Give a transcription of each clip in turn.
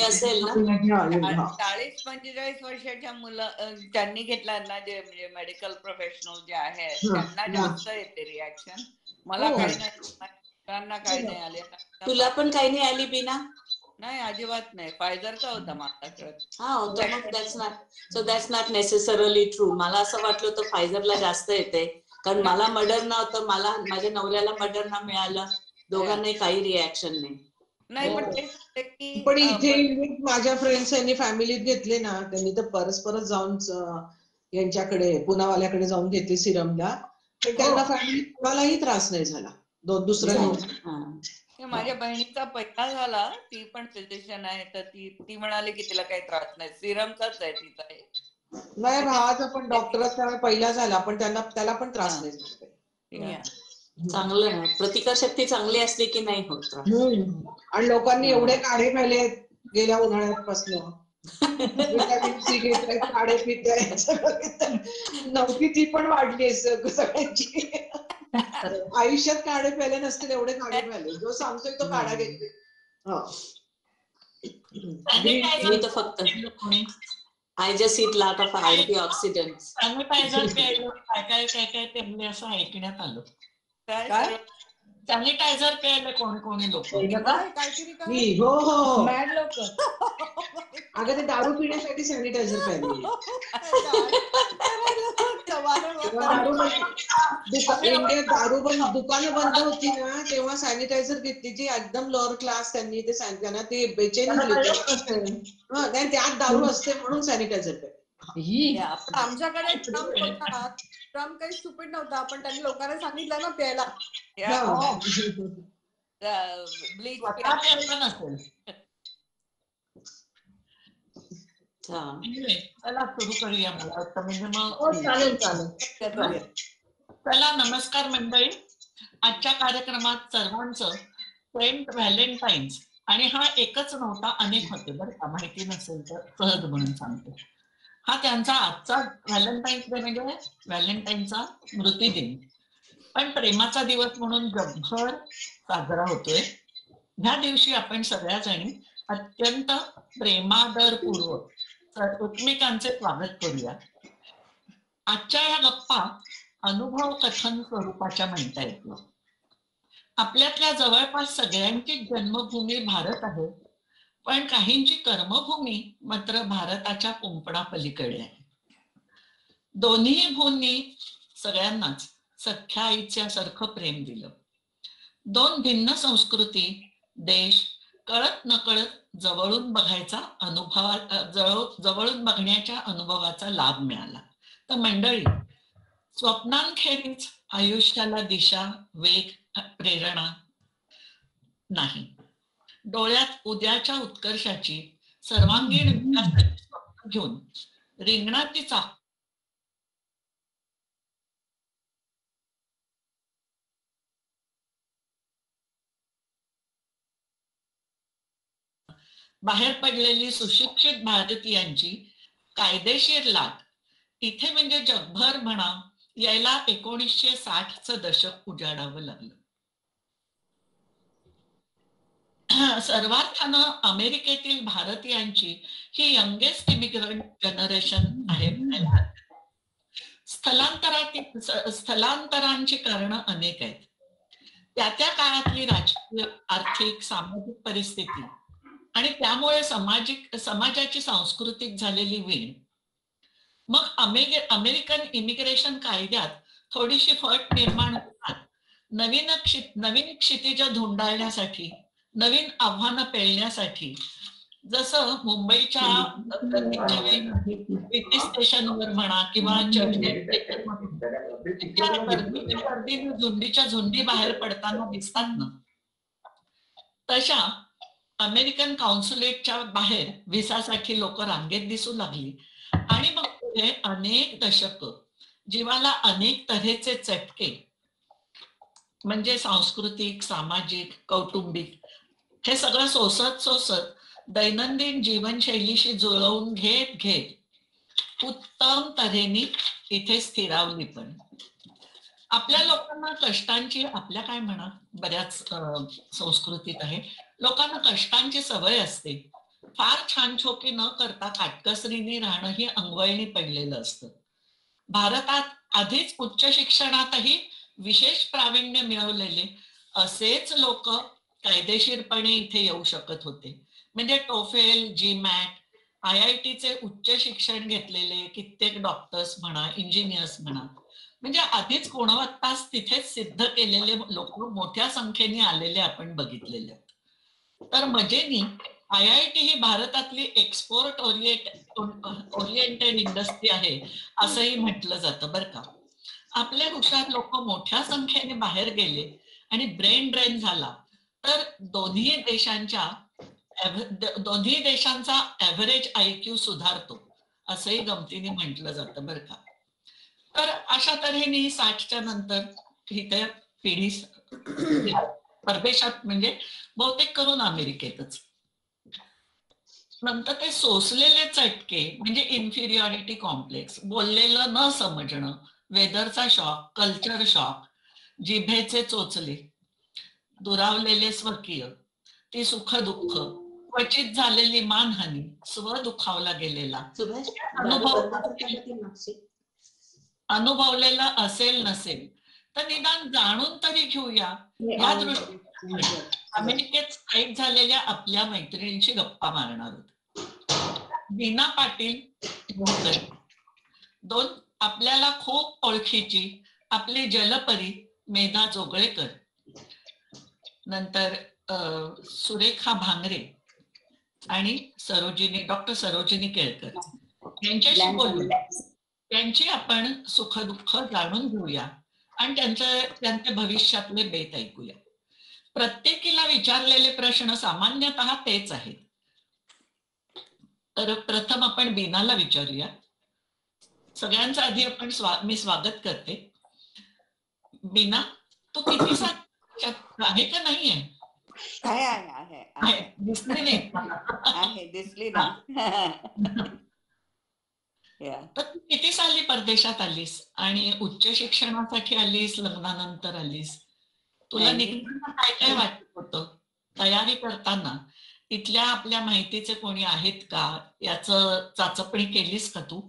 असेल ना, 40-45 वर्षाच्या मुलं त्यांनी घेतला ना, जे म्हणजे मेडिकल प्रोफेशनल जे आहेत त्यांना जास्त येते रिॲक्शन. मला काही नाही, मुलांना काही नाही आले. तुला पण काही नाही आली बिना? नाही, अजिबात नाही. फायझरचा होता माझा कळत. हा होता. मग दॅट्स नॉट नेसेसरली ट्रू. मला असं वाटलं होतं फायझरला जास्त येते, कारण मला मडर्ना होतं, माझ्या नवऱ्याला मडर्ना मिळालं, दोघांनाही काही रिॲक्शन नाही. पण इथे माझ्या फ्रेंड्स यांनी फॅमिलीत घेतले ना, त्यांनी तर परत जाऊन यांच्याकडे पुनावाल्याकडे जाऊन घेतले सिरमला, तर त्यांना फॅमिलीत कोणालाही त्रास नाही झाला दुसऱ्या. माझ्या बहिणीचा पहिला झाला, ती पण फिजिशियन आहे, तर ती म्हणाली की तिला काही त्रास नाही, सिरमचाच आहे तिचा. नाही, भावाचा पण डॉक्टरचा पहिला झाला, पण त्याला पण त्रास नाही. चांगलं ना, प्रतिकारशक्ती चांगली असली की नाही होत. आणि लोकांनी एवढे काढे प्याले गेल्या उन्हाळ्यापासून, विटॅमिन सी घेतायत, काढे पितायत, नव्हती ती पण वाढली सगळ्यांची. आयुष्यात काढे प्याले नसतील एवढे काढे प्याले. जो सांगतोय तो काढा घेतले. मी तर फक्त I just eat lot of antioxidants. Sanitiser प्यायलं, काय ते असं ऐकण्यात आलं. सॅनिटायझर प्यायले कोणी लोक. हो मॅड लोक. अगं ते दारू पिण्यासाठी सॅनिटायझर प्यायले. इंडियात दुकानं बंद होती ना, तेव्हा सॅनिटायझर घेतली, जी एकदम लोअर क्लास, त्यांनी त्यांना ते बेचैनी झाली. त्यात दारू असते म्हणून सॅनिटायझर प्यायले. आमच्याकडे ट्रम्प काही स्टुपिड नव्हता, पण त्यांनी लोकांना सांगितलं ना प्यायला. चला सुरू करूया. मला वाटतं म्हणजे मग चालेल. चला, नमस्कार मंडळी. आजच्या कार्यक्रमात सर्वांचं सेंट व्हॅलेंटाईन्स, आणि हा एकच नव्हता, अनेक होते बरं का, माहिती नसेल तर सहज म्हणून सांगते. हा त्यांचा आजचा व्हॅलेंटाईन्स डे म्हणजे व्हॅलेंटाईनचा स्मृतिदिन, पण प्रेमाचा दिवस म्हणून जगभर साजरा होतोय. ह्या दिवशी आपण सगळ्याजणी अत्यंत प्रेमादरपूर्वक एकमेकांचे स्वागत करूया. आजच्या ह्या गप्पा अनुभव कथन स्वरूपाच्या म्हणता येतील. आपल्यातल्या जवळपास सगळ्यांची जन्मभूमी भारत आहे, पण काहींची कर्मभूमी मात्र भारताच्या कुंपणापलीकडे आहे. दोन्ही भूंनी सगळ्यांनाच सख्या आईच्या सारखं प्रेम दिलं. दोन भिन्न संस्कृती, देश कळत नकळत जवळून बघण्याच्या अनुभवाचा लाभ मिळाला. तर मंडळी, स्वप्नांखेरीज आयुष्याला दिशा, वेग, प्रेरणा नाही. डोळ्यात उद्याच्या उत्कर्षाची सर्वांगीण विकासाची स्वप्न घेऊन रिंगणाची चाक बाहेर पडलेली सुशिक्षित भारतीयांची कायदेशीर लाट इथे म्हणजे जगभर म्हणा यायला 1960चं दशक उजाडावं लागलं. सर्वार्थानं अमेरिकेतील भारतीयांची ही यंगेस्ट इमिग्रंट जनरेशन आहे. स्थलांतरांची कारणं अनेक आहेत. त्या काळातली राजकीय, आर्थिक, सामाजिक परिस्थिती आणि त्यामुळे समाजाची सांस्कृतिक झालेली वीण, मग अमेरिकन इमिग्रेशन कायद्यात थोडीशी फट निर्माण होतात. नवीन क्षितिज धुंडाळण्यासाठी, नवीन आव्हानं पेलण्यासाठी, जसं मुंबईच्या स्टेशनवर म्हणा किंवा झुंडीच्या झुंडी बाहेर पडताना दिसतात ना, तशा अमेरिकन कॉन्सुलेटच्या बाहेर व्हिसासाठी लोक रांगेत दिसू लागली. आणि मग पुढे अनेक दशक जीवाला अनेक तऱ्हेचे चटके, म्हणजे सांस्कृतिक, सामाजिक, कौटुंबिक, हे सगळं सोसत दैनंदिन जीवनशैलीशी जुळवून घेत उत्तम तऱ्हेने इथे स्थिरावली. पण आपल्या लोकांना कष्टांची, आपल्या काय म्हणा बऱ्याच संस्कृतीत आहे, लोकांना कष्टांची सवय असते. फार छानछोकी न करता काटकसरीने राहणं ही अंगवळणी पडलेलं असतं. भारतात आधीच उच्च शिक्षणातही विशेष प्रावीण्य मिळवलेले असेच लोक कायदेशीरपणे इथे येऊ शकत होते. म्हणजे टोफेल, जीमॅट, IITचे उच्च शिक्षण घेतलेले कित्येक डॉक्टर्स म्हणा, इंजिनियर्स म्हणा, म्हणजे आधीच गुणवत्ता तिथेच सिद्ध केलेले लोक मोठ्या संख्येने आलेले आपण बघितलेले. तर मजेनी IIT ही भारतातली एक्सपोर्ट ओरिएंटेड इंडस्ट्री आहे असंही म्हटलं जातं बरं का. आपले हुशार लोक मोठ्या संख्येने बाहेर गेले आणि ब्रेन ड्रेन झाला तर दोन्ही देशांचा ऍव्हरेज IQ सुधारतो असंही गमतीने म्हटलं जातं बरं का. तर अशा तऱ्हेने 60च्या नंतर ही त्या पिढी परदेशात म्हणजे बहुतेक करून अमेरिकेतच. नंतर ते सोसलेले चटके म्हणजे इन्फिरियॉरिटी कॉम्प्लेक्स, बोललेलं न समजणं, वेदरचा शॉक, कल्चर शॉक, जिभेचे चोचले, दुरावलेले स्वकीय, ती सुख दुःख, क्वचित झालेली मानहानी, स्व दुखावला गेलेला सुभाष अनुभवलेला असेल नसेल तर निदान जाणून तरी घेऊया या दृष्टीने अमेरिकेत स्थायिक झालेल्या आपल्या मैत्रिणींची गप्पा मारणार आहोत. वीणा पाटील, दोन आपल्याला खूप ओळखीची आपली जलपरी मेधा जोगळेकर, नंतर सुरेखा भांगरे आणि डॉक्टर सरोजिनी केळकर यांच्याशी बोलू. त्यांची आपण सुखदुःख जाणून घेऊया आणि त्यांच्या भविष्यातले बेत ऐकूया. प्रत्येकीला विचारलेले प्रश्न सामान्यतः तेच आहेत. तर प्रथम आपण बीनाला विचारूया. सगळ्यांचा आधी मी स्वागत करते. बीना, तू किती साल आहे का नाहीये? आहे दिसली नाही आहे दिसली ना. तर तू किती साली परदेशात आलीस आणि उच्च शिक्षणासाठी आलीस, लग्नानंतर आलीस? तुला निघताना काय काय वाटत होतं? तयारी करताना इथल्या आपल्या माहितीचे कोणी आहेत का याचं चाचपणी केलीस का तू?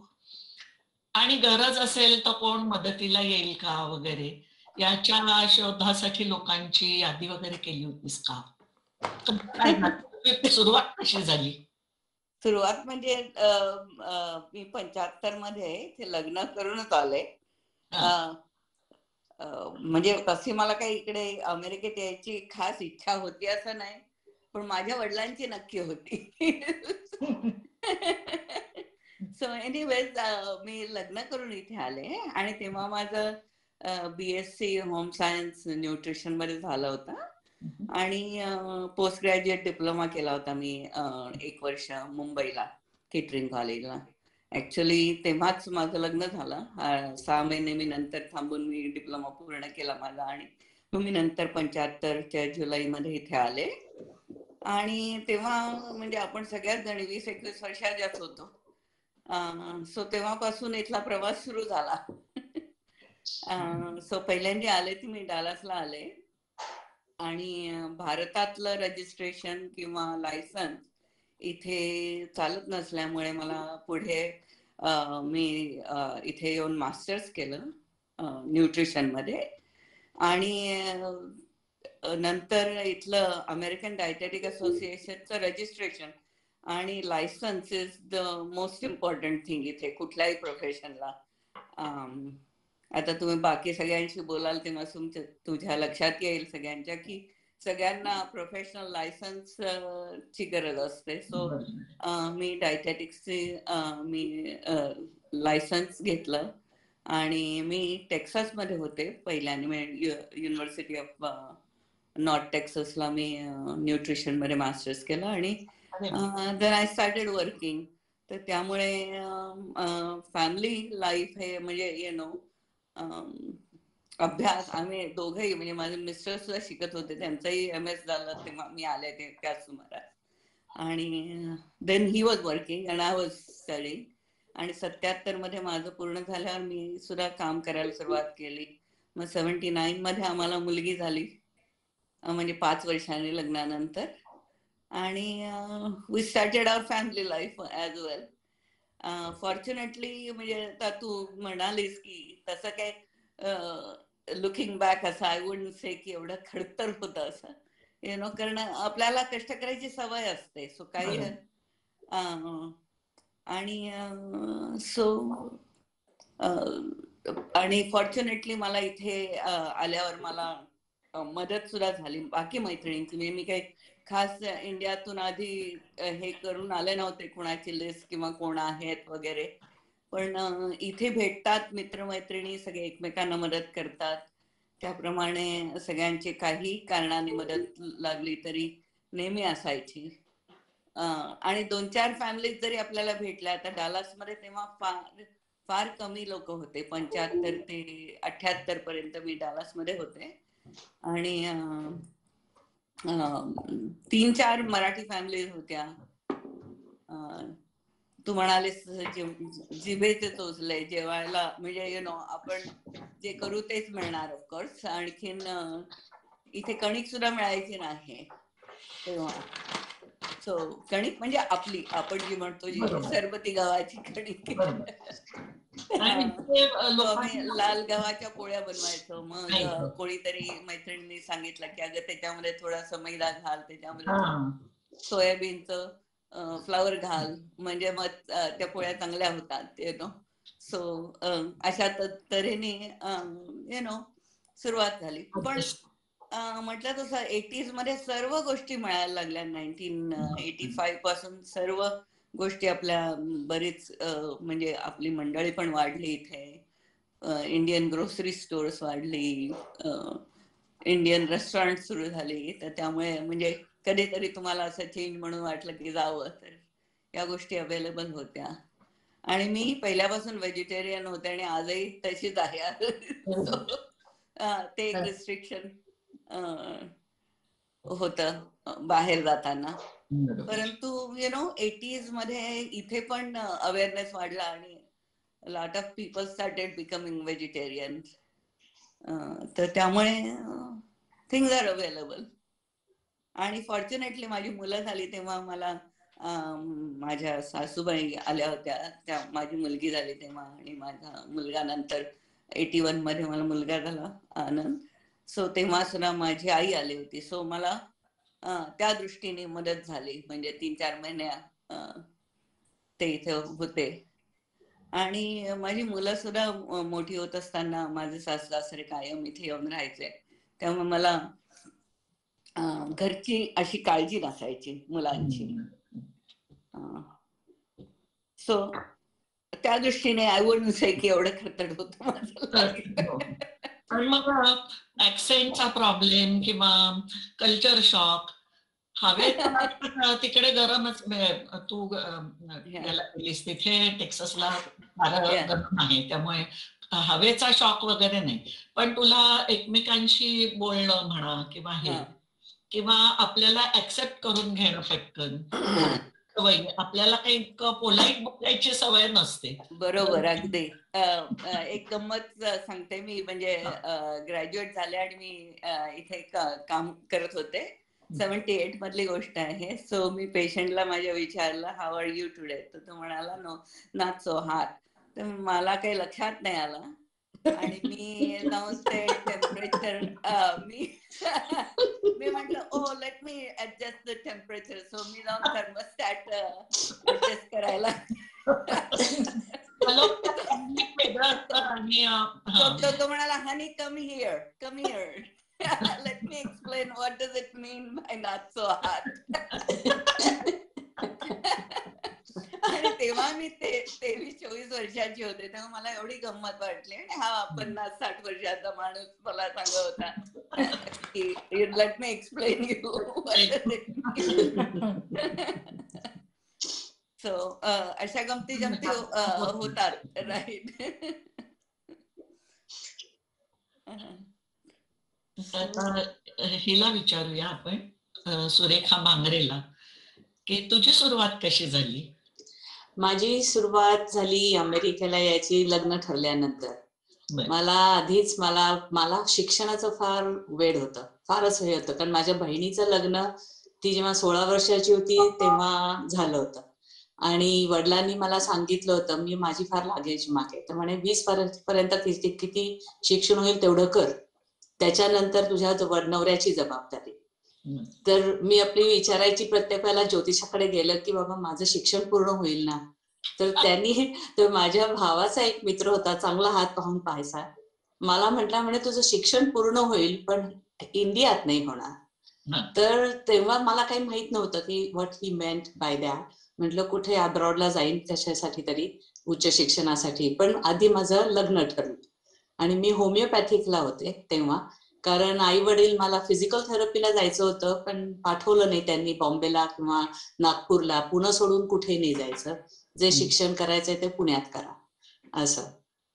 आणि गरज असेल तर कोण मदतीला येईल का वगैरे याच्या शोधासाठी लोकांची यादी वगैरे केली होतीस का? सुरुवात कशी झाली? सुरुवात म्हणजे मी 75 मध्ये इथे लग्न करूनच आले. म्हणजे तशी मला काही इकडे अमेरिकेत यायची खास इच्छा होती असं नाही, पण माझ्या वडिलांची नक्की होती. सो एनिवेज मी लग्न करून इथे आले आणि तेव्हा माझं BSc होम सायन्स न्यूट्रिशन मध्ये झालं होतं आणि पोस्ट ग्रॅज्युएट डिप्लोमा केला होता मी 1 वर्ष मुंबईला केटरिंग कॉलेजला. ऍक्च्युली तेव्हाच माझं लग्न झालं. 6 महिने मी नंतर थांबून मी डिप्लोमा पूर्ण केला माझा आणि मी नंतर 75च्या जुलैमध्ये इथे आले. आणि तेव्हा म्हणजे आपण सगळ्याच जणी 20-21 वर्षाच्याच होतो. सो तेव्हापासून इथला प्रवास सुरू झाला. सो पहिल्यांदा आले ती मी डालासला आले आणि भारतातलं रजिस्ट्रेशन किंवा लायसन्स इथे चालत नसल्यामुळे मला पुढे मी इथे येऊन मास्टर्स केलं न्यूट्रिशन मध्ये आणि नंतर इथलं अमेरिकन डायटेटिक असोसिएशनचं रजिस्ट्रेशन आणि licence is the most important thing इथे कुठल्याही प्रोफेशनला. आता तुम्ही बाकी सगळ्यांशी बोलाल तेव्हा तुझ्या लक्षात येईल सगळ्यांच्या की सगळ्यांना प्रोफेशनल लायसन्स ची गरज असते. सो मी डायटेटिक्सचे मी लायसन्स घेतलं आणि मी टेक्सासमध्ये होते पहिल्याने. युनिव्हर्सिटी ऑफ नॉर्थ टेक्सासला मी न्यूट्रिशन मध्ये मास्टर्स केलं आणि देन आय स्टार्टेड वर्किंग. तर त्यामुळे फॅमिली लाईफ हे म्हणजे अभ्यास आम्ही दोघंही म्हणजे माझे मिस्टर सुद्धा शिकत होते, त्यांचंही MS झालं तेव्हा मी आले ते त्याच सुमारास. आणि then he was working and I was studying. आणि 77 मध्ये माझं पूर्ण झाल्यावर मी सुद्धा काम करायला सुरुवात केली. मग 79 मध्ये आम्हाला मुलगी झाली, म्हणजे 5 वर्षांनी लग्नानंतर. आणि we started our family life as well. Fortunately म्हणजे आता तू म्हणालीस की तसं काय लुकिंग बॅक असं आय वुडंट से की एवढं खडतर होतं असं कारण आपल्याला कष्ट करायची सवय असते. सो काही आणि आणि फॉर्च्युनेटली मला इथे आल्यावर मला मदत सुद्धा झाली बाकी मैत्रिणींची. म्हणजे मी काही खास इंडियातून आधी हे करून आले नव्हते कुणाची लिस्ट किंवा कोण आहेत वगैरे, पण इथे भेटतात मित्रमैत्रिणी, सगळे एकमेकांना मदत करतात. त्याप्रमाणे सगळ्यांची काही कारणाने मदत लागली तरी नेहमी असायची. आणि 2-4 फॅमिलीज जरी आपल्याला भेटल्या, तर डालासमध्ये तेव्हा फार कमी लोक होते. 75 ते 78 पर्यंत मी डालासमध्ये होते आणि 3-4 मराठी फॅमिलीज होत्या. तू म्हणालीस जिभेचे चोचले जेवायला, म्हणजे आपण जे करू तेच मिळणार ऑफकोर्स. आणखीन इथे कणिक सुद्धा मिळायची नाही तेव्हा. सो कणिक म्हणजे आपण जी म्हणतो जी सरबती गव्हाची कणिक. आम्ही लाल गव्हाच्या पोळ्या बनवायचो. मग कोणीतरी मैत्रिणींनी सांगितलं की अगं त्याच्यामध्ये थोडासा मैदा घाल, त्याच्यामध्ये सोयाबीनचं फ्लावर घाल, म्हणजे मग त्या पोळ्या चांगल्या होतात. सो अशा तऱ्हेने सुरुवात झाली. पण म्हटलं तसं 80s मध्ये सर्व गोष्टी मिळायला लागल्या. 1985 पासून सर्व गोष्टी आपल्या बरीच म्हणजे आपली मंडळी पण वाढली इथे. इंडियन ग्रोसरी स्टोर्स वाढली, इंडियन रेस्टॉरंट सुरू झाली. तर त्यामुळे म्हणजे कधीतरी तुम्हाला असं चेंज म्हणून वाटलं की जावं, तर या गोष्टी अवेलेबल होत्या. आणि मी पहिल्यापासून व्हेजिटेरियन होते आणि आजही तशीच आहे. ते एक रिस्ट्रिक्शन होतं बाहेर जाताना. परंतु 80s मध्ये इथे पण अवेअरनेस वाढला आणि lot of people started becoming vegetarian. तर त्यामुळे थिंग्स आर अवेलेबल. आणि फॉर्च्युनेटली माझी मुलं झाली तेव्हा मला माझ्या सासूबाई आल्या होत्या, माझी मुलगी झाली तेव्हा, आणि माझा मुलगा नंतर 81 मध्ये मला मुलगा झाला आनंद. सो तेव्हा सुद्धा माझी आई आली होती. सो मला त्या दृष्टीने मदत झाली. म्हणजे 3-4 महिन्या ते इथे होते. आणि माझी मुलं सुद्धा मोठी होत असताना माझे सासू सासरे कायम इथे येऊन राहायचे. त्यामुळे मला घरची अशी काळजी नसायची मुलांची. सो त्या दृष्टीने आय वुडंट से की एवढं खरतड होतं माझं. आणि मग ऍक्सेंटचा प्रॉब्लेम किंवा कल्चर शॉक, हवेचा तिकडे गरमच. तू याला गेलीस तिथे टेक्सासला गरम आहे, त्यामुळे हवेचा शॉक वगैरे नाही. पण तुला एकमेकांशी बोलणं म्हणा किंवा हे, किंवा आपल्याला ऍक्सेप्ट करून घेणं पटकन, आपल्याला काही इतकं पोलाईट बोलायची सवय नसते. बरोबर, अगदी. एक गंमत सांगते मी. म्हणजे ग्रॅज्युएट झाले आणि मी इथे काम करत होते. 78 मधली गोष्ट आहे. सो मी पेशंटला माझ्या विचारलं हाऊ आर यू टुडे, तर तो म्हणाला नो नॉट सो हॉट. तर मला काही लक्षात नाही आलं आणि मी जाऊन ते टेम्परेचर मी म्हटलं oh let me adjust the temperature. So मी जाऊन थर्मोस्टॅट ऍडजस्ट करायला. तो म्हणाला honey come here let me explain what does it mean by not so hot. आणि तेव्हा मी 23-24 वर्षाची होते, तेव्हा मला एवढी गंमत वाटली. आणि हा 50-60 वर्षाचा माणूस मला सांगत होता की late me explain you. So अशा गमती होतात, राईट. हिला विचारूया आपण, सुरेखा भांगरेला, की तुझी सुरुवात कशी झाली? माझी सुरुवात झाली अमेरिकेला यायची लग्न ठरल्यानंतर. मला आधीच मला शिक्षणाचं फार वेड होतं, फारच हे होतं. कारण माझ्या बहिणीचं लग्न ती जेव्हा 16 वर्षाची होती तेव्हा झालं होतं. आणि वडिलांनी मला सांगितलं होतं, मी माझी फार लागायची मागे, तर म्हणे 20 पर्यंत किती शिक्षण होईल तेवढं कर, त्याच्यानंतर तुझ्या नवऱ्याची जबाबदारी. तर मी आपली विचारायची प्रत्येक वेळेला ज्योतिषाकडे गेलं की बाबा माझं शिक्षण पूर्ण होईल ना. तर त्यांनी, तर माझ्या भावाचा एक मित्र होता, चांगला हात पाहून पाहायचा, मला म्हटला म्हणे तुझं शिक्षण पूर्ण होईल पण इंडियात नाही होणार. तर तेव्हा मला काही माहित नव्हतं की what he meant by that. म्हटलं कुठे अब्रॉडला जाईन कशासाठी तरी, उच्च शिक्षणासाठी. पण आधी माझं लग्न ठरलं आणि मी होमिओपॅथिकला होते तेव्हा, कारण आई वडील मला फिजिकल थेरपीला जायचं होतं पण पाठवलं नाही त्यांनी बॉम्बेला किंवा नागपूरला. पुणे सोडून कुठे नाही जायचं, जे शिक्षण करायचंय ते पुण्यात करा असं.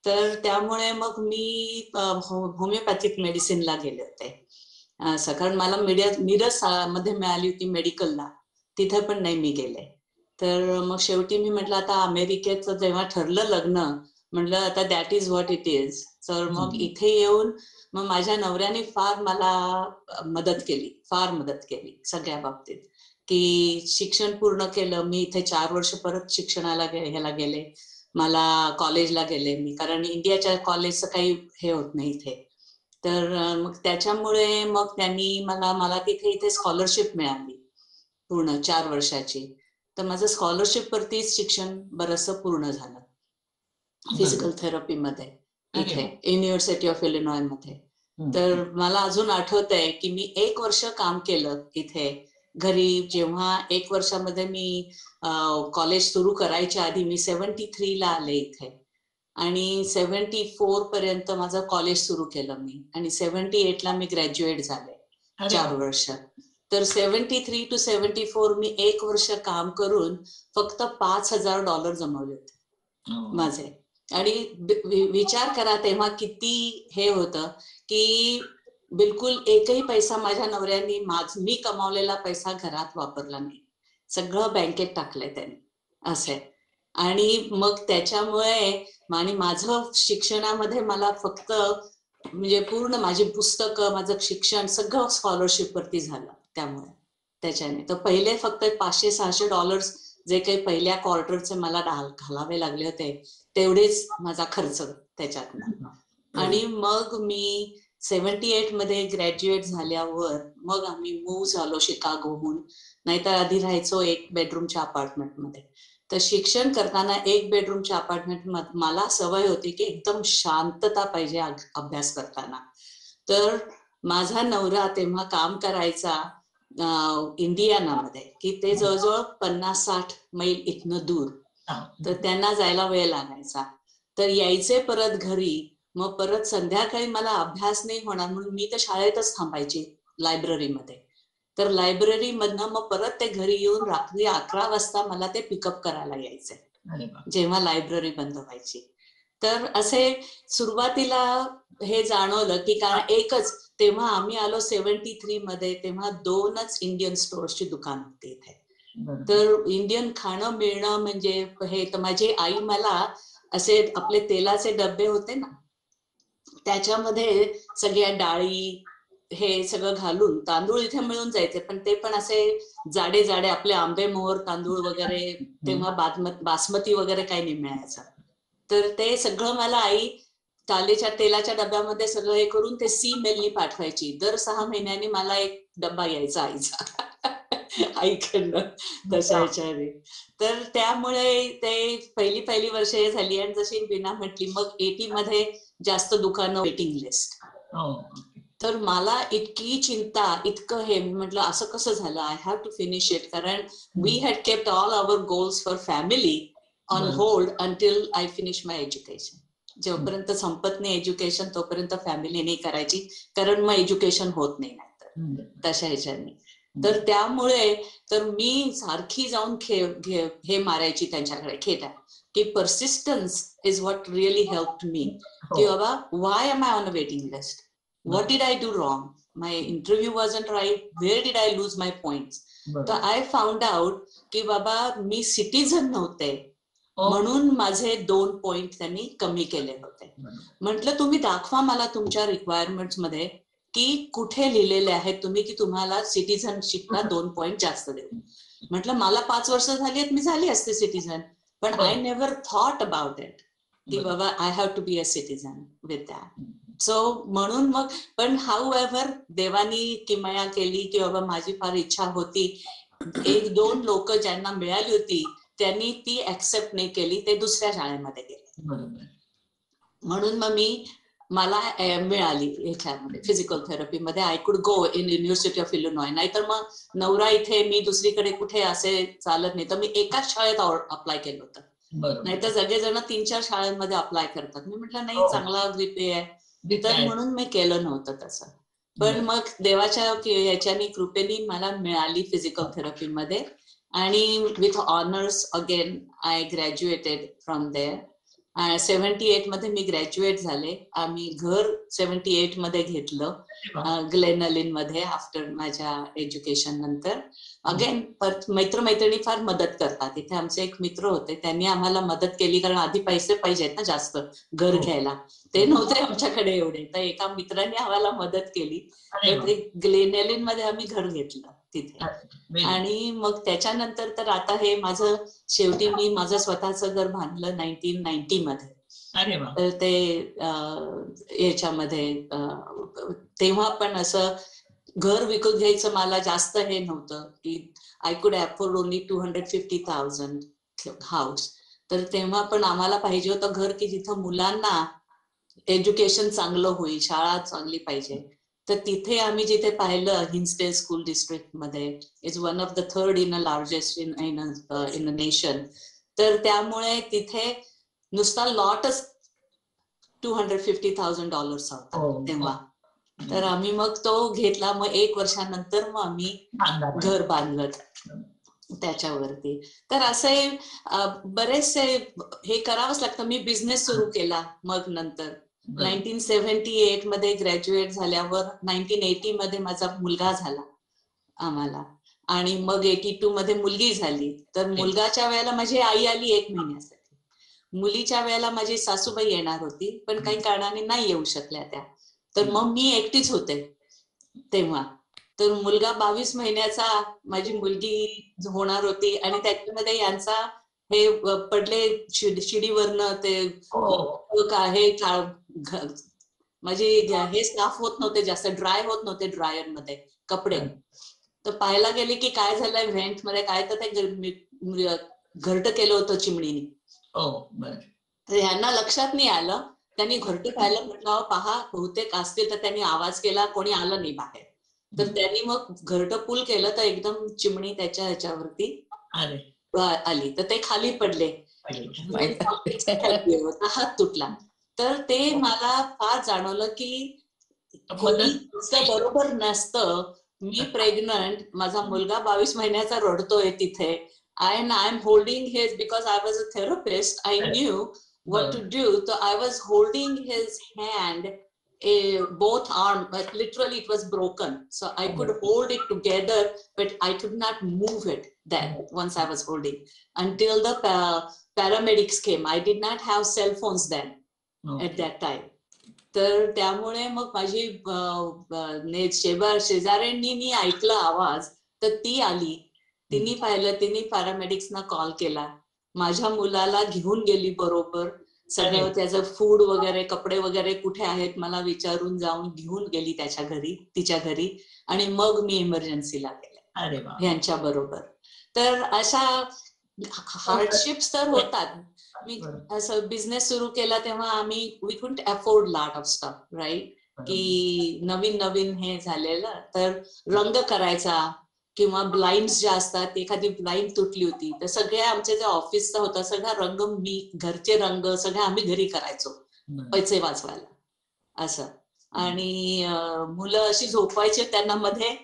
तर त्यामुळे मग मी होमिओपॅथिक मेडिसिनला गेले होते असं, कारण मला मिरज मध्ये मिळाली होती मेडिकलला, तिथे पण नाही मी गेले. तर मग शेवटी मी म्हटलं आता अमेरिकेचं जेव्हा ठरलं लग्न, म्हटलं आता that is what it is. तर मग इथे येऊन मग माझ्या नवऱ्याने फार मला मदत केली सगळ्या बाबतीत, की शिक्षण पूर्ण केलं मी. इथे 4 वर्ष परत शिक्षणाला ह्याला गेले, मला कॉलेजला गेले मी, कारण इंडियाच्या कॉलेजचं काही हे होत नाही इथे. तर मग त्याच्यामुळे मग त्यांनी मला इथे स्कॉलरशिप मिळाली पूर्ण 4 वर्षाची. तर माझं स्कॉलरशिप वरतीच शिक्षण बरंचसं पूर्ण झालं फिजिकल थेरपीमध्ये इथे युनिव्हर्सिटी ऑफ इलिनॉय मध्ये. तर मला अजून आठवत आहे की मी 1 वर्ष काम केलं इथे घरी. जेव्हा 1 वर्षामध्ये मी कॉलेज सुरू करायच्या आधी मी 73 ला आले इथे आणि 74 पर्यंत माझं कॉलेज सुरू केलं मी आणि 78 ला मी ग्रॅज्युएट झाले 4 वर्ष. तर 73 to 74 मी 1 वर्ष काम करून फक्त $5,000 जमवले होते माझे. आणि विचार करा तेव्हा किती हे होतं की बिलकुल एकही पैसा माझ्या नवऱ्यांनी मी कमावलेला पैसा घरात वापरला नाही, सगळं बँकेत टाकलंय त्यांनी असे. आणि मग त्याच्यामुळे आणि माझं शिक्षणामध्ये मला फक्त म्हणजे पूर्ण माझी पुस्तकं, माझं शिक्षण सगळं स्कॉलरशिप वरती झालं त्यामुळे त्याच्याने. तर पहिले फक्त $500-600 जे काही पहिल्या क्वार्टरचे मला घालावे लागले होते तेवढेच माझा खर्च त्याच्यातनं. आणि मग मी 78 मध्ये ग्रॅज्युएट झाल्यावर मग आम्ही मूव्ह झालो शिकागोहून, नाहीतर आधी राहायचो 1 बेडरूमच्या अपार्टमेंटमध्ये. तर शिक्षण करताना 1 बेडरूमच्या अपार्टमेंट मला सवय होती की एकदम शांतता पाहिजे अभ्यास करताना. तर माझा नवरा तेव्हा काम करायचा इंडियानामध्ये, की ते जवळजवळ 50-60 मैल इथनं दूर. तर त्यांना जायला वेळ लागायचा. तर यायचे परत घरी, मग परत संध्याकाळी मला अभ्यास नाही होणार म्हणून मी तर शाळेतच थांबायची लायब्ररीमध्ये. तर लायब्ररी मधनं मग परत ते घरी येऊन रात्री 11 वाजता मला ते पिकअप करायला यायचे जेव्हा लायब्ररी बंद व्हायची. तर असे सुरुवातीला हे जाणवलं की कारण एकच, तेव्हा आम्ही आलो 73 मध्ये, तेव्हा 2च इंडियन स्टोअर्सची दुकान होती इथे. तर इंडियन खाणं मिळणं म्हणजे हे, तर माझी आई मला असे आपले तेलाचे डबे होते ना त्याच्यामध्ये सगळ्या डाळी हे सगळं घालून, तांदूळ इथे मिळून जायचे पण ते पण असे जाडे जाडे आपले आंबे मोहर तांदूळ वगैरे, तेव्हा बासमती वगैरे काही नाही मिळायचं. तर ते सगळं मला आई तेलाच्या डब्यामध्ये सगळं हे करून ते सी मेलनी पाठवायची. दर 6 महिन्यांनी मला एक डब्बा यायचा आईचा आईकडनं तशा ह्याच्याने. तर त्यामुळे ते पहिली वर्ष हे झाली. आणि जशी बिना म्हटली मग 80 मध्ये जास्त दुकानं, वेटिंग लिस्ट. तर मला इतकी चिंता, इतकं हे, म्हटलं असं कसं झालं, I have to finish it. कारण we had kept all our goals for family on hold until I finish my education. जोपर्यंत संपत नाही एज्युकेशन तोपर्यंत फॅमिली नाही करायची, कारण मग एज्युकेशन होत नाही नाहीतर तशा ह्याच्याने. तर त्यामुळे तर मी सारखी जाऊन हे मारायची त्यांच्याकडे खेटा, की persistence is what really helped me. की बाबा why am I on a waiting list, what did I do wrong, my interview wasn't right, where did I lose my points. तर आय फाउंड आउट की बाबा मी citizen नव्हते म्हणून माझे 2 point त्यांनी कमी केले होते. म्हटलं तुम्ही दाखवा मला तुमच्या रिक्वायरमेंट्स मध्ये की कुठे लिहिलेले आहेत तुम्ही की तुम्हाला सिटीझनशिपला 2 पॉइंट जास्त देऊ. म्हटलं मला 5 वर्ष झाली आहेत, मी झाली असते सिटीझन, पण I never thought about it की बाबा I have to be a citizen with that. So म्हणून मग पण हाऊ एव्हर देवानी किमया केली की बाबा माझी फार इच्छा होती. 1-2 लोक ज्यांना मिळाली होती त्यांनी ती ऍक्सेप्ट नाही केली, ते दुसऱ्या शाळेमध्ये गेले. म्हणून मग मला मिळाली ह्याच्यामध्ये फिजिकल थेरपीमध्ये. I could go in university of Illinois. नाहीतर मग नवरा इथे, मी दुसरीकडे कुठे असे चालत नाही. तर मी एकाच शाळेत अप्लाय केलं होतं. नाहीतर सगळेजण 3-4 शाळांमध्ये अप्लाय करतात. मी म्हटलं नाही, चांगला जीपीए आहे, तर म्हणून मी केलं नव्हतं तसं. पण मग देवाच्या याच्यानी कृपेनी मला मिळाली फिजिकल थेरपीमध्ये आणि with honours again I graduated from there. 78 मध्ये मी ग्रॅज्युएट झाले. आम्ही घर 78 मध्ये घेतलं ग्लेनलिन मध्ये आफ्टर माझ्या एज्युकेशन नंतर. अगेन मैत्रिणी फार मदत करतात. इथे आमचे एक मित्र होते, त्यांनी आम्हाला मदत केली, कारण आधी पैसे पाहिजेत ना जास्त घर घ्यायला, ते नव्हते आमच्याकडे एवढे. तर एका मित्राने आम्हाला मदत केली, तर ते ग्लेनलिन मध्ये आम्ही घर घेतलं तिथे. आणि मग त्याच्यानंतर तर आता हे माझं शेवटी मी माझं स्वतःचं घर बांधलं 1990 मध्ये. तर ते याच्यामध्ये तेव्हा पण असं घर विकत घ्यायचं मला जास्त हे नव्हतं की I could afford only 250,000 house. तर तेव्हा पण आम्हाला पाहिजे होतं घर की जिथं मुलांना एज्युकेशन चांगलं होईल, शाळा चांगली पाहिजे. तर तिथे आम्ही जिथे पाहिलं हिन्स्डेल स्कूल डिस्ट्रिक्ट मध्ये, is one of the third in a largest in a nation. तर त्यामुळे तिथे नुसता लॉटच $250,000 होता तेव्हा. तर आम्ही मग तो घेतला. मग 1 वर्षानंतर मग आम्ही घर बांधलं त्याच्यावरती. तर असे बरेचसे हे करावंच लागतं. मी बिझनेस सुरू केला मग नंतर 1978 मध्ये ग्रॅज्युएट झाल्यावर 1980 मध्ये माझा मुलगा झाला आम्हाला, आणि मग 82 मध्ये मुलगी झाली. तर मुलगाच्या वेळेला माझी आई आली 1 महिन्यासाठी. मुलीच्या वेळेला माझी सासूबाई येणार होती, पण काही कारणाने नाही येऊ शकल्या त्या. तर मग मी एकटीच होते तेव्हा. तर मुलगा 22 महिन्याचा, माझी मुलगी होणार होती, आणि त्याच्यामध्ये यांचा हे पडले शिडीवरनं ते हे माझे हे साफ होत नव्हते, जास्त ड्राय होत नव्हते ड्रायर मध्ये कपडे. तर पाहायला गेले की काय झालंय व्हेंट मध्ये, काय तर ते घरट केलं होतं चिमणीने. तर ह्यांना लक्षात नाही आलं. त्यांनी घरट पाहिलं, म्हटलं पहा बहुतेक असतील, तर त्यांनी आवाज केला, कोणी आलं नाही बाहेर. तर त्यांनी मग घरट पूल केलं, तर एकदम चिमणी त्याच्या ह्याच्यावरती आली, तर ते खाली पडले. हात तुटला. तर ते मला फार जाणवलं की बरोबर नसतं. मी प्रेग्नंट, माझा मुलगा 22 महिन्याचा रडतोय तिथे, and I'm holding his, because I was a therapist, I knew what to do. So I was holding his hand, both arms, but literally it was broken. So I could hold it together, but I could not move it then once I was holding, until the paramedics came. I did not have cell phones then at that time. तर त्यामुळे मग माझी शेजाऱ्यांनी ऐकलं आवाज, तर ती आली, तिने पाहिलं, तिने पॅरामेडिक्सना कॉल केला, माझ्या मुलाला घेऊन गेली बरोबर. सगळं त्याचं फूड वगैरे, कपडे वगैरे कुठे आहेत मला विचारून जाऊन घेऊन गेली त्याच्या घरी, तिच्या घरी, आणि मग मी इमर्जन्सीला गेले ह्यांच्या बरोबर. तर अशा हार्डशिप्स तर होतात. मी असं बिझनेस सुरू केला तेव्हा आम्ही we couldn't afford lot of stuff, right, की नवीन हे झालेलं. तर रंग करायचा किंवा ब्लाइंड्स ज्या असतात, एखादी ब्लाइंड तुटली होती, तर सगळ्या आमच्या ज्या ऑफिसचा होता सगळा रंग, मी घरचे रंग सगळे आम्ही घरी करायचो पैसे वाचवायला असं. आणि मुलं अशी झोपायचे त्यांना मध्ये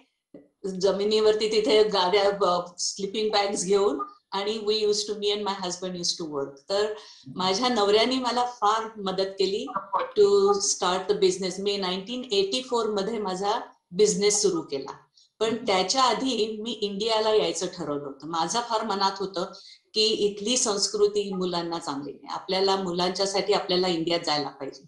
जमिनीवरती, तिथे गाड्या स्लीपिंग बॅग्स घेऊन, आणि वी यूज टू, मी and my husband use to work. तर माझ्या नवऱ्याने मला फार मदत केली टू स्टार्ट द बिझनेस. मी 1984 मध्ये माझा बिझनेस सुरू केला. पण त्याच्या आधी मी इंडियाला यायचं ठरवलं होतं. माझं फार मनात होतं की इथली संस्कृती मुलांना चांगली नाही. आपल्याला मुलांच्यासाठी आपल्याला इंडियात जायला पाहिजे.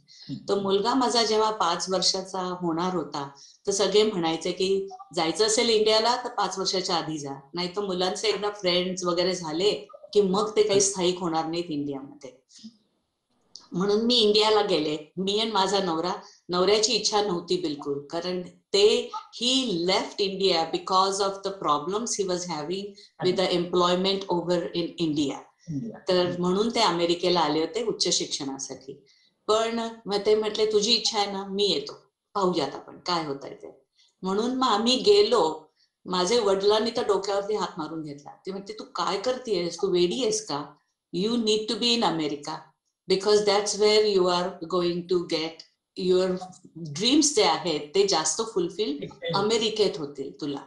तो मुलगा माझा जेव्हा 5 वर्षाचा होणार होता तर सगळे म्हणायचे की जायचं असेल इंडियाला तर 5 वर्षाच्या आधी जा, नाही तर मुलांचे एकदा फ्रेंड्स वगैरे झाले की मग ते काही स्थायिक होणार नाहीत इंडियामध्ये. म्हणून मी इंडियाला गेले, मी आणि माझा नवरा. नवऱ्याची इच्छा नव्हती बिलकुल, कारण ते he left India because of the problems he was having with the employment over in India. तर म्हणून ते अमेरिकेला आले होते उच्च शिक्षणासाठी. पण मग ते म्हटले तुझी इच्छा आहे ना, मी येतो, पाहूयात आपण काय होत आहे ते. म्हणून मग आम्ही गेलो. माझे वडिलांनी तर डोक्यावरती हात मारून घेतला. ते म्हणते तू काय करतेस, तू वेडी आहेस का? You need to be in America because that's where you are going to get your dreams जे आहेत ते जास्त फुलफिल अमेरिकेत होतील तुला.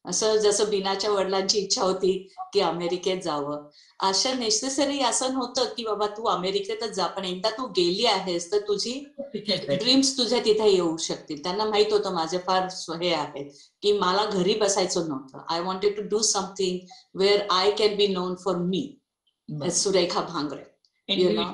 असं जसं बीनाच्या वडिलांची इच्छा होती की अमेरिकेत जावं, असं नेसेसरी असं नव्हतं की बाबा तू अमेरिकेतच जा, पण एकदा तू गेली आहेस तर तुझी ड्रीम्स तुझ्या तिथे येऊ शकतील. त्यांना माहित होतं माझे फार हे आहे की मला घरी बसायचं नव्हतं. I wanted to do something where I can be known for me Surekha Bhangre, you know,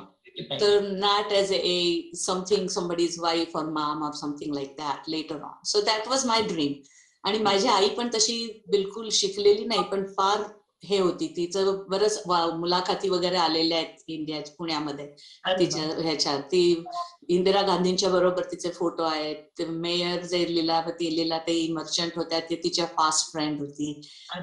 तर not as a something somebody's wife or mom or something like that later on. So that was my dream. आणि माझी आई पण तशी बिलकुल शिकलेली नाही, पण फार हे होती. तिचं बरंच मुलाखती वगैरे आलेल्या आहेत इंडिया पुण्यामध्ये. तिच्या ह्याच्यात ती इंदिरा गांधींच्या बरोबर तिचे फोटो आहेत. मेयर जे लीलावती मर्चंट होत्या ते तिच्या फास्ट फ्रेंड होती.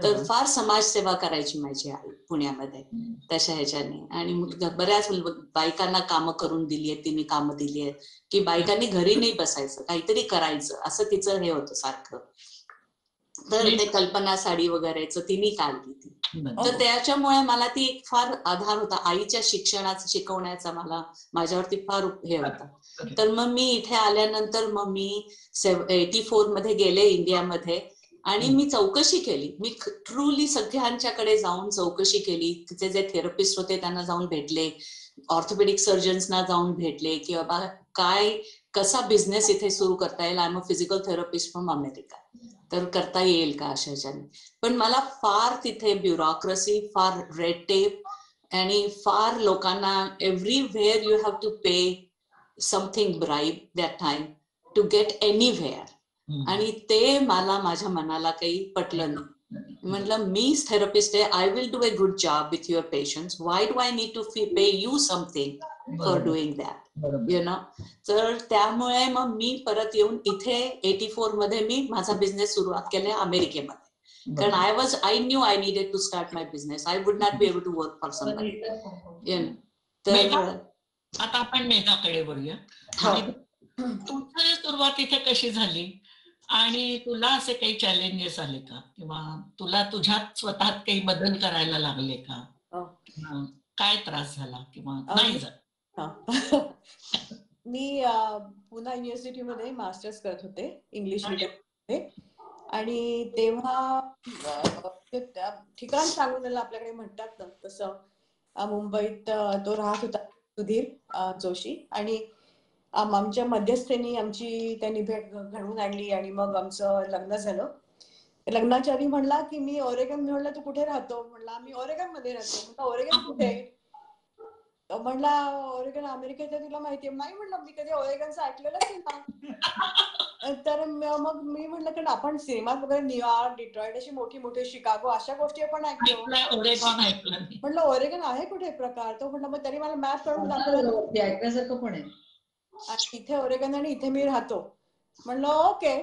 तर फार समाजसेवा करायची माझी आई पुण्यामध्ये तशा ह्याच्याने. आणि बऱ्याच बायकांना कामं करून दिली आहेत तिने, कामं दिली आहेत की बायकांनी घरी नाही बसायचं, काहीतरी करायचं, असं तिचं हे होतं सारखं. तर ते कल्पना साडी वगैरेचं तिने काढली ती. तर त्याच्यामुळे मला ती एक फार आधार होता. आईच्या शिकवण्याचा माझ्यावरती फार हे होता. तर मग मी इथे आल्यानंतर मग मी 84 मध्ये गेले इंडियामध्ये आणि मी चौकशी केली. मी ट्रूली सगळ्यांच्याकडे जाऊन चौकशी केली. तिथे जे थेरपिस्ट होते त्यांना जाऊन भेटले, ऑर्थोपेडिक सर्जन्सना जाऊन भेटले की बाबा काय कसा बिझनेस इथे सुरू करता येईल. I am a physical therapist from America, तर करता येईल का अशा ह्याच्याने. पण मला फार तिथे ब्युरोक्रेसी, फार रेड टेप आणि फार लोकांना everywhere you have to pay something bribe that time to get anywhere. आणि ते माझ्या मनाला काही पटलं नाही. म्हटलं मीच थेरपिस्ट आहे, I will do a good job with your patients, why do I need to pay you something for doing that, you know. तर त्यामुळे मग मी परत येऊन इथे 84 मध्ये मी माझा बिझनेस सुरुवात केला अमेरिकेमध्ये. कारण I knew I needed to start my business. I would not be able to work for somebody, you know. तर आता आपण मेघाकडे बोलूया. तुमची सुरुवात इथे कशी झाली आणि तुला असे काही चॅलेंजेस आले का, किंवा तुला तुझ्यात स्वतःत काही बदल करायला लागले का, काय त्रास झाला किंवा नाही झाला? मी पुणा युनिव्हर्सिटीमध्ये मास्टर्स करत होते इंग्लिश लिटरेचरमध्ये. आणि तेव्हा ठिकाण सांगून त्याला आपल्याकडे म्हणतात ना तसं, मुंबईत तो राहत होता सुधीर जोशी. आणि आमच्या मध्यस्थेनी आमची त्यांनी भेट घडवून आणली आणि मग आमचं लग्न झालं. लग्नाच्या आधी म्हणला की मी ओरेगन. म्हणलं तू कुठे राहतो? म्हणला मी ओरेगन मध्ये राहतो. म्हणलं ओरेगन कुठे? म्हणला ओरेगन अमेरिकेत आहे, तुला माहितीये? नाही म्हणलं मी कधी ओरेगनचं ऐकलेलंच नाही. तर मग मी म्हणलं कारण आपण सिनेमात वगैरे न्यूयॉर्क, डिट्रॉइट अशी मोठी शिकागो अशा गोष्टी आपण ऐकतो. म्हणलं ओरेगन आहे कुठे प्रकार? तो म्हणलं मग तरी मला मॅप करून दाखवलं, ऐकण्यासारखं पण आहे. आणि इथे ओरेगन आणि इथे मी राहतो. म्हणलं ओके.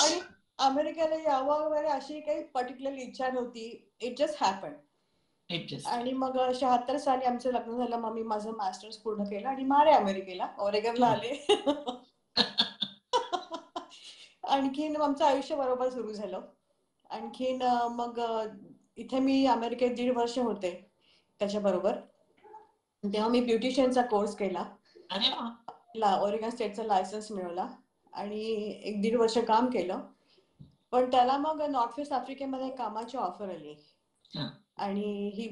आणि अमेरिकेला यावं वगैरे अशी काही पर्टिक्युलर इच्छा नव्हती. It just happen. आणि मग 76 साली आमचं लग्न झालं. मग मी माझं मास्टर्स पूर्ण केलं आणि मारे अमेरिकेला, ओरेगनला आले. आणखीन आमचं आयुष्य बरोबर सुरू झालं. आणखीन मग इथे मी अमेरिकेत 1.5 वर्ष होते त्याच्याबरोबर. तेव्हा मी ब्युटिशियनचा कोर्स केला. ओरेगन स्टेटचा लायसन्स मिळवला आणि 1-1.5 वर्ष काम केलं. पण त्याला मग नॉर्थ वेस्ट आफ्रिकेमध्ये कामाची ऑफर आली आणि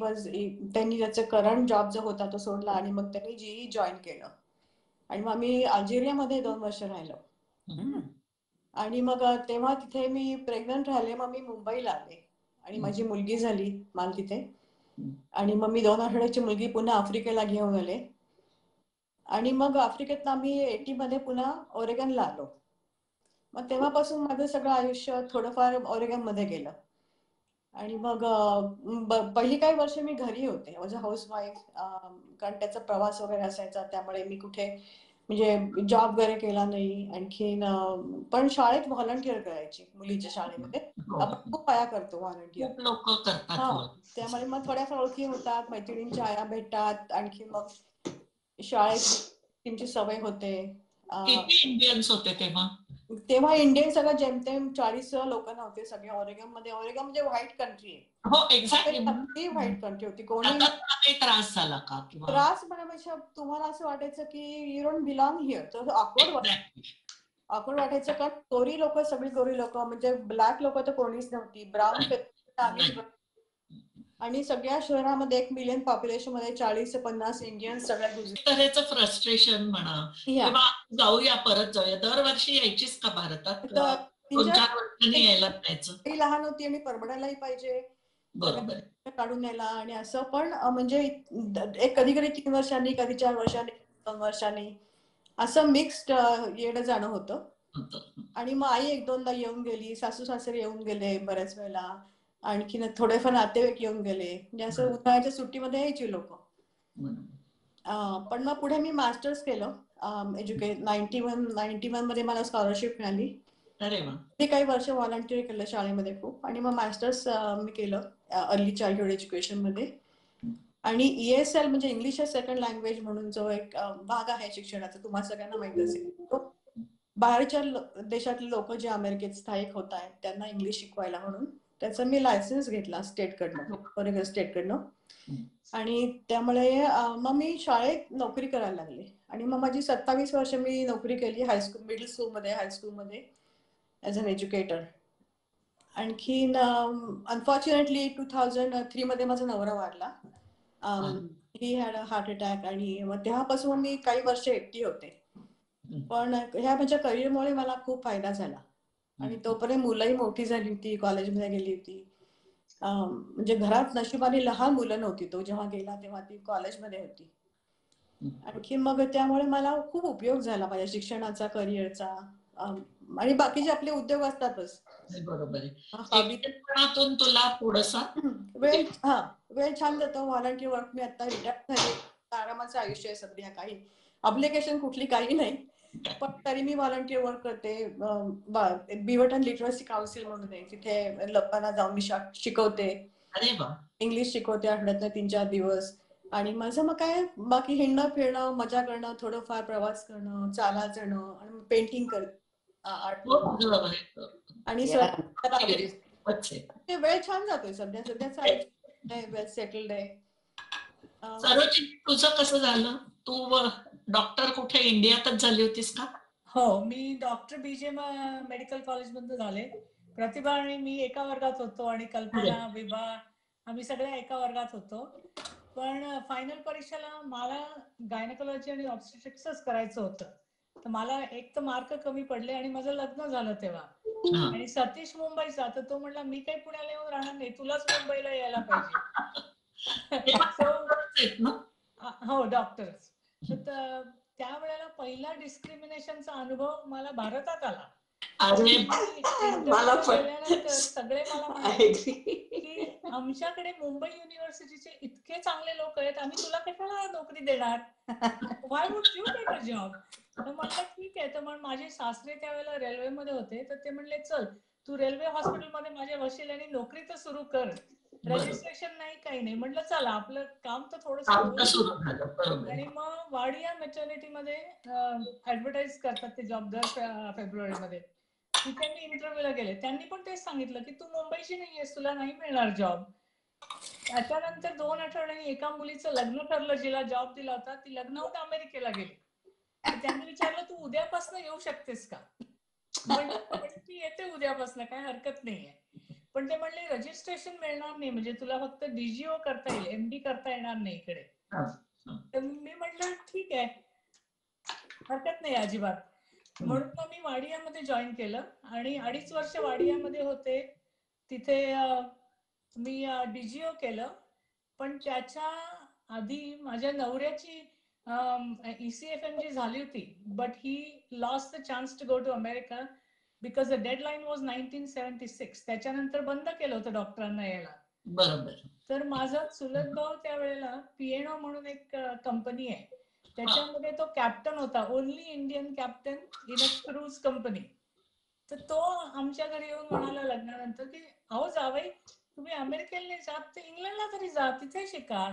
त्यांनी त्याचा करंट जॉब जो होता तो सोडला आणि मग त्यांनी GE जॉईन केलं. आणि मग मी अल्जेरियामध्ये 2 वर्ष राहिलो. आणि मग तेव्हा तिथे मी प्रेग्नंट राहिले. मग मी मुंबईला आले आणि माझी मुलगी झाली मला तिथे. आणि मग मी 2 आठवड्याची मुलगी पुन्हा आफ्रिकेला घेऊन आले. आणि मग आफ्रिकेत आम्ही 80 मध्ये पुन्हा ओरेगनला आलो. मग तेव्हापासून माझं सगळं आयुष्य थोडंफार ओरेगन मध्ये गेलं. आणि मग पहिली काही वर्ष मी घरी होते ॲज अ हाऊसवाईफ, कारण त्याचा प्रवास वगैरे असायचा, त्यामुळे मी कुठे म्हणजे जॉब वगैरे केला नाही. आणखीन पण शाळेत व्हॉलंटिअर करायची मुलीच्या शाळेमध्ये. आपण खूप आया करतो व्हॉलंटिअर. खूप लोक करतात. हा, त्यामुळे मग थोड्याफार ओळखी होतात, मैत्रिणींच्या आया भेटतात. आणखी मग शाळेत टीमची सवय होते. किती इंडियन्स होते तेव्हा? तेव्हा इंडियन सगळं जेमतेम 40 लोक नव्हते सगळे ओरेगन मध्ये. ओरेगन म्हणजे व्हाईट कंट्री आहे. हो, एक्झॅक्टली. अगदी व्हाईट कंट्री होती. कोणी आता तुला काही त्रास झाला का किंवा त्रास म्हणण्यापेक्षा तुम्हाला असं वाटायचं की यू डोंट बिलॉंग हिअर. तर ऑकवर्ड वाटायचं, कारण गोरी लोक, सगळी गोरी लोक, म्हणजे ब्लॅक लोक तर कोणीच नव्हती. ब्राऊन आम्हीच. आणि सगळ्या शहरामध्ये 1 मिलियन पॉप्युलेशन मध्ये 40 ते 50 इंडियन्स सगळ्या तऱ्हेचं फ्रस्ट्रेशन म्हणा किंवा जाऊया परत जाऊया. दरवर्षी यायचीच का भारतात? 2-4 वर्षांनी यायला जायचं. लहान होती आणि परवडायलाही पाहिजे, बरोबर काढून यायला. आणि असं पण म्हणजे एक कधी कधी 3 वर्षांनी, कधी 4 वर्षांनी, 2 वर्षांनी असं मिक्स्ड येणं जाणं होतं. आणि मग आई 1-2दा येऊन गेली, सासू सासरे येऊन गेले बऱ्याच वेळेला, आणखीन थोडेफार नातेवाईक येऊन गेले. म्हणजे असं उन्हाळ्याच्या सुट्टीमध्ये यायची लोक. पण मग पुढे मी मास्टर्स केलं. 91 मध्ये मला स्कॉलरशिप मिळाली. ते काही वर्ष व्हॉलंटिअर केलं शाळेमध्ये खूप. आणि मग मास्टर्स मी केलं अर्ली चाइल्डहुड एज्युकेशन मध्ये. आणि ESL म्हणजे इंग्लिश सेकंड लँग्वेज म्हणून जो एक भाग आहे शिक्षणाचा, तुम्हाला सगळ्यांना माहित असेल, बाहेरच्या देशातले लोक जे अमेरिकेत स्थायिक होत आहेत त्यांना इंग्लिश शिकवायला म्हणून त्याचा मी लायसन्स घेतला स्टेटकडनं, ओरेगन स्टेटकडनं. आणि त्यामुळे मग मी शाळेत नोकरी करायला लागले. आणि मग माझी 27 वर्ष मी नोकरी केली हायस्कूल, मिडल स्कूलमध्ये, हायस्कूलमध्ये ॲज अन एज्युकेटर. आणखीन अनफॉर्च्युनेटली 2003 मध्ये माझा नवरा वारला. He had a heart attack. आणि मग तेव्हापासून मी काही वर्ष एकटी होते. पण ह्या माझ्या करिअरमुळे मला खूप फायदा झाला. आणि तोपर्यंत मुलंही मोठी झाली होती, कॉलेजमध्ये गेली होती. म्हणजे घरात नशिबाने लहान मुलं नव्हती. तो जेव्हा गेला तेव्हा ती कॉलेजमध्ये होती. आणखी मग त्यामुळे मला खूप उपयोग झाला माझ्या शिक्षणाचा, करिअरचा. आणि बाकीचे आपले उद्योग असतातच. बरोबर. तुला थोडासा वेळ छान जातो. व्हॉलंटिअर वर्क मी आता रिटायर झाले. आरामाचं आयुष्य आहे सध्या. काही अप्लिकेशन कुठली काही नाही, पण तरी मी व्हॉलंटिअर वर्क करते. बिवटन लिटरसी काउन्सिल म्हणून आहे, तिथे लोकांना जाऊन मी शिकवते. इंग्लिश शिकवते आठवड्यातनं 3-4 दिवस. आणि माझं मग काय बाकी हिंडणं फिरणं, मजा करणं, थोडंफार प्रवास करणं, चालायला जाणं, आणि पेंटिंग करते. आणि वेळ छान जातोय सध्याचा आयुष्य वेल सेटल्ड आहे. सरोजी, तुझं कसं झालं? तू डॉक्टर कुठे इंडियातच झाली होतीस का? हो, मी डॉक्टर BJ मेडिकल कॉलेज मधून झाले. प्रतिभा आणि मी एका वर्गात होतो, आणि कल्पना, विभा आम्ही सगळे एका वर्गात होतो. पण फायनल परीक्षेला मला गायनेकोलॉजी आणि ऑब्स्टेट्रिक्सच करायचं होतं. तर मला एक तर मार्क कमी पडले आणि माझं लग्न झालं तेव्हा. आणि सतीश मुंबईचा, तर तो म्हणला मी काही पुण्याला येऊन राहणार नाही, तुलाच मुंबईला यायला पाहिजे. हो, डॉक्टर्स. तर त्यावेळेला पहिला डिस्क्रिमिनेशनचा अनुभव मला भारतात आला. गेल्यानंतर सगळे मला म्हणाले की आमच्याकडे मुंबई युनिव्हर्सिटीचे इतके चांगले लोक आहेत, आम्ही तुला कशाला नोकरी देणार, why would you take a job. तर म्हणलं ठीक आहे. तर मग माझे सासरे त्यावेळेला रेल्वेमध्ये होते, तर ते म्हणले चल तू रेल्वे हॉस्पिटलमध्ये माझ्या वशिल्याने नोकरी तर सुरू कर, रजिस्ट्रेशन नाही काही नाही. म्हटलं चला आपलं काम तर थोडंसं. आणि मग वाडिया मॅटर्निटी मध्ये ऍडव्हर्टाईज करतात ते जॉब दर फेब्रुवारीमध्ये. तिथे मी इंटरव्ह्यूला गेले. त्यांनी पण तेच सांगितलं की तू मुंबईची नाहीयेस, तुला नाही मिळणार जॉब. त्याच्यानंतर 2 आठवड्यांनी एका मुलीचं लग्न ठरलं, जिला जॉब दिला होता. ती लग्नाहून अमेरिकेला गेली. त्यांनी विचारलं तू उद्यापासून येऊ शकतेस का? ती येते उद्यापासून, काय हरकत नाहीये. पण ते म्हणले रजिस्ट्रेशन मिळणार नाही, म्हणजे तुला फक्त DGO करता येईल, MD करता येणार नाही इकडे. तर मी म्हटलं ठीक आहे, हरकत नाही अजिबात. म्हणून मग मी वाडियामध्ये जॉईन केलं आणि 2.5 वर्ष वाडियामध्ये होते. तिथे मी DGO केलं, पण त्याच्या आधी माझ्या नवऱ्याची ECFMG झाली होती, but he lost the chance to go to America because the deadline was 1976. त्याच्यानंतर बंद केलं होतं डॉक्टरांना यायला. बरोबर. तर माझा चुलत भाऊ त्यावेळेला P&O म्हणून एक कंपनी आहे, त्याच्यामध्ये तो कॅप्टन होता, only Indian captain in a cruise company. तर तो आमच्या घरी येऊन म्हणाला लग्नानंतर की अहो जावई, तुम्ही अमेरिकेला जात तर इंग्लंडला तरी जा, तिथे शिका.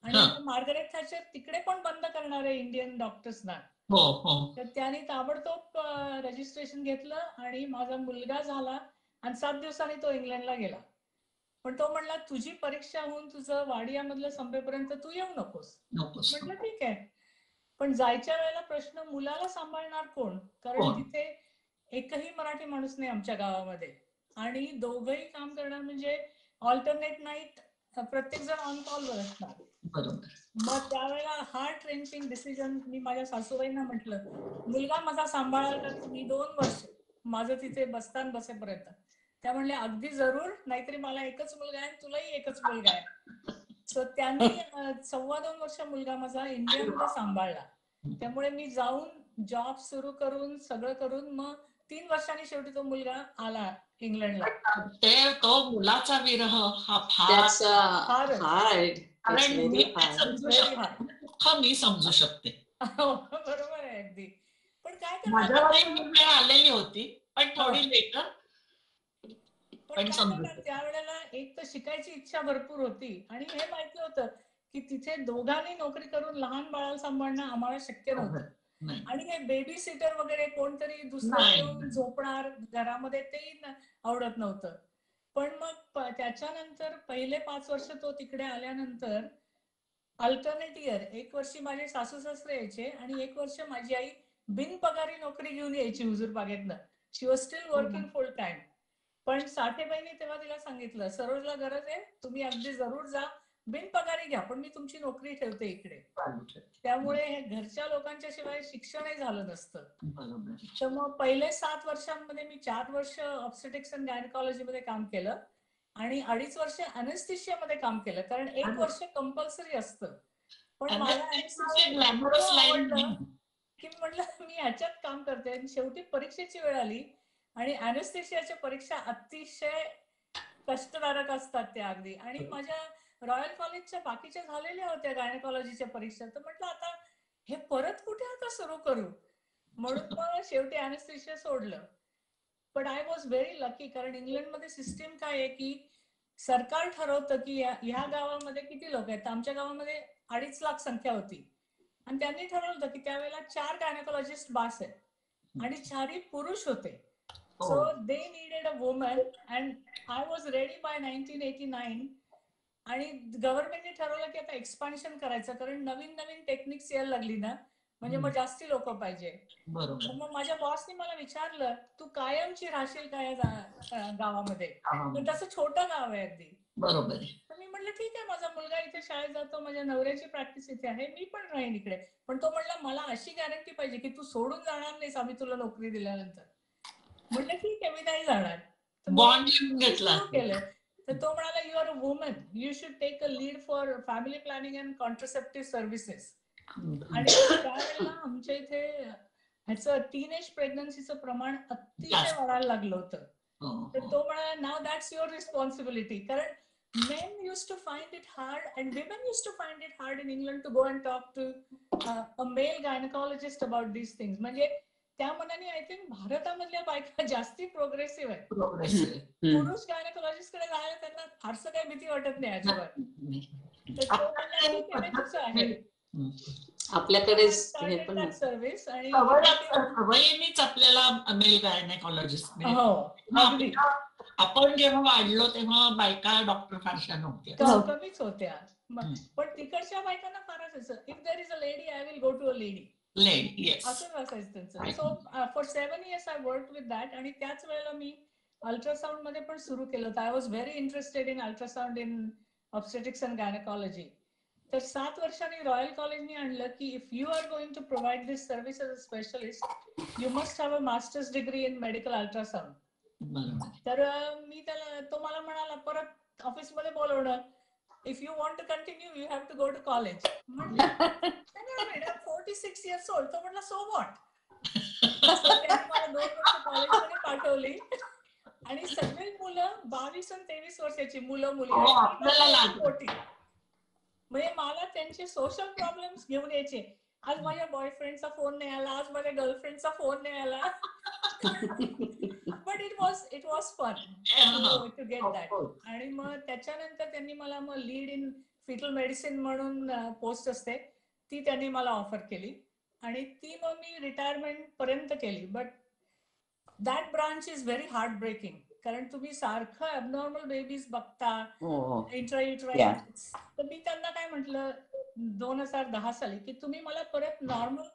आणि हा. आता मार्गरेट थॅचर तिकडे पण बंद करणार आहे इंडियन डॉक्टर्सना. हो हो. तर त्याने ताबडतोब रजिस्ट्रेशन घेतलं आणि माझा मुलगा झाला आणि 7 दिवसांनी तो इंग्लंडला गेला. पण तो म्हणला तुझी परीक्षा होऊन तुझं वाडियामधलं संपेपर्यंत तू येऊ नकोस. नकोस. म्हटलं ठीक आहे. पण जायच्या वेळेला प्रश्न, मुलाला सांभाळणार कोण? कारण कोण? तिथे एकही मराठी माणूस नाही आमच्या गावामध्ये, आणि दोघंही काम करणार म्हणजे ऑल्टरनेट नाईट प्रत्येक जण ऑन कॉलवर असणार. बरोबर. मग त्यावेळेला हार्ट रेंचिंग डिसिजन मी माझ्या सासूबाईंना म्हटलं, मुलगा माझा सांभाळाल का तुम्ही 2 वर्ष माझं तिथे बसतान बसेपर्यंत? त्या म्हणल्या अगदी जरूर, नाहीतरी मला एकच मुलगा आहे, तुलाही एकच मुलगा आहे. सो त्यांनी 2.25 वर्ष मुलगा माझा इंडियामध्ये सांभाळला. त्यामुळे मी जाऊन जॉब सुरू करून सगळं करून मग 3 वर्षांनी शेवटी तो मुलगा आला इंग्लंडला. तो मुलाचा विरह हा फार That's फारच. hard. It's कारण very मी hard. समजू Very शकते, hard. दुःख मी समजू शकते. बरोबर आहे अगदी. पण काय माझ्यावरही करणार, ही वेळ आलेली होती, पण थोडी लेटर. पण पण काय समजू करणार, त्यावेळेला एक तर शिकायची इच्छा भरपूर होती आणि हे माहिती होतं की तिथे दोघांनी नोकरी करून लहान बाळाला सांभाळणं आम्हाला शक्य नव्हतं. नाही. आणि हे बेबी सिटर वगैरे कोणतरी दुसरं नाही. येऊन झोपणार घरामध्ये, तेही आवडत नव्हतं. पण मग त्याच्यानंतर पहिले 5 वर्ष तो तिकडे आल्यानंतर अल्टरनेट इयर, 1 वर्षी माझे सासू सासरे यायचे आणि 1 वर्ष माझी आई बिनपगारी नोकरी घेऊन यायची हुजूर बागेतनं. She was still working full time. पण साठेबाईंनी तेव्हा तिला सांगितलं, सरोजला गरज आहे, तुम्ही अगदी जरूर जा, बिनपगारी घ्या, पण मी तुमची नोकरी ठेवते इकडे. त्यामुळे हे घरच्या लोकांच्या शिवाय शिक्षणही झालं नसतं. बरोबर. तर मग पहिले 7 वर्षांमध्ये मी 4 वर्ष ऑब्स्टेटिक्स अँड गायनेकॉलॉजी मध्ये काम केलं आणि 2.5 वर्ष अनेस्थेशिया मध्ये काम केलं, कारण 1 वर्ष कंपल्सरी असतं. पण मला ग्लॅमरस लाईन आवडलं की म्हटलं मी ह्याच्यात काम करते. आणि शेवटी परीक्षेची वेळ आली आणि अनेस्थेशियाच्या परीक्षा अतिशय कष्टदायक असतात त्या अगदी. आणि माझ्या रॉयल कॉलेजच्या बाकीच्या झालेल्या होत्या गायनेकॉलॉजीच्या परीक्षा, तर म्हटलं आता हे परत कुठे आता सुरू करू, म्हणून मग शेवटी अनेस्थेशिया सोडलं. पण आय वॉज व्हेरी लकी, कारण इंग्लंडमध्ये सिस्टीम काय आहे की सरकार ठरवतं की ह्या गावामध्ये किती लोक आहेत. आमच्या गावामध्ये 2.5 लाख संख्या होती आणि त्यांनी ठरवलं की त्यावेळेला 4 गायनेकॉलॉजिस्ट बास आहेत आणि 4ही पुरुष होते. So they needed a woman and I was ready bye 1989. आणि गव्हर्नमेंटने ठरवलं की आता एक्सपान्शन करायचं, कारण नवीन नवीन टेक्निक्स यायला लागली ना, म्हणजे मग जास्ती लोक पाहिजे. बरोबर. मग माझ्या बॉसने मला विचारलं, तू कायमची राहशील का या गावामध्ये? पण तसं छोटं गाव आहे अगदी. बरोबर. तर मी म्हटलं ठीक आहे, माझा मुलगा इथे शाळेत जातो, माझ्या नवऱ्याची प्रॅक्टिस इथे आहे, मी पण राहीन इकडे. पण तो म्हणला मला अशी गॅरंटी पाहिजे की तू सोडून जाणार नाहीस आम्ही तुला नोकरी दिल्यानंतर. म्हटलं ठीक आहे, मी नाही जाणार. बॉन्ड लिहून घेतला. केलं. तर तो म्हणाला, you are a woman, you should take a lead for family planning and contraceptive services. आणि त्यावेळेला आमच्या इथे ह्याचं टीनेज प्रेग्नन्सीचं प्रमाण अतिशय वाढायला लागलं होतं. तर तो म्हणाला, नाव दॅट्स युअर रिस्पॉन्सिबिलिटी. कारण men used to find it hard and women used to find it hard in England to go and talk to a male gynecologist about these things. म्हणजे त्या मनाने आय थिंक भारतामधल्या बायका जास्ती progressive आहेत. पुरुष gynaecologist कडे जायला त्यांना फारसं काही भीती वाटत नाही अजिबात. तर तो म्हणला ठीक आहे, तुझं आहे. आपल्याकडे हे पण सर्व्हिस आणि सवयीनेच आपल्याला मेल गायनेकॉलॉजिस्ट. आपण जेव्हा वाढलो तेव्हा बायका डॉक्टर फारशा नव्हत्या, कमीच होत्या. पण तिकडच्या बायकांना फारच असं, if there is a lady I will go to a lady. असं असायचं त्यांचं. So for 7 years I work with that. आणि त्याच वेळेला मी अल्ट्रासाऊंड मध्ये पण सुरू केलं होतं. I was very interested in ultrasound in obstetrics and gynaecology. तर 7 वर्षांनी रॉयल कॉलेजनी आणलं की if you are going to provide this service as a specialist you must have a master's degree in medical ultrasound. तर मी त्याला, तो मला म्हणाला परत ऑफिसमध्ये बोलवणं, if you want to continue you have to go to college. म्हटलं 46 years old. तो म्हटलं सो व्हॉट. त्यांनी मला 2 वर्ष कॉलेजमध्ये पाठवली आणि सगळी मुलं 22 आणि 23 वर्षाची मुलं मुली हो, आणि ती आपल्याला माझी लागलं. मोठी. म्हणजे मला त्यांचे सोशल प्रॉब्लेम्स घेऊन यायचे. आज माझ्या बॉयफ्रेंडचा फोन नाही आला, आज माझ्या गर्लफ्रेंडचा फोन नाही आला. But it was fun to get that. आणि मग त्याच्यानंतर त्यांनी मला मग लीड इन फिटल मेडिसिन म्हणून पोस्ट असते ती त्यांनी मला ऑफर केली आणि ती मग मी रिटायरमेंट पर्यंत केली. But that branch is very heart breaking, कारण तुम्ही सारखं ॲबनॉर्मल बेबीज बघता, इंट्रायुट्राइन्स. तर मी त्यांना काय म्हटलं 2010 साली की तुम्ही मला परत नॉर्मल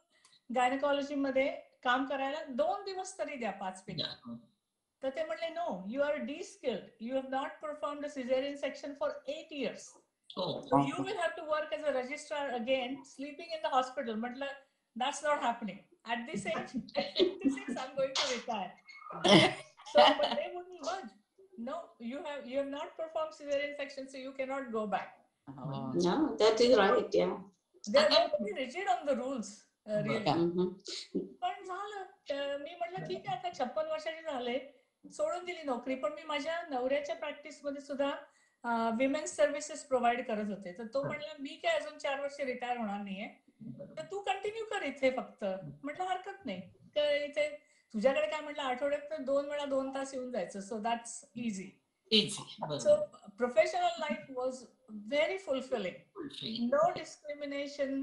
गायनेकॉलॉजी मध्ये काम करायला 2 दिवस तरी द्या 5 पैकी. तर ते म्हणले no, you are de-skilled, you have not performed a cesarean section for 8 years. So you will have to work as a registrar again, sleeping in the hospital. म्हटलं that's not happening. At this age, at 56, I'm going to retire. So, but they wouldn't budge. No, you have not performed cesarean section, so you cannot go back. No, that is right, yeah. They're very rigid on the rules, really. Mhm. पण झालं, मी म्हटलं ठीक आहे, आता 56 वर्षाचे झाले, सोडून दिली नोकरी. पण मी माझ्या नवऱ्याच्या प्रॅक्टिस मध्ये सुद्धा विमेन्स सर्व्हिसेस प्रोव्हाइड करत होते. तर तो म्हणला मी काय अजून 4 वर्ष रिटायर होणार नाहीये, तर तू कंटिन्यू कर इथे फक्त. म्हटलं हरकत नाही, इथे तुझ्याकडे काय म्हटलं आठवड्यात 2 वेळा 2 तास येऊन जायचं. So that's easy. So professional life was very fulfilling. No discrimination.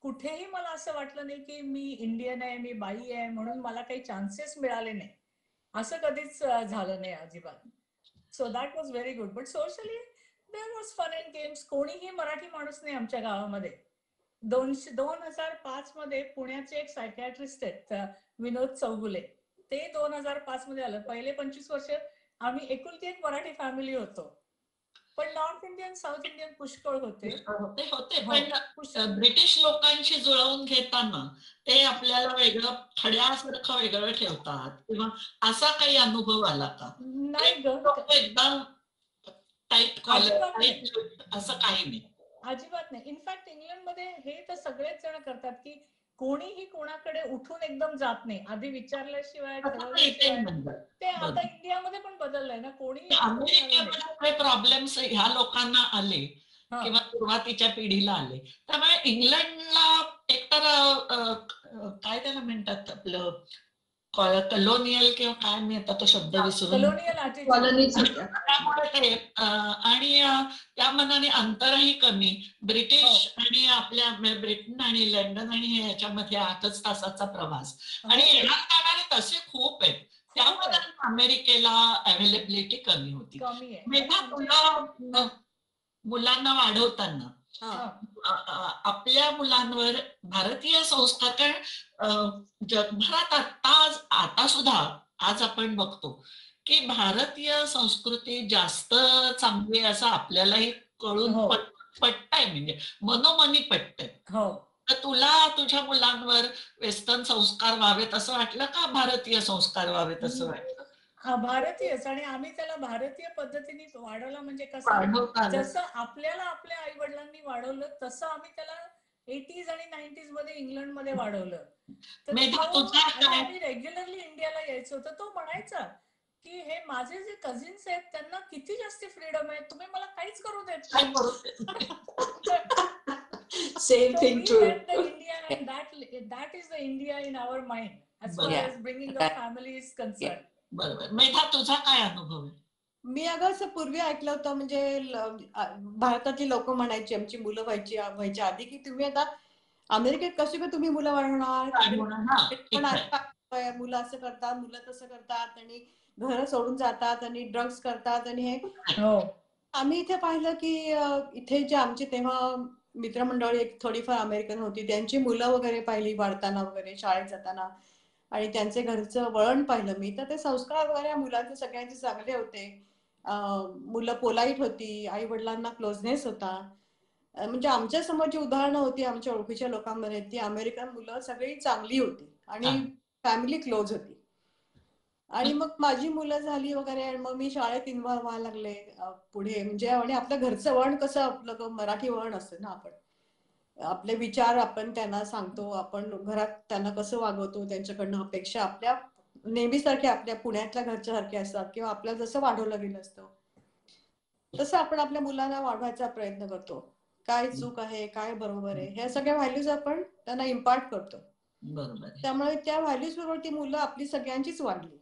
कुठेही मला असं वाटलं नाही की मी इंडियन आहे, मी बाई आहे म्हणून मला काही चान्सेस मिळाले नाही, असं कधीच झालं नाही अजिबात. So that was very good. But socially there was fun and games. कोणीही मराठी माणूस नाही आमच्या गावामध्ये. 2005 मध्ये पुण्याचे एक सायकॅट्रिस्ट आहेत विनोद चौगुले, ते 2005 मध्ये आलं. पहिले 25 वर्ष आम्ही एकुलती एक मराठी फॅमिली होतो. पण नॉर्थ इंडियन साऊथ इंडियन पुष्कळ होते. पण ब्रिटिश लोकांशी जुळवून घेताना ते आपल्याला वेगळं खड्यासारखं वेगळं ठेवतात किंवा असा काही अनुभव आला का? नाही ग, एकदम टाईट कॉलर असं काही नाही, अजिबात नाही. इनफॅक्ट इंग्लंडमध्ये हे तर सगळेच जण करतात की कोणीही कोणाकडे उठून एकदम जात नाही, आधी विचारल्याशिवाय ठरवल्याशिवाय. ते आता इंडियामध्ये पण बदललंय ना, कोणी अमेरिकेमध्ये प्रॉब्लेम्स ह्या लोकांना आले किंवा सुरुवातीच्या पिढीला आले. त्यामुळे इंग्लंडला एकतर काय त्याला म्हणतात आपलं कलोनियल किंवा काय मी आता तो शब्द विसरून, त्यामुळे ते आणि त्या मनाने अंतरही कमी. ब्रिटिश आणि आपल्या ब्रिटन आणि लंडन आणि ह्याच्यामध्ये 8 तासाचा प्रवास आणि येणार जाणारे तसे खूप आहेत. त्यामुळे अमेरिकेला अवेलेबिलिटी कमी होती. तुला मुलांना वाढवताना आपल्या मुलांवर भारतीय संस्कार, कारण जगभरात आता सुद्धा आज आपण बघतो की भारतीय संस्कृती जास्त चांगली असं आपल्यालाही कळून पटतंय, म्हणजे मनोमनी पटतंय. तर तुला तुझ्या मुलांवर वेस्टर्न संस्कार व्हावेत असं वाटलं का भारतीय संस्कार व्हावेत असं वाटलं? भारतीयच. आणि आम्ही त्याला भारतीय पद्धतीने वाढवलं. म्हणजे कसं, जसं आपल्याला आपल्या आई वडिलांनी वाढवलं तसं आम्ही त्याला 80s आणि 90s मध्ये इंग्लंडमध्ये वाढवलं. तर आम्ही रेग्युलरली इंडियाला यायचो, तर तो म्हणायचा की हे माझे जे कझिन्स आहेत त्यांना किती जास्त फ्रीडम आहे, तुम्ही मला काहीच करू देत नाही. Same thing too. India, and that is the India in our mind as far as bringing up family is concerned. बरोबर. मेधा, तुझा काय अनुभव आहे? मी अगं असं पूर्वी ऐकलं होतं, म्हणजे भारतातली लोक म्हणायची आमची मुलं व्हायच्या आधी की तुम्ही आता अमेरिकेत कशी का तुम्ही मुलं वाढवणार, पण मुलं असं करतात, मुलं तसं करतात आणि घर सोडून जातात आणि ड्रग्स करतात आणि हे. आम्ही इथे पाहिलं की इथे जे आमचे तेव्हा मित्रमंडळी एक थोडीफार अमेरिकन होती, त्यांची मुलं वगैरे पाहिली वाढताना वगैरे, शाळेत जाताना, आणि त्यांचे घरचं वळण पाहिलं मी. तर ते संस्कार वगैरे मुलांचे सगळ्यांचे चांगले होते. मुलं पोलाईट होती, आई वडिलांना क्लोजनेस होता. म्हणजे आमच्या समोरची उदाहरणं होती आमच्या ओळखीच्या लोकांमध्ये, ती अमेरिकन मुलं सगळी चांगली होती आणि फॅमिली क्लोज होती. आणि मग माझी मुलं झाली वगैरे आणि मग मी शाळेत इन्व्हॉल्व व्हायला लागले पुढे. म्हणजे आणि आपल्या घरचं वळण कसं, आपलं मराठी वळण असतं ना, आपण आपले विचार आपण त्यांना सांगतो, आपण घरात त्यांना कसं वागवतो, त्यांच्याकडनं अपेक्षा आपल्या नेहमीसारख्या आपल्या पुण्यातल्या घरच्या सारख्या असतात, किंवा आपल्याला जसं वाढवलं गेलं असतं तसं आपण आपल्या मुलांना वाढवायचा प्रयत्न करतो. काय चूक आहे, काय बरोबर आहे, ह्या सगळ्या व्हॅल्यूज आपण त्यांना इम्पार्ट करतो. बरोबर आहे. त्यामुळे त्या व्हॅल्यूज बरोबर ती मुलं आपली सगळ्यांचीच वाढली.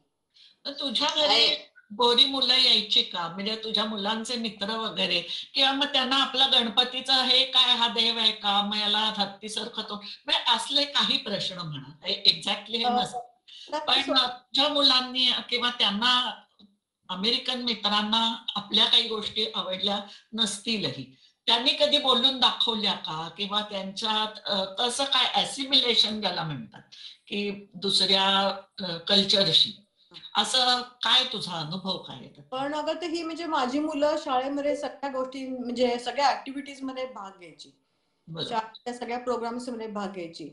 तर तुझ्या घरी गोरी मुलं यायची का? म्हणजे तुझ्या मुलांचे मित्र वगैरे, किंवा मग त्यांना आपलं गणपतीचं हे काय, हा देव आहे का, मग याला हत्तीसर खातो, म्हणजे असले काही प्रश्न म्हणा, एक्झॅक्टली हे नसतं, पण तुझ्या मुलांनी किंवा त्यांना अमेरिकन मित्रांना आपल्या काही गोष्टी आवडल्या नसतीलही, त्यांनी कधी बोलून दाखवल्या का? किंवा त्यांच्यात कसं काय ॲसिमिलेशन ज्याला म्हणतात, की दुसऱ्या कल्चरशी, असं काय तुझा अनुभव काय आहे? पण अगं, तर ही म्हणजे माझी मुलं शाळेमध्ये सगळ्या गोष्टी, म्हणजे सगळ्या ऍक्टिव्हिटीज मध्ये भाग घ्यायची, शाळेच्या सगळ्या प्रोग्राम्स मध्ये भाग घ्यायची.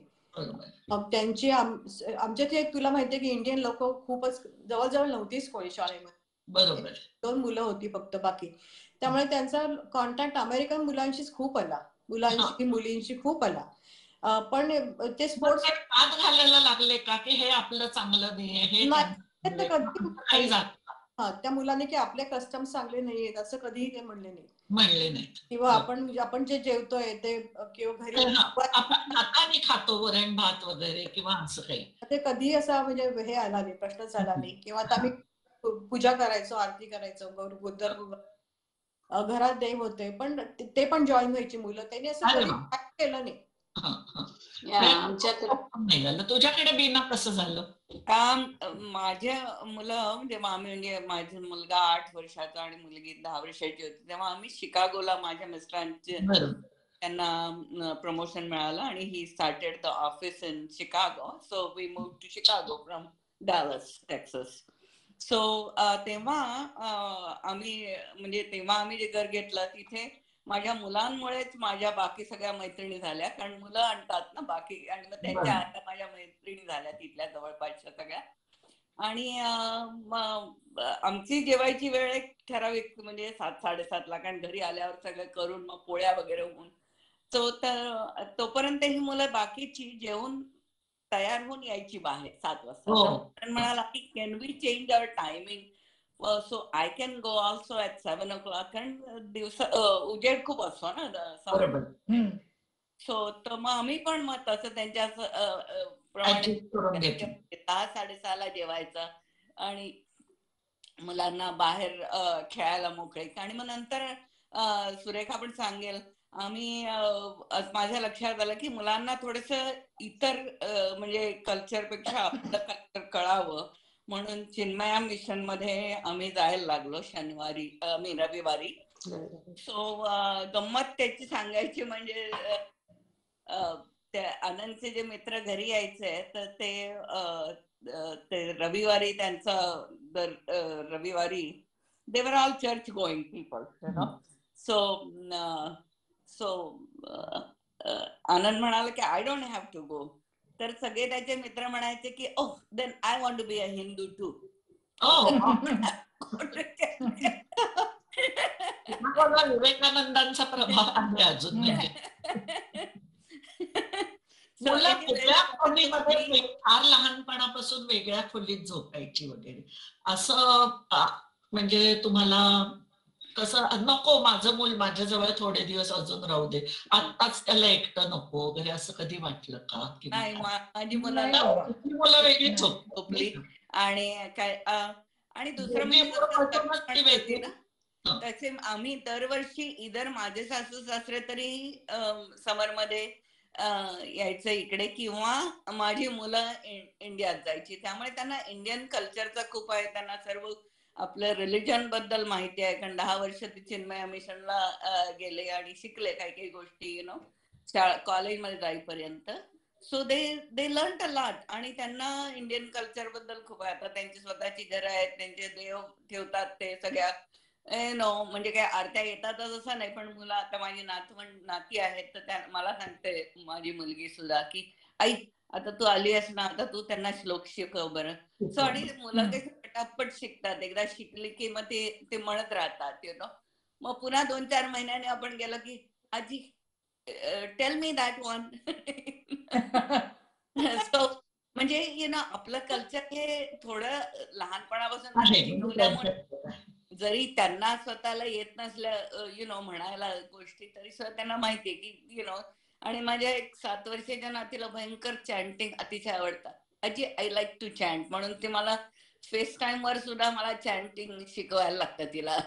त्यांची आमच्या ते, तुला माहितीये की इंडियन लोक खूपच जवळजवळ नव्हतीच कोणी शाळेमध्ये. बरोबर. 2 मुलं होती फक्त बाकी. त्यामुळे त्यांचा कॉन्टॅक्ट अमेरिकन मुलांशीच खूप आला, मुलांशी मुलींशी खूप आला. पण ते स्पोर्ट्स हात घालायला लागले का, की हे आपलं चांगलं नाहीये, हे कधी त्या मुलाने की आपले कस्टम्स चांगले नाहीयेत असं कधीही ते म्हणले नाही. किंवा आपण जे जेवतोय ते, किंवा घरी आपण हाताने खातो वरण भात वगैरे, किंवा असं काही ते कधी असा म्हणजे हे आला नाही, प्रश्नच आला नाही. किंवा आता आम्ही पूजा करायचो, आरती करायचो, घरात देव होते, पण ते पण जॉईन व्हायची मुलं, त्यांनी असं कधी केलं नाही. तुझ्याकडे बीना कसं झालं? माझ्या मुलं म्हणजे माझा मुलगा 8 वर्षाचा आणि मुलगी 10 वर्षाची होती, तेव्हा आम्ही शिकागोला, माझ्या मिस्टरांचे त्यांना प्रमोशन मिळालं आणि he started the office in Chicago. So we move to Chicago from Dallas, Texas. सो तेव्हा आम्ही जे घर घेतलं तिथे माझ्या मुलांमुळेच माझ्या बाकी सगळ्या मैत्रिणी झाल्या, कारण मुलं आणतात ना बाकी, आणि मग त्यांच्या आता माझ्या मैत्रिणी झाल्या तिथल्या जवळपासच्या सगळ्या. आणि आमची जेवायची वेळ एक ठराविक, म्हणजे 7-7:30ला, कारण घरी आल्यावर सगळं करून मग पोळ्या वगैरे होऊन, तोपर्यंत ही मुलं बाकीची जेवून तयार होऊन यायची बाहेर 7 वाजता. म्हणाला की can we change our timing, so I can go also at 7 o'clock, कारण उजेड खूप असतो ना. सो तर मग आम्ही पण मग तसं त्यांच्या प्रमाणे 6-6:30ला जेवायचं आणि मुलांना बाहेर खेळायला मोकळे. आणि मग नंतर सुरेखा पण सांगेल, आम्ही माझ्या लक्षात आलं की मुलांना थोडस इतर म्हणजे कल्चरपेक्षा आपलं कल्चर कळावं म्हणून चिन्मया मिशन मध्ये आम्ही जायला लागलो रविवारी. सो गंमत त्याची सांगायची म्हणजे त्या आनंदचे जे मित्र घरी यायचे, तर ते रविवारी रविवारी they were all church going people, you know. So Anand म्हणाला की I don't have to go. तर सगळे त्याचे मित्र म्हणायचे की oh then I want to be a Hindu too. विवेकानंदांचा प्रभाव आहे अजून. फार लहानपणापासून वेगळ्या खोलीत झोपायची वगैरे असं, म्हणजे तुम्हाला कसं, नको माझं मूल माझ्या जवळ थोडे दिवस अजून राहू दे, आत्ताच त्याला एकटं नको वगैरे, असं कधी वाटलं का? नाही, माझी मुलं वेगळी झोपली. आणि काय, आणि दुसरं म्हणजे तसे आम्ही दरवर्षी इधर माझे सासू सासरे तरी समरमध्ये यायचं इकडे, किंवा माझी मुलं इंडियात जायची. त्यामुळे त्यांना इंडियन कल्चरचा खूप आहे, त्यांना सर्व आपलं रिलिजन बद्दल माहिती आहे, कारण 10 वर्ष ते चिन्मया मिशनला गेले आणि शिकले काही काही गोष्टी, कॉलेजमध्ये जाईपर्यंत. So they learn a lot, आणि त्यांना इंडियन कल्चर बद्दल खूप आहे. आता त्यांची स्वतःची घरं आहेत, त्यांचे देव ठेवतात ते सगळ्या म्हणजे काय आरत्या येतातच असं नाही, पण मुलं, आता माझी नाती आहेत, तर मला सांगते माझी मुलगी सुद्धा की आई आता तू आली आहेस ना, आता तू त्यांना श्लोक शिकव बरं. सो आणि मुलं ते पट शिकतात. एकदा शिकली की मग ते म्हणत राहतात मग पुन्हा 2-4 महिन्याने आपण गेलो की आजी tell me that one. So म्हणजे आपलं कल्चर हे थोडं लहानपणापासून त्यांना शिकवल्यामुळे जरी त्यांना स्वतःला येत नसल्या म्हणायला गोष्टी तरी सुद्धा त्यांना माहितीये की आणि माझ्या एक 7 वर्षाच्या नातीला भयंकर चॅन्टिंग अतिशय आवडतात. आजी आय लाईक टू चॅन्ट म्हणून ते मला फेस टाइम वर सुद्धा मला चॅन्टिंग शिकवायला लागतं तिला.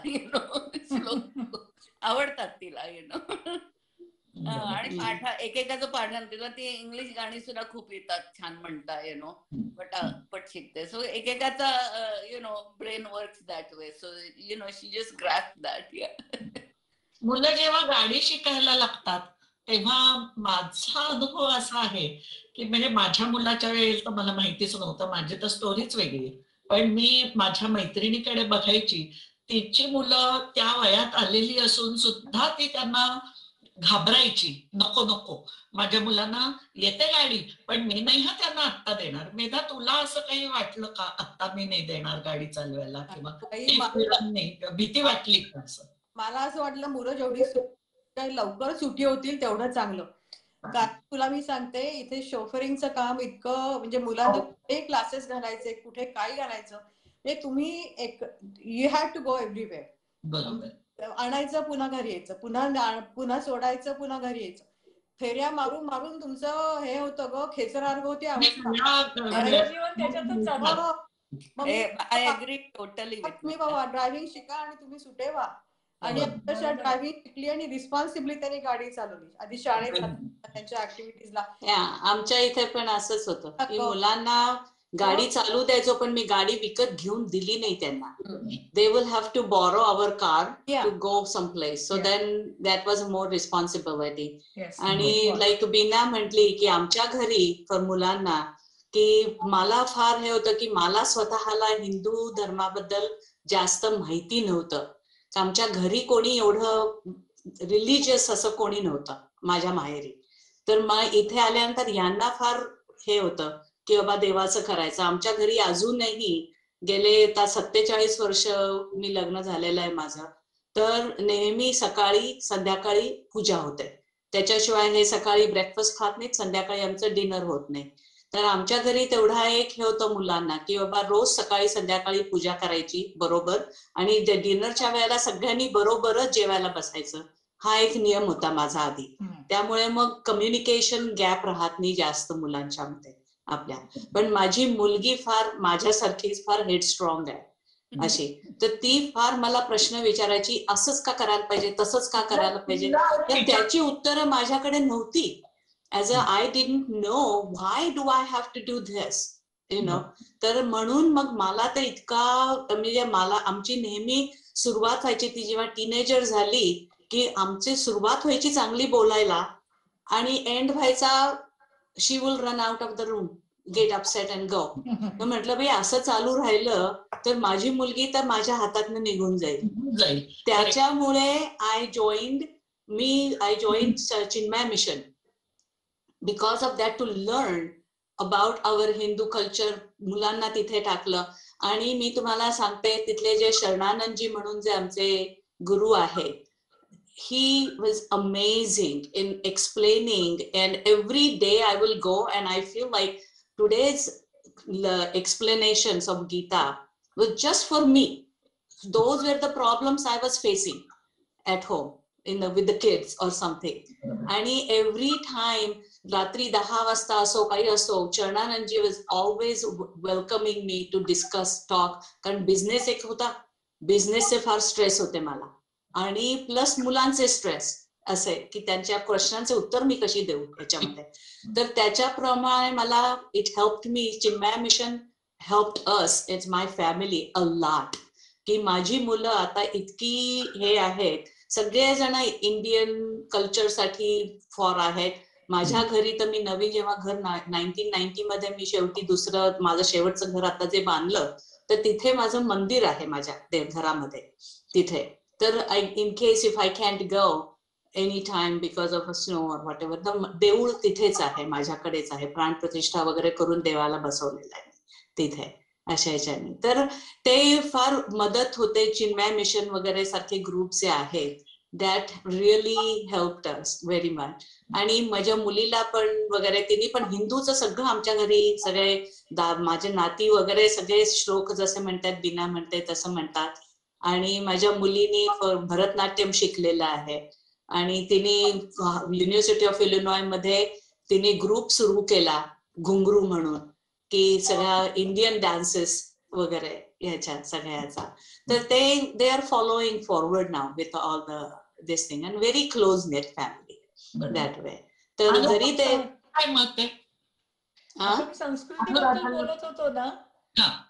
आवडतात तिला आणि एकेकाचं पाठांतर तिला ती इंग्लिश गाणी सुद्धा खूप येतात, छान म्हणता पट शिकते. सो एकेकाचा brain works that way. So she just grasp that. मुलं जेव्हा गाडी शिकायला लागतात तेव्हा माझा अनुभव असा आहे की म्हणजे माझ्या मुलाच्या वेळेस तर मला माहितीच नव्हतं, माझी तर स्टोरीच वेगळी. पण मी माझ्या मैत्रिणीकडे बघायची, तिची मुलं त्या वयात आलेली असून सुद्धा ती त्यांना घाबरायची, नको नको माझ्या मुलांना येते गाडी पण मी नाही त्यांना आत्ता देणार. मेधा तुला असं काही वाटलं का आत्ता मी नाही देणार गाडी चालवायला किंवा नाही भीती वाटली का? असं मला असं वाटलं मुलं जेवढी लवकर सुटी होतील तेवढं चांगलं. कारण तुला मी सांगते इथे शोफरिंगचं काम इतकं म्हणजे मुलांना कुठे क्लासेस घालायचे, कुठे काय घालायचं, म्हणजे तुम्ही you have to go everywhere. बरोबर. आणायचं पुन्हा घरी यायचं, पुन्हा सोडायचं, पुन्हा घरी यायचं. फेऱ्या मारून मारून तुमचं हे होतं ग, खेचरार्ग होती अवस्था. जीवन त्याच्यातच चाललं. I agree totally. तुम्ही बाबा ड्रायव्हिंग शिका आणि तुम्ही सुटे व्हा. आणि अक्षरशः ड्रायव्हिंग शिकली आणि रिस्पॉन्सिबली त्यांनी गाडी चालवली. आधी शाळेत त्यांच्या ऍक्टिव्हिटीजला. आमच्या इथे पण असंच होतं की मुलांना गाडी चालू द्यायचो पण मी गाडी विकत घेऊन दिली नाही त्यांना. They will have to borrow our car to go some place. So then that was a more responsibility. आणि लाईक बीना म्हटली की आमच्या घरी फॉर मुलांना की मला फार हे होतं की मला स्वतःला हिंदू धर्माबद्दल जास्त माहिती नव्हतं. आमच्या घरी कोणी एवढं रिलिजियस असं कोणी नव्हतं माझ्या माहेरी. तर मग इथे आल्यानंतर यांना फार हे होतं की बाबा देवाचं करायचं. आमच्या घरी अजूनही गेले 47 वर्ष मी लग्न झालेलं आहे माझं, तर नेहमी सकाळी संध्याकाळी पूजा होते. त्याच्याशिवाय हे सकाळी ब्रेकफास्ट खात नाहीत, संध्याकाळी आमचं डिनर होत नाही. तर आमच्या घरी तेवढा एक हे होतं मुलांना की बाबा रोज सकाळी संध्याकाळी पूजा करायची बरोबर आणि डिनरच्या वेळेला सगळ्यांनी बरोबरच जेवायला बसायचं. हा एक नियम होता माझा आधी. त्यामुळे मग कम्युनिकेशन गॅप राहत नाही जास्त मुलांच्या मध्ये आपल्या. पण माझी मुलगी फार माझ्यासारखीच फार हेडस्ट्रॉंग आहे अशी. तर ती फार मला प्रश्न विचारायची, असंच का करायला पाहिजे, तसंच का करायला पाहिजे. तर त्याची उत्तरं माझ्याकडे नव्हती. As I didn't know why do I have to do this, तर म्हणून मग मला तर इतका म्हणजे मला आमची नेहमी सुरुवात व्हायची ती जेव्हा टीनेजर झाली की आमची सुरुवात व्हायची चांगली बोलायला आणि एंड व्हायचा she will run out of the room, get upset and go. तर म्हटलं बाई असं चालू राहिलं तर माझी मुलगी तर माझ्या हातातनं निघून जाईल. त्याच्यामुळे I joined Chinmay mission because of that, to learn about our Hindu culture. मुलांना तिथे टाकलं. आणि मी तुम्हाला सांगते तिथले जे शरणानंदजी म्हणून जे आमचे गुरु आहेत, he was amazing in explaining, and every day I will go and I feel like today's explanations of Gita was just for me. Those were the problems I was facing at home with the kids or something. आणि every time रात्री 10 वाजता असो काही असो, Charananandji was always welcoming me to discuss talk. कारण business एक होता, बिझनेसचे फार स्ट्रेस होते मला आणि प्लस मुलांचे स्ट्रेस असे की त्यांच्या क्वेश्चनचे उत्तर मी कशी देऊ याच्यामध्ये. तर त्याच्याप्रमाणे मला it helped me. Chinmay mission helped us, it's my family a lot. की माझी मुलं आता इतकी हे आहेत, सगळेजण इंडियन कल्चरसाठी फॉर आहेत. माझ्या घरी तर मी नवीन जेव्हा घर 1990 मध्ये मी शेवटी दुसरं माझं शेवटचं घर आता जे बांधलं तर तिथे माझं मंदिर आहे माझ्या घरामध्ये तिथे. तर in case if I can't go any time because of a snow और व्हॉट एव्हर, तर देऊळ तिथेच आहे, माझ्याकडेच आहे. प्राणप्रतिष्ठा वगैरे करून देवाला बसवलेलं आहे तिथे. अशा ह्याच्याने. तर ते फार मदत होते. चिन्मय मिशन वगैरे सारखे ग्रुप जे आहेत that really helped us very much. आणि माझ्या मुलीला पण वगैरे तिने पण हिंदूचं सगळं आमच्या घरी सगळे माझे नाती वगैरे सगळे श्लोक जसे म्हणतात बिना म्हणते तसं म्हणतात. आणि माझ्या मुलीने भरतनाट्यम शिकलेलं आहे आणि तिने युनिव्हर्सिटी ऑफ इलिनॉय मध्ये तिने ग्रुप सुरू केला घुंगरू म्हणून की सगळ्या इंडियन डान्सेस वगैरे ह्याच्या सगळ्याचा. तर they are following forward now with all the this thing and very close net family that way. तर जरी ते काय मत आहे? आपण संस्कृतीबद्दल बोलत होतो ना,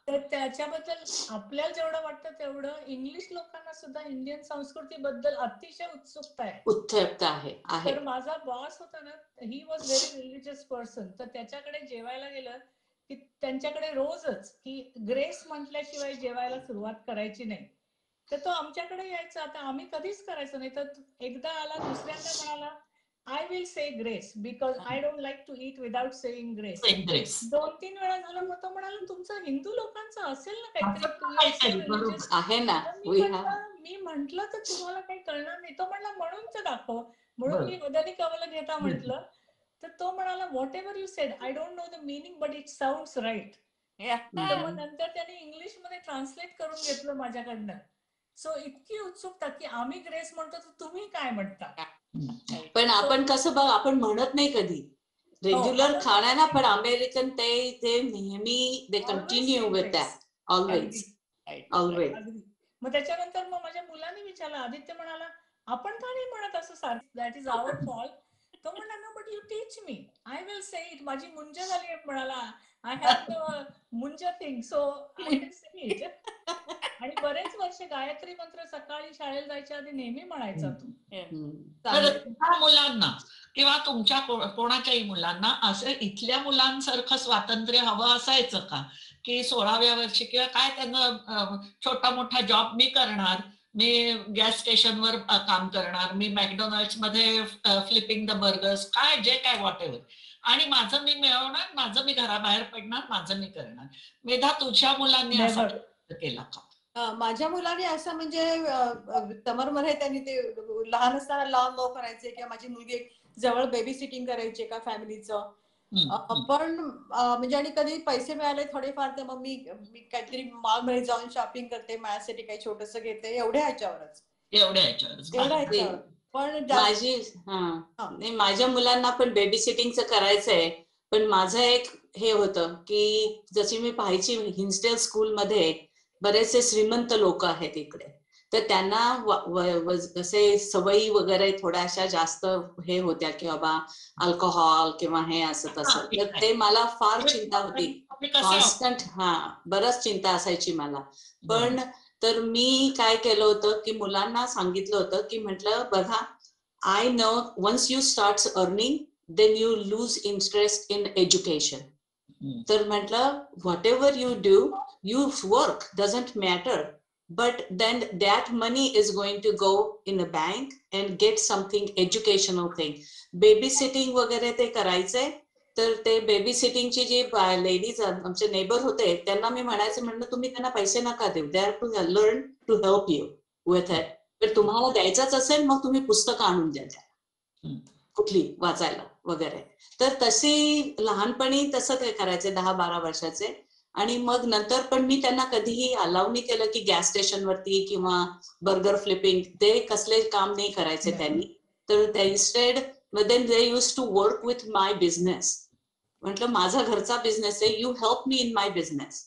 तर त्याच्याबद्दल आपल्याला जेवढं वाटतं तेवढं इंग्लिश लोकांना सुद्धा इंडियन संस्कृतीबद्दल अतिशय उत्सुकता आहे. उत्सुकता आहे. तर माझा बॉस होता ना, he was very religious person. तर त्याच्याकडे जेवायला गेलं की त्यांच्याकडे रोजच की ग्रेस म्हटल्याशिवाय जेवायला सुरुवात करायची नाही. तर तो आमच्याकडे यायचा. आता आम्ही कधीच करायचो नाही. तर एकदा आला, दुसऱ्यांदा म्हणाला I will say grace because I don't like to eat without saying grace. 2-3 वेळा झाला. मग तो म्हणाला तुमचं हिंदू लोकांचं असेल ना काहीतरी आहे ना. मी म्हंटल तर तुम्हाला काही कळणार नाही. तो म्हणला म्हणून तर दाखव. म्हणून मी वदनी कवल घेता म्हटलं. तर तो म्हणाला whatever you said I don't know the meaning but it sounds right. तर मग नंतर त्याने इंग्लिश मध्ये ट्रान्सलेट करून घेतलं माझ्याकडनं. सो इतकी उत्सुकता की आम्ही ग्रेस म्हणतो तर तुम्ही काय म्हणता. पण आपण कसं बघ आपण म्हणत नाही कधी रेग्युलर खाण्याला. पण अमेरिकन ते नेहमी they continue with that always always. मग त्याच्यानंतर मग माझ्या मुलांनी विचारलं, आदित्य म्हणाला आपण का नाही म्हणत असं सारखं दॅट इज आवर फॉल्ट. तो म्हणला no but you teach me I will say it. माझी मुंज झाली म्हणाला. I have the munj thing so I will say it. आणि बरेच वर्ष गायत्री मंत्र सकाळी शाळेला जायच्या आधी नेहमी म्हणायचा तू. त्या मुलांना किंवा तुमच्या कोणाच्याही मुलांना असं इथल्या मुलांसारखं स्वातंत्र्य हवं असायचं का की 16व्या वर्षी किंवा काय त्यांना छोटा मोठा जॉब मी करणार, मी गॅस स्टेशनवर काम करणार, मी मॅकडोनल्ड्स मध्ये फ्लिपिंग द बर्गर्स, काय जे काय व्हॉट एव्हर, आणि माझं मी मिळवणार, माझं मी घराबाहेर पडणार, माझं मी करणार. मेधा तुझ्या मुलांनी असं केला का? माझ्या मुलाने असं म्हणजे समरमध्ये त्यांनी ते लहान असताना लॉन लो करायचे किंवा माझी मुलगी जवळ बेबी सिटिंग करायची का फॅमिलीचं. पण म्हणजे आणि कधी पैसे मिळाले थोडेफार तर मग मी काहीतरी मॉलमध्ये जाऊन शॉपिंग करते, माझ्यासाठी काही छोटस घेते, एवढ्या ह्याच्यावर. पण माझ्या मुलांना पण बेबी सिटिंगचं करायचंय. पण माझं एक हे होतं की जशी मी पाहायची हिन्सडेल स्कूलमध्ये बरेचसे श्रीमंत लोक आहेत इकडे, तर त्यांना जसे सवयी वगैरे थोड्याशा जास्त हे होत्या की बाबा अल्कोहॉल किंवा हे असं तसं. तर ते मला फार चिंता होती कॉन्स्टंट. बरंच चिंता असायची मला. पण तर मी काय केलं होतं की मुलांना सांगितलं होतं की म्हटलं बघा I know once you start earning then you lose interest in education. तर म्हटलं whatever you do you work doesn't matter, but then that money is going to go in a bank and get something educational thing. Babysitting वगैरे ते करायचंय. तर ते baby सिटिंगची जी ladies आमचे neighbour होते त्यांना मी म्हणायचं, म्हणलं तुम्ही त्यांना पैसे नका देऊ, they are to learn to help you with it. तर तुम्हाला द्यायचंच असेल मग तुम्ही पुस्तकं आणून द्या कुठली वाचायला वगैरे. तर तशी लहानपणी तसं ते करायचे 10-12 वर्षाचे. आणि मग नंतर पण मी त्यांना कधीही अलाउ नाही केलं की गॅस स्टेशन वरती किंवा बर्गर फ्लिपिंग ते कसले काम नाही करायचे त्यांनी. तर त्या instead then they use to work with my business. म्हटलं माझा घरचा बिझनेस आहे, you help me in my business.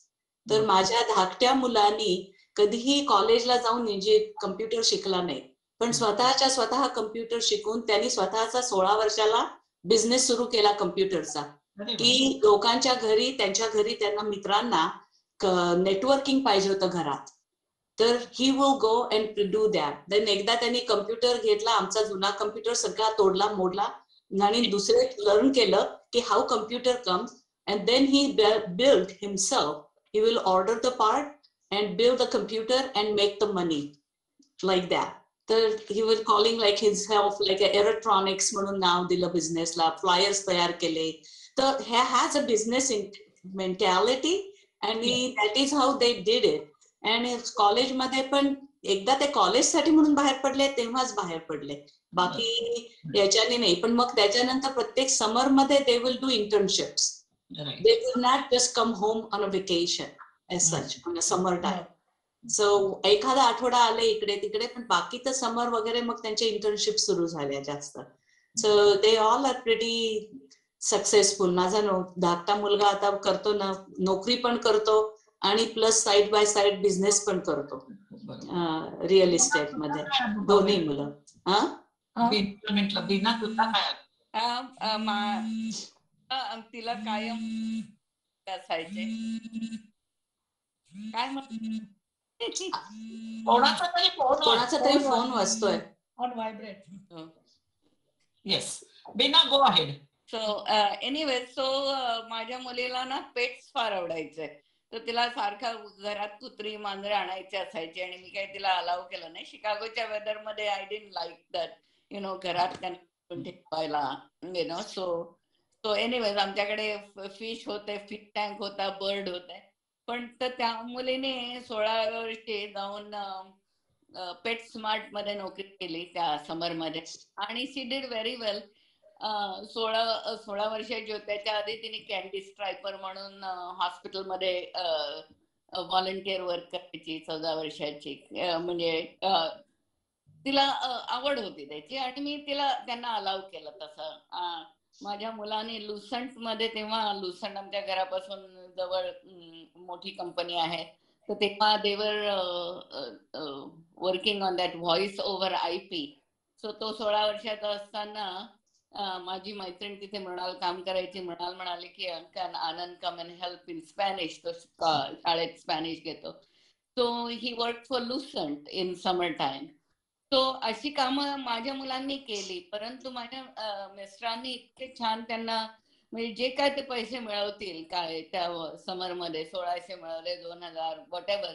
तर माझ्या धाकट्या मुलांनी कधीही कॉलेजला जाऊन कम्प्युटर शिकला नाही, पण स्वतः कम्प्युटर शिकून त्यांनी स्वतःचा 16 वर्षाला बिझनेस सुरू केला कम्प्युटरचा. की लोकांच्या घरी त्यांच्या घरी त्यांना मित्रांना नेटवर्किंग पाहिजे होतं घरात. तर he will go and do that. Then एकदा त्यांनी कम्प्युटर घेतला, आमचा जुना कम्प्युटर सगळा तोडला मोडला आणि दुसरे लर्न केलं की how computer comes and then he build himself. He will order the part and build the computer and make the money like that. तर he will calling like his help like electronics म्हणून नाव दिलं बिझनेसला, flyers तयार केले. तर he has a business mentality आणि that is how they did it. आणि कॉलेजमध्ये पण एकदा ते कॉलेजसाठी म्हणून बाहेर पडले तेव्हाच बाहेर पडले, बाकी याच्याने नाही. पण मग त्याच्यानंतर प्रत्येक समर मध्ये they will do internships. They will not just come home on a vacation as such on a summer time. So एखादा आठवडा आले इकडे तिकडे, पण बाकी तर समर वगैरे मग त्यांचे इंटर्नशिप सुरू झाल्या जास्त. So they all are pretty successful. माझा धाकटा मुलगा आता करतो ना, नोकरी पण करतो आणि plus side by side business पण करतो रिअल इस्टेट मध्ये, दोन्ही मुलं. म्हटलं बिना तुला काय तिला कायम असायचे. काय कोणाचा तरी फोन वाजतोय. On vibrate. Yes Bina go ahead. So anyway, so माझ्या मुलीला ना पेट्स फार आवडायचे, तर तिला सारखा घरात कुत्री मांजरे आणायचे असायचे आणि मी काही तिला अलाव केलं नाही. शिकागोच्या वेदर मध्ये I didn't like that, you no, घरात त्यांना ठेवायला, यु नो. सो एनिवेज आमच्याकडे फिश होते, फिश टँक होता, बर्ड होते. पण तर त्या मुलीने 16व्या वर्षी जाऊन पेट स्मार्ट मध्ये नोकरी केली त्या समर मध्ये, आणि शी डिड व्हेरी वेल. 16 वर्षाची होती. त्याच्या आधी तिने कॅन्डी स्ट्रायपर म्हणून हॉस्पिटलमध्ये व्हॉलंटिअर वर्क करायची 14 वर्षाची. म्हणजे तिला आवड होती त्याची, आणि मी त्यांना अलाव केलं तसं. माझ्या मुलाने लुसंट मध्ये, तेव्हा लुसंट आमच्या घरापासून जवळ मोठी कंपनी आहे, तर तेव्हा they were working on that voice over IP. So तो 16 वर्षाचा असताना माझी मैत्रीण तिथे मृणाल काम करायची. मृणाल म्हणाली की can Anand come and help in Spanish, तो शाळेत स्पॅनिश घेतो. So he work for Lucent in summer time. तो अशी कामं माझ्या मुलांनी केली, परंतु माझ्या मिस्टरांनी इतके छान त्यांना, म्हणजे जे काय ते पैसे मिळवतील काय त्या समर मध्ये, 1600 मिळवले, 2000 व्हॉटेवर.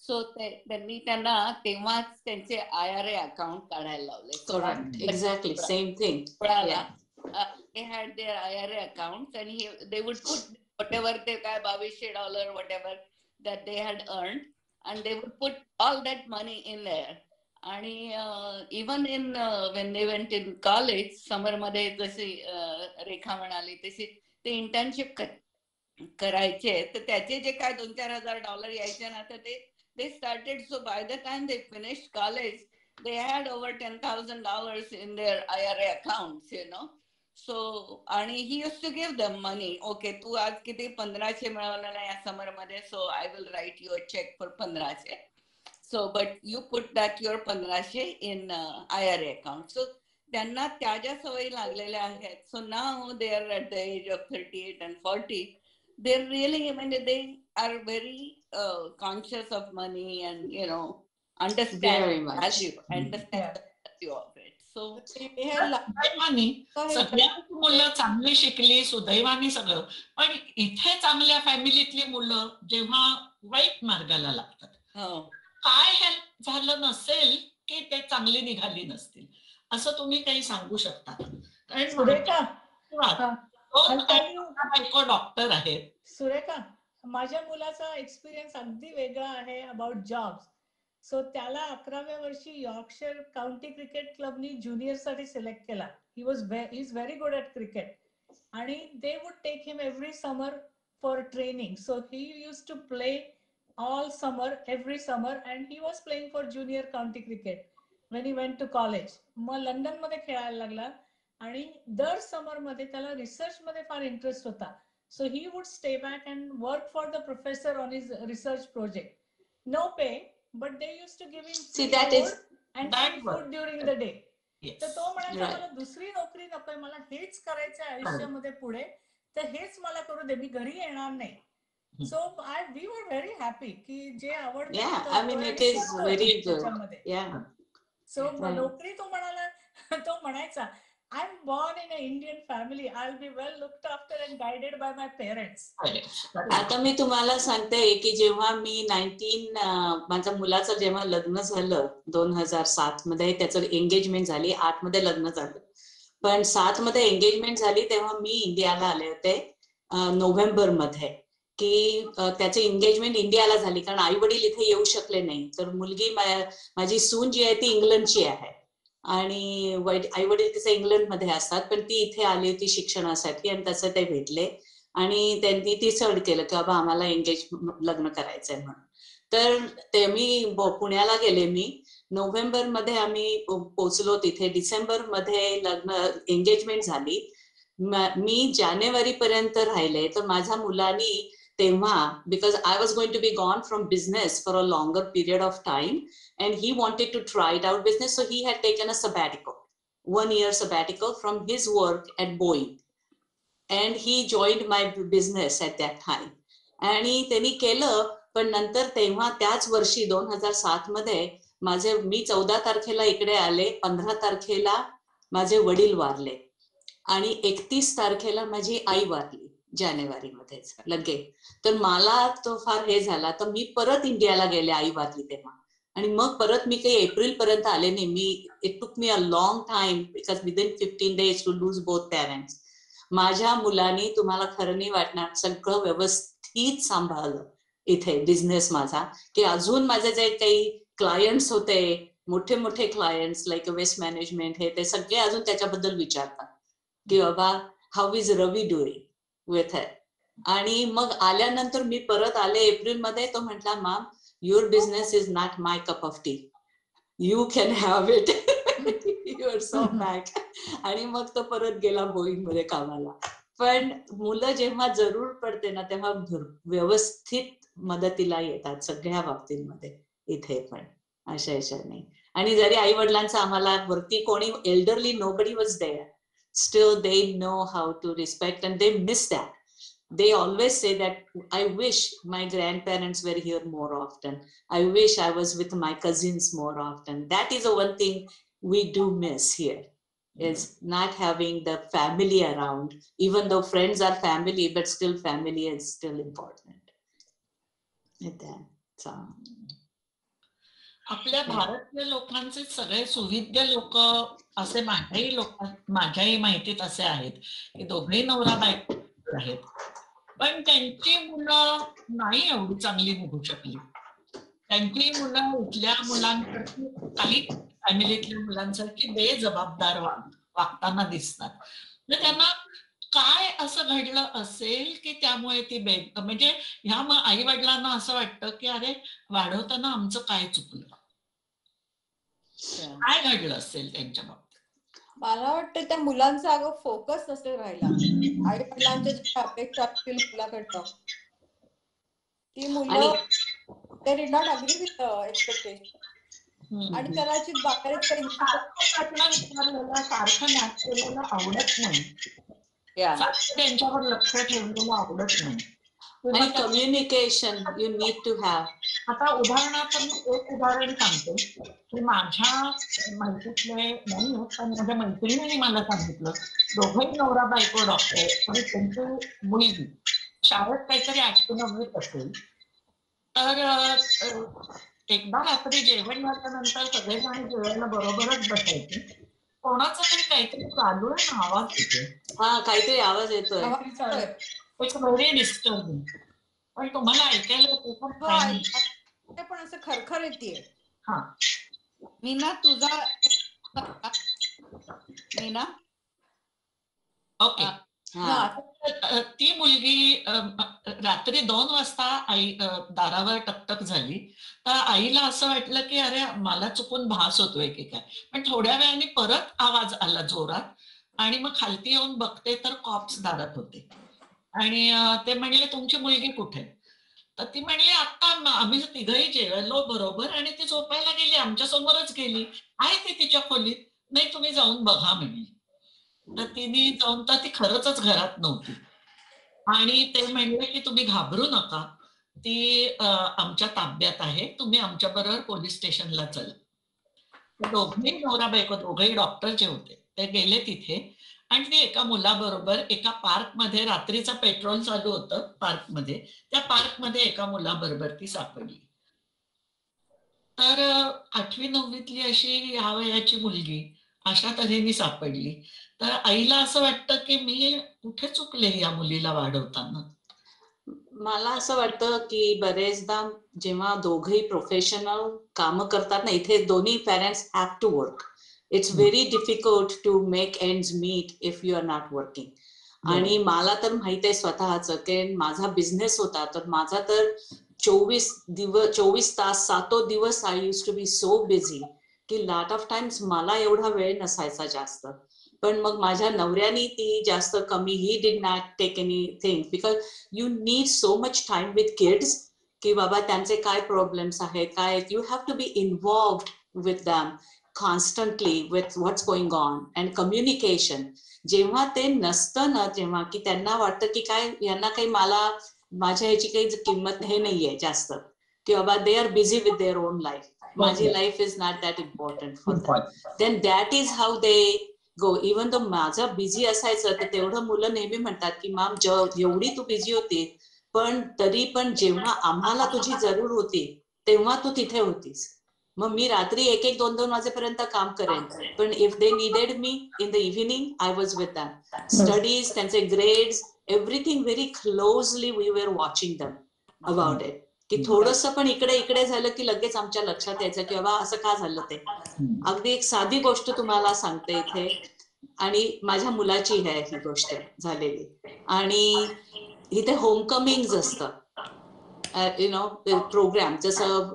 सो त्यांनी त्यांना तेव्हाच त्यांचे IRA अकाउंट काढायला लावले. Correct, exactly, same thing. They had their IRA accounts and they would put whatever they काय $2200 whatever that they had earned, and they would put all that money in there. आणि even in when they went in college, समर मध्ये जशी रेखा म्हणाली तशी ते internship करायचे, तर त्याचे जे काय $2,000-4,000 यायचे ना, तर they started. So by the time they finished college, they had over $10,000 in their IRA accounts, you know. So आणि he used to give them money. Okay, तू आज किती 1500 मिळवलेला या समर मध्ये, so I will write you a check for 1500. So but you put that your 1500 in IRA account. So त्यांना त्या ज्या सवयी लागलेल्या आहेत. So now they are at the age of 38 and 40. They're really, I mean, they are very conscious of money and, you know, understand Very much. value, understand the value of it. So सुदैवानी सगळ्यांची मुलं चांगली शिकली, सुदैवानी सगळं. पण इथे चांगल्या फॅमिलीतली मुलं जेव्हा वाईट मार्गाला लागतात, काय हेल्प झालं नसेल की ते चांगली निघाली नसतील, असं तुम्ही काही सांगू शकता? सुरेखा, डॉक्टर आहेत. सुरेखा, माझ्या मुलाचा एक्सपिरियन्स अगदी वेगळा आहे अबाउट जॉब्स. सो त्याला 11व्या वर्षी यॉर्कशायर काउंटी क्रिकेट क्लबनी ज्युनियर साठी सिलेक्ट केला. He is very good at cricket, आणि they would take him every summer for training. So he use to play all summer, every summer, and he was playing for junior county cricket when he went to college. मग London मध्ये खेळायला लागला, आणि दर समर मध्ये त्याला research मध्ये फार इंटरेस्ट होता. So he would stay back and work for the professor on his research project. No pay, but they use to give him and food during the day. तर तो म्हणायचा मला दुसरी नोकरी नकोय, मला हेच करायचं आयुष्यामध्ये पुढे, तर हेच मला करू दे, मी घरी येणार नाही. So we were very happy की जे आवडतं. Yeah, I mean it is very good. Yeah. So नोकरी तो म्हणायचा, I'm born in an Indian family. I'll be well looked after and guided by my parents. आता मी तुम्हाला सांगते की जेव्हा मी माझ्या मुलाचं जेव्हा लग्न झालं 2007 मध्ये, त्याचं एंगेजमेंट झाली, 8 मध्ये लग्न झालं, पण 7 मध्ये एंगेजमेंट झाली तेव्हा मी इंडियाला आले होते नोव्हेंबर मध्ये. की त्याची एंगेजमेंट इंडियाला झाली, कारण आई वडील इथे येऊ शकले नाही. तर मुलगी माझी सून जी आहे ती इंग्लंडची आहे आणि आई वडील तिचे इंग्लंडमध्ये असतात, पण ती इथे आली होती शिक्षणासाठी आणि तसं ते भेटले आणि त्यांनी डिसाईड केलं की बाबा आम्हाला लग्न करायचंय म्हणून. तर ते मी पुण्याला गेले. मी नोव्हेंबरमध्ये आम्ही पोहोचलो तिथे. डिसेंबरमध्ये लग्न एंगेजमेंट झाली. मी जानेवारी पर्यंत राहिले. तर माझ्या मुलांनी तेव्हा, because I was going to be gone from business for a longer period of time and he wanted to try it out business, so he had taken a sabbatical, 1 year sabbatical from his work at Boeing and he joined my business at that time. आणि त्यांनी केलं, पण नंतर तेव्हा त्याच वर्षी 2007 मध्ये मी 14 तारखेला इकडे आले, 15 तारखेला माझे वडील वारले आणि 31 तारखेला माझी आई वारली जानेवारीमध्येच लगेच. तर मला तो फार हे झाला. तर मी परत इंडियाला गेले आई वारली तेव्हा, आणि मग परत मी काही एप्रिल पर्यंत आले नाही. It took me a long time because within 15 days to lose both parents. माझ्या मुलांनी, तुम्हाला खरं नाही वाटणार, सगळं व्यवस्थित सांभाळलं इथे बिझनेस माझा. की अजून माझे जे काही क्लायंट्स होते, मोठे मोठे क्लायंट्स लाईक वेस्ट मॅनेजमेंट, हे ते सगळे अजून त्याच्याबद्दल विचारतात की बाबा how is Ravi doing with her. आणि मग आल्यानंतर मी परत आले एप्रिलमध्ये. तो म्हटला, ma'am your business is not my cup of tea, you can have it, your so back. आणि मग तो परत गेला बोईंग मध्ये कामाला. पण मुलं जेव्हा जरूर पडते ना, तेव्हा व्यवस्थित मदतीला येतात सगळ्या बाबतींमध्ये इथे पण, अशा याच्याने. आणि जरी आई वडिलांचा आम्हाला वरती कोणी elderly nobody was there, still they know how to respect and they miss that. They always say that I wish my grandparents were here more often. I wish I was with my cousins more often. That is the one thing we do miss here, is not having the family around. Even though friends are family, but still family is still important. With that, so. आपल्या भारतीय लोकांचे सगळे सुविद्य लोक असे माझ्याही माहितीत असे आहेत की दोघेही नवरा बायको आहेत, पण त्यांची मुलं नाही एवढी चांगली निघू शकली. त्यांची मुलं इथल्या मुलांसाठी, काही फॅमिलीतल्या मुलांसारखी बेजबाबदार वागताना दिसतात. तर त्यांना काय असं घडलं असेल की त्यामुळे ती म्हणजे ह्या आई वडिलांना असं वाटतं की अरे वाढवताना आमचं काय चुकलं, काय घडलं असेल त्यांच्या बाबतीत. मला वाटतं त्या मुलांचा अगं फोकस नसेल राहिला. आई वडिलांच्या ज्या अपेक्षा असतील मुलाकडनं, ती मुलं they did not agree with the expectation. आणि कदाचित बाहेर सारखं मॅच केलेलं आवडत नाही, त्यांच्यावर लक्ष ठेवलेलं आवडत नाही. आणि communication you need to have. आता उदाहरणार्थ मी एक उदाहरण सांगते की माझ्या माहितीतले नाही, पण माझ्या मैत्रिणीने मला सांगितलं, दोघंही नवरा बायको डॉक्टर आणि त्यांची मुलगी शाळेत काहीतरी 8वी 9वीत असेल. तर एकदा रात्री जेवण झाल्यानंतर सगळेजण जेवायला बरोबरच बसायचे. कोणाचं तरी काहीतरी चालू आहे ना, आवाज येतो. हा, काहीतरी आवाज येतोय. It's very disturbing. पण तुम्हाला ऐकायला येते पण असं खरखर येते. हा, मीना तुझा मीना ओके. ती मुलगी रात्री 2 वाजता आई दारावर टकटक झाली. तर आईला असं वाटलं की अरे मला चुकून भास होतोय की काय. पण थोड्या वेळाने परत आवाज आला जोरात आणि मग खालती येऊन बघते तर कॉप्स दारात होते आणि ते म्हणले तुमची मुलगी कुठे. तर ती म्हणली आता आम्ही तिघही जेवलो बरोबर आणि ती झोपायला गेली, आमच्या समोरच गेली, आहे ती तिच्या खोलीत. नाही तुम्ही जाऊन बघा म्हणली. तर तिने जाऊन, तर ती खरंच घरात नव्हती आणि ते म्हणले की तुम्ही घाबरू नका, ती आमच्या ताब्यात आहे, तुम्ही आमच्या बरोबर पोलीस स्टेशनला चला. दोघेही नवरा बायको, दोघेही डॉक्टरचे होते. ते गेले तिथे आणि ते एका मुलाबरोबर एका पार्कमध्ये, रात्रीचा पेट्रोल चालू होतं पार्कमध्ये, त्या पार्कमध्ये एका मुलाबरोबर ती सापडली. तर 8वी 9वीतली अशी ह्या वयाची मुलगी अशा तऱ्हेने सापडली. तर आईला असं वाटतं की मी कुठे चुकले या मुलीला वाढवताना. मला असं वाटतं की बरेचदा जेव्हा दोघही प्रोफेशनल काम करतात ना, इथे दोन्ही parents have to work. It's very difficult to make ends meet if you are not working. आणि मला तर माहित आहे स्वतःच की माझा बिझनेस होता, तर माझा तर 24 तास 7 दिवस I use to be so busy की लॉट ऑफ टाइम्स मला एवढा वेळ नसायचा जास्त. पण मग माझ्या नवऱ्यानी ती जास्त कमी, he did not take anything because you need so much time with kids की बाबा त्यांचे काय प्रॉब्लेम्स आहेत, काय, you have to be involved with them constantly with what's going on and communication. जेव्हा ते नसतं ना, जेव्हा की त्यांना वाटतं की काय यांना काही मला माझ्या ह्याची काही किंमत हे नाहीये जास्त, की बाबा they are busy with their own life, माझी life is not that important for them. Then that is how they go. Even though माझं बिझी असायचं तर तेवढं मुलं नेहमी म्हणतात की मॅम एवढी तू बिझी होती, पण तरी पण जेव्हा आम्हाला तुझी जरूर होती तेव्हा तू तिथे होतीस. मग मी रात्री 1-1, 2-2 वाजेपर्यंत काम करेन, पण if they needed me in the evening I was with them. Studies, त्यांचे grades, everything very closely we were watching them about it. की थोडस पण इकडे झालं की लगेच आमच्या लक्षात यायचं की बाबा असं का झालं ते. अगदी एक साधी गोष्ट तुम्हाला सांगते इथे, आणि माझ्या मुलाची आहे ही गोष्ट झालेली. आणि इथे होमकमिंग असतं, यु नो, प्रोग्राम जसं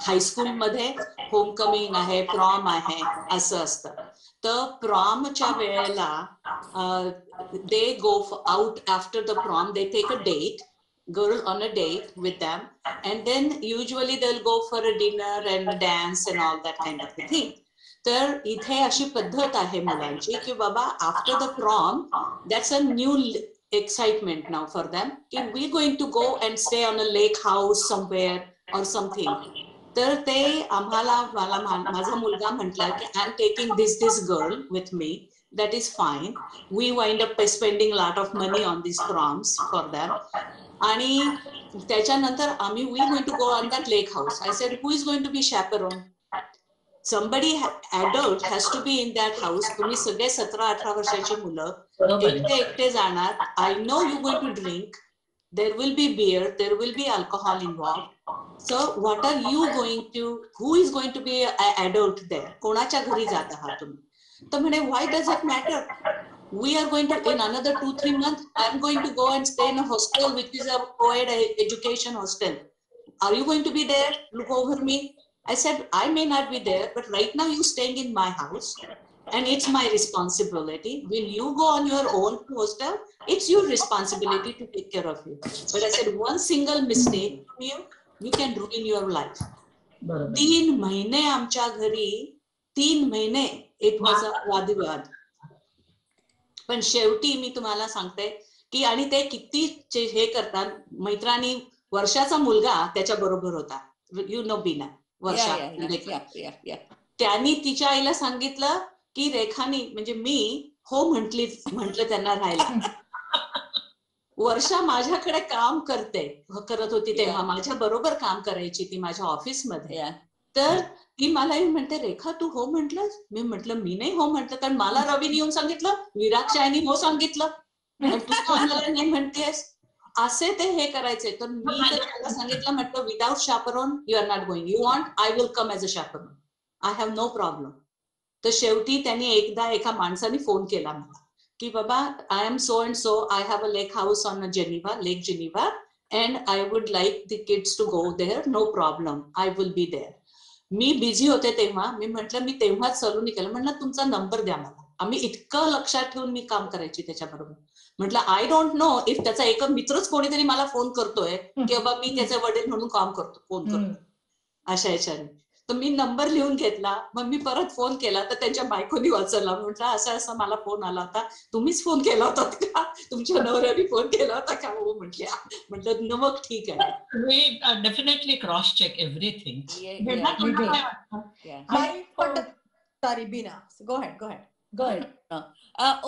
हायस्कूलमध्ये होमकमिंग आहे, प्रॉम आहे, असं असतं. तर प्रॉमच्या वेळेला they go out after the prom, they take a date, girl on a date with them, and then usually they'll go for a dinner and a dance and all that kind of a thing. तर इथे अशी पद्धत आहे मुलांची की बाबा after the प्रॉम that's a new excitement now for them ki we going to go and stay on a lake house somewhere or something. तर ते आम्हाला, माझा मुलगा म्हटला की I am taking this girl with me, that is fine. We wind up spending a lot of money on these proms for them. आणि त्याच्यानंतर आम्ही we going to go on that lake house. I said, who is going to be chaperone? Somebody adult has to be in that house. तुम्ही सगळे 17-18 वर्षाची मुलं एकटे जाणार. I know you going to drink. There will be beer. There will be alcohol involved. So what are you going to, who is going to be an adult there? कोणाच्या घरी जात आहात तुम्ही? तर म्हणे, why does it matter? We are going to, in another 2-3 months, I am going to go and stay in a hostel, which is a co-ed education hostel. Are you going to be there? Look over me. I said, I may not be there, but right now you're staying in my house and it's my responsibility. When you go on your own to hostel, it's your responsibility to take care of you. But I said, one single mistake from you can ruin your life. 3 महिने आमच्या घरी, 3 महिने it was a वादविवाद. पण शेवटी मी तुम्हाला सांगते की, आणि ते किती हे करतात, मैत्रानी वर्षाचा मुलगा त्याच्या बरोबर होता, यू नो बीना, वर्षा, त्यांनी तिच्या आईला सांगितलं की रेखानी, म्हणजे मी हो म्हंटल त्यांना राहायला. वर्षा माझ्याकडे काम करत होती तेव्हा, माझ्या बरोबर काम करायची ती माझ्या ऑफिसमध्ये. तर ती मला येऊन म्हणते, रेखा तू हो म्हंटलस? मी म्हंटल मी नाही हो म्हंटल, कारण मला रवीने येऊन सांगितलं, विराक्षाने हो सांगितलं, आणि तू मला नाही म्हणतेस. असे ते हे करायचे. तर मी तर त्याला सांगितलं, म्हटलं without chaperone you are not going. You want, I will come as a chaperone, I have no problem. तर शेवटी त्यांनी एकदा एका माणसाने फोन केला मला की बाबा, I am so and so, I have a lake house on Lake Geneva, and I would like the kids to go there, no problem, I will be there. मी बिझी होते तेव्हा. मी म्हटलं मी तेव्हाच सलून केलं. म्हटलं तुमचा नंबर द्या मला. आम्ही इतकं लक्षात ठेवून मी काम करायची त्याच्याबरोबर. म्हटलं आय डोंट नो इफ त्याचा एक मित्रच कोणीतरी मला फोन करतोय की बाबा मी त्याचे वडील म्हणून काम करतो, फोन करतो अशा याच्याने. तर मी नंबर लिहून घेतला. मग मी परत फोन केला तर त्यांच्या बायकोनी वाचला. म्हटलं असं असं मला फोन आला होता, तुम्हीच फोन केला होता का? तुमच्या नवऱ्याने फोन केला होता का? हो म्हटल्या. म्हटलं न मग ठीक आहे. We definitely cross check everything. Sorry, Bina. Go ahead.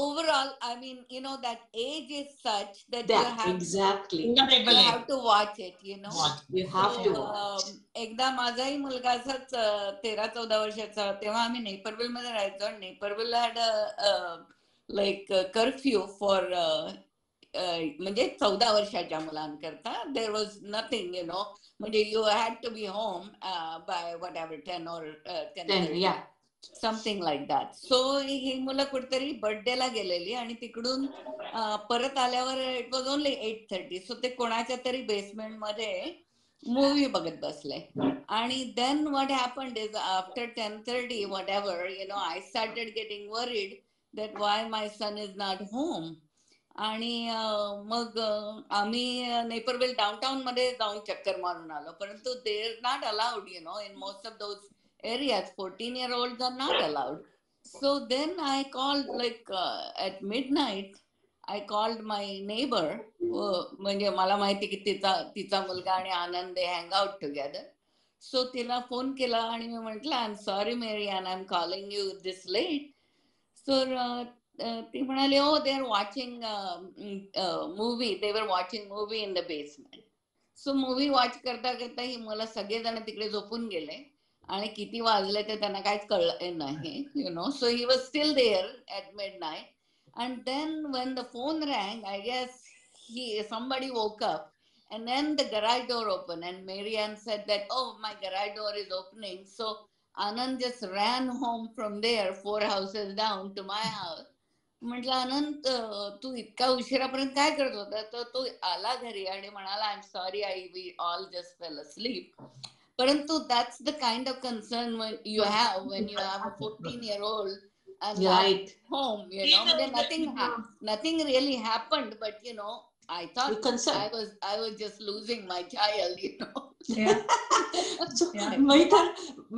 Overall, I mean, you know, that age is such that you have exactly you have to watch it, you know. You have to. एकदा माझाही मुलगा असाच 13-14 वर्षाचा, तेव्हा आम्ही Naperville मध्ये राहायचो. Naperville had like curfew for म्हणजे 14 वर्षाच्या मुलांकरता देर वॉज नथिंग म्हणजे you had to be home by whatever 10 or 10:30 something like that. So ही मुलं कुठेतरी बर्थडेला गेलेली आणि तिकडून परत आल्यावर इट वॉज ओनली 8:30. सो ते कोणाच्या तरी बेसमेंट मध्ये मूवी बघत बसले. आणि then what happened is after 10:30 whatever I started getting worried that why my son is not home. आणि मग आम्ही नेपरविल डाऊनटाऊन मध्ये जाऊन चक्कर मारून आलो. परंतु they are not allowed in most of those areas. 14-year-olds are not allowed. So then I called at midnight. I called my neighbor. म्हणजे मला माहिती की तिचा मुलगा आणि आनंद they hang out together. So तिला फोन केला आणि मी म्हटलं I'm sorry Mary and I'm calling you this late. So ती म्हणाली oh they are watching movie. They were watching movie in the basement. So movie watch करता करता ही मुलं सगळेजण तिकडे झोपून गेले आणि किती वाजले ते त्यांना काहीच कळलं नाही. So he was still there at midnight. And then when the phone rang, I guess somebody woke up, and then the garage door opened and Marianne said that oh my garage door is opening. So Anand just ran home from there 4 houses down to my house. म्हटलं आनंद तू इतका उशिरापर्यंत काय करत होता? तर तो आला घरी आणि म्हणाला I'm sorry we all just fell asleep. परंतु that's the kind of concern you have when you have a 14-year-old and Right. home, nothing really happened, but I thought I was just losing my child, मी तर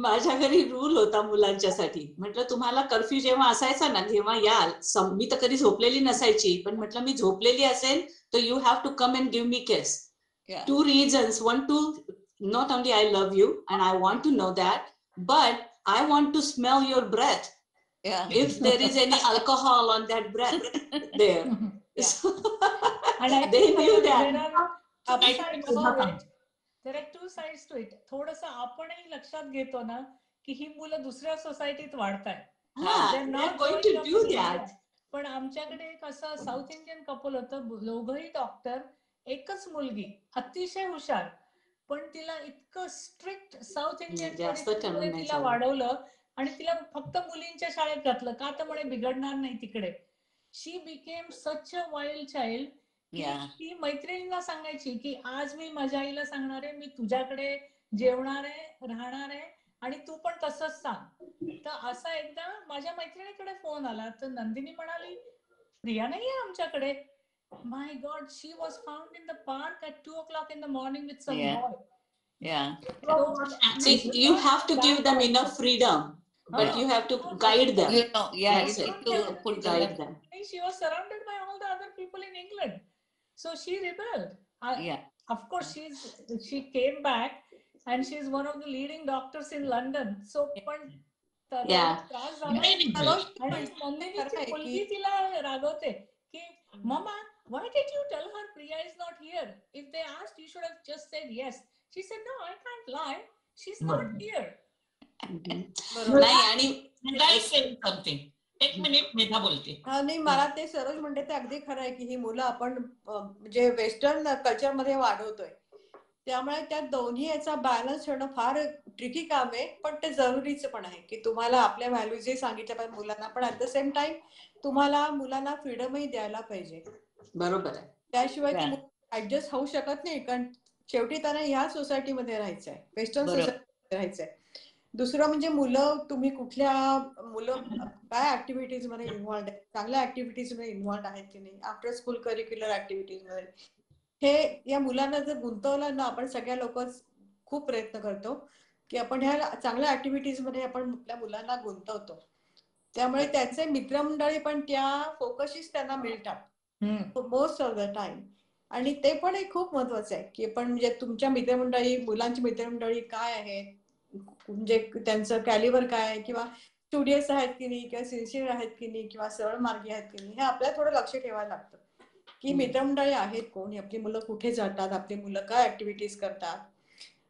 माझ्या घरी rule होता मुलांच्यासाठी. म्हटलं तुम्हाला curfew जेव्हा असायचा ना तेव्हा याल. मी तर कधी झोपलेली नसायची, पण म्हटलं मी झोपलेली असेल तर you have to come and give me kiss. 2 reasons. 1, 2, not only I love you and I want to know that, but I want to smell your breath. If there is any alcohol on that breath there. And I They think knew that. there are two sides to it. थोडंसं आपणही लक्षात घेतो ना की ही मुलं दुसऱ्या सोसायटीत वाढतायत. They're going to do that. पण आमच्याकडे एक असं साऊथ इंडियन कपल होतं, दोघंही डॉक्टर, एकच मुलगी अतिशय हुशार, पण तिला इतकं स्ट्रिक्ट साऊथ इंडियन परिस्थितीमध्ये तिला वाढवलं आणि तिला फक्त मुलींच्या शाळेत घातलं का तर म्हणे बिघडणार नाही तिकडे. She became such a wild child की ती मैत्रिणींना सांगायची की आज मी माझ्या आईला सांगणार आहे मी तुझ्याकडे जेवणार आहे, राहणार आहे आणि तू पण तसंच सांग. तर असा एकदा माझ्या मैत्रिणीकडे फोन आला तर नंदिनी म्हणाली प्रिया नाहीये आमच्याकडे. My God, she was found in the park at 2 o'clock in the morning with some boy. See, you have to give them enough freedom, but you have to guide them. You need to guide them. She was surrounded by all the other people in England, so she rebelled. Of course, she came back, and she's one of the leading doctors in London. So, but त्रास झाला आणि नंदिनीची मुलगी तिला रागवते की mamma why did you tell her Priya is not here? If they asked, you should have just said yes. She said, no, I can't lie. She's not here. नाही आणि एक minute Medha बोलते. नाही मला ते सरोज म्हणते ते अगदी खरं आहे की ही मुलं आपण म्हणजे वेस्टर्न कल्चर मध्ये वाढवतोय, त्यामुळे त्या दोन्ही याचा बॅलन्स ठेवणं फार ट्रिकी काम आहे. पण ते जरुरीचं पण आहे की तुम्हाला आपल्या व्हॅल्यूज सांगितल्या पाहिजे मुलांना, पण ऍट द सेम टाइम तुम्हाला मुलांना फ्रीडमही द्यायला पाहिजे. बरोबर आहे. त्याशिवाय ती ऍडजस्ट होऊ शकत नाही, कारण शेवटी त्यांना ह्या सोसायटीमध्ये राहायचंय, वेस्टर्न सोसायटीमध्ये राहायचंय. दुसरं म्हणजे मुलं काय ऍक्टिव्हिटीज मध्ये इन्व्हॉल्ड आहेत, चांगल्या ऍक्टिव्हिटीज मध्ये इन्व्हॉल्ड आहेत की नाही, आफ्टर स्कूल करिक्युलर ऍक्टिव्हिटीज मध्ये. हे या मुलांना जर गुंतवलं ना, आपण सगळ्या लोक खूप प्रयत्न करतो की आपण ह्या चांगल्या ऍक्टिव्हिटीज मध्ये आपण आपल्या मुलांना गुंतवतो, त्यामुळे त्यांचे मित्रमंडळी पण त्या फोकसशीच त्यांना मिळतात मोस्ट ऑफ द टाइम. आणि ते पण एक खूप महत्वाचं आहे की पण म्हणजे तुमच्या मित्रमंडळी, मुलांची मित्रमंडळी काय आहेत, म्हणजे त्यांचं कॅलिबर काय आहे, किंवा स्टुडियस आहेत की नाही, किंवा सिन्सिअर आहेत की नाही, किंवा सरळ मार्गी आहेत की नाही, हे आपल्याला थोडं लक्ष ठेवायला लागतं की मित्रमंडळी आहेत कोण, आपली मुलं कुठे जातात, आपली मुलं काय ऍक्टिव्हिटीज करतात.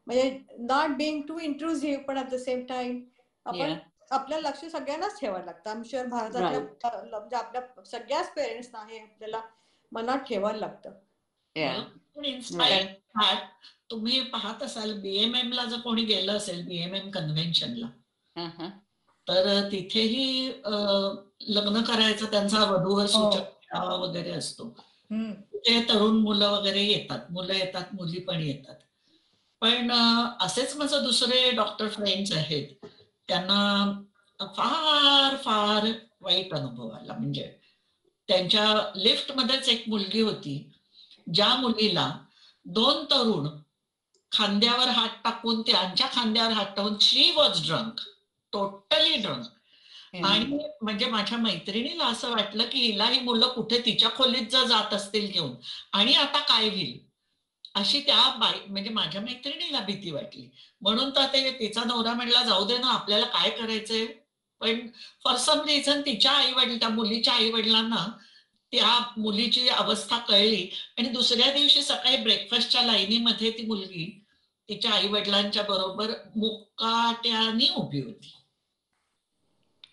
म्हणजे नॉट बिंग टू इंट्रुसिव्ह, पण ऍट द सेम टाइम आपण आपलं लक्ष सगळ्यांनाच ठेवायला लागतं. आय एम शुअर भारतातल्या म्हणजे आपल्या सगळ्याच पेरेंट्सना हे आपल्याला मनात ठेवायला लागतं. Yeah. तुम्ही पाहत असाल BMM ला जर कोणी गेलं असेल BMM कन्व्हेन्शनला, Uh-huh. तर तिथेही लग्न करायचं त्यांचा वधूवर सूचक मेळावा वगैरे असतो. ते तरुण मुलं वगैरे येतात, मुलं येतात, मुली पण येतात. पण असेच माझं दुसरे डॉक्टर फ्रेंड्स आहेत, त्यांना फार फार वाईट अनुभव आला. म्हणजे त्यांच्या लिफ्टमध्येच एक मुलगी होती, ज्या मुलीला 2 तरुण खांद्यावर हात टाकून, त्यांच्या खांद्यावर हात टाकून, शी वॉज ड्रंक, टोटली ड्रंक. आणि म्हणजे माझ्या मैत्रिणीला असं वाटलं की हिला ही मुलं कुठे तिच्या खोलीत जर जात असतील घेऊन, आणि आता काय होईल, अशी त्या म्हणजे माझ्या मैत्रिणीला भीती वाटली. म्हणून तर ते तिचा नवरा म्हणला जाऊ दे ना, आपल्याला काय करायचंय. पण फॉर सम रिझन तिच्या आईवडील, त्या मुलीच्या आई वडिलांना त्या मुलीची अवस्था कळली, आणि दुसऱ्या दिवशी सकाळी ब्रेकफास्टच्या लाईनीमध्ये ती मुलगी तिच्या आई वडिलांच्या बरोबर मुकाट्याने उभी होती.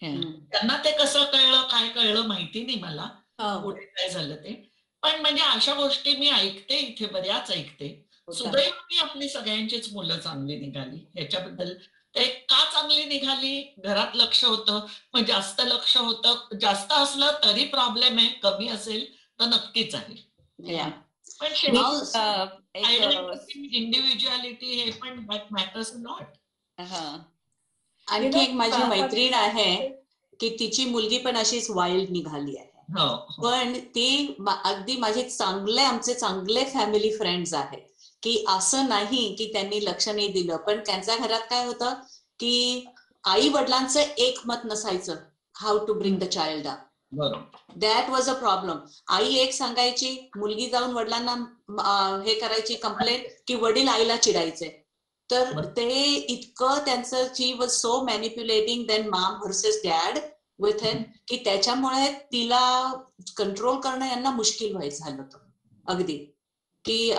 त्यांना ते कसं कळलं, काय कळलं माहिती नाही मला, पुढे काय झालं ते. पण म्हणजे अशा गोष्टी मी ऐकते, इथे बऱ्याच ऐकते. सुदैवाने आपली सगळ्यांचीच मुलं चांगली निघाली. ह्याच्याबद्दल ते का चांगली निघाली, घरात लक्ष होतं, मग जास्त लक्ष होतं, जास्त असलं तरी प्रॉब्लेम आहे, कमी असेल तर नक्कीच आहे. पण इंडिव्हिज्युअलिटी हे पण मॅटर्स नॉट. आणखी एक माझी मैत्रीण आहे की तिची मुलगी पण अशीच वाईल्ड निघाली आहे. पण ती अगदी माझे आमचे चांगले फॅमिली फ्रेंड्स आहेत, की असं नाही की त्यांनी लक्ष नाही दिलं. पण त्यांच्या घरात काय होतं की आई वडिलांचं एकमत नसायचं how to bring the child up. That was a problem. आई एक सांगायची, मुलगी जाऊन वडिलांना हे करायची कंप्लेंट, की वडील आईला चिडायचे. तर ते इतकं त्यांचं she was so manipulating then mom versus dad with him, की त्याच्यामुळे तिला कंट्रोल करणं यांना मुश्किल व्हायचं झालं होतं अगदी. की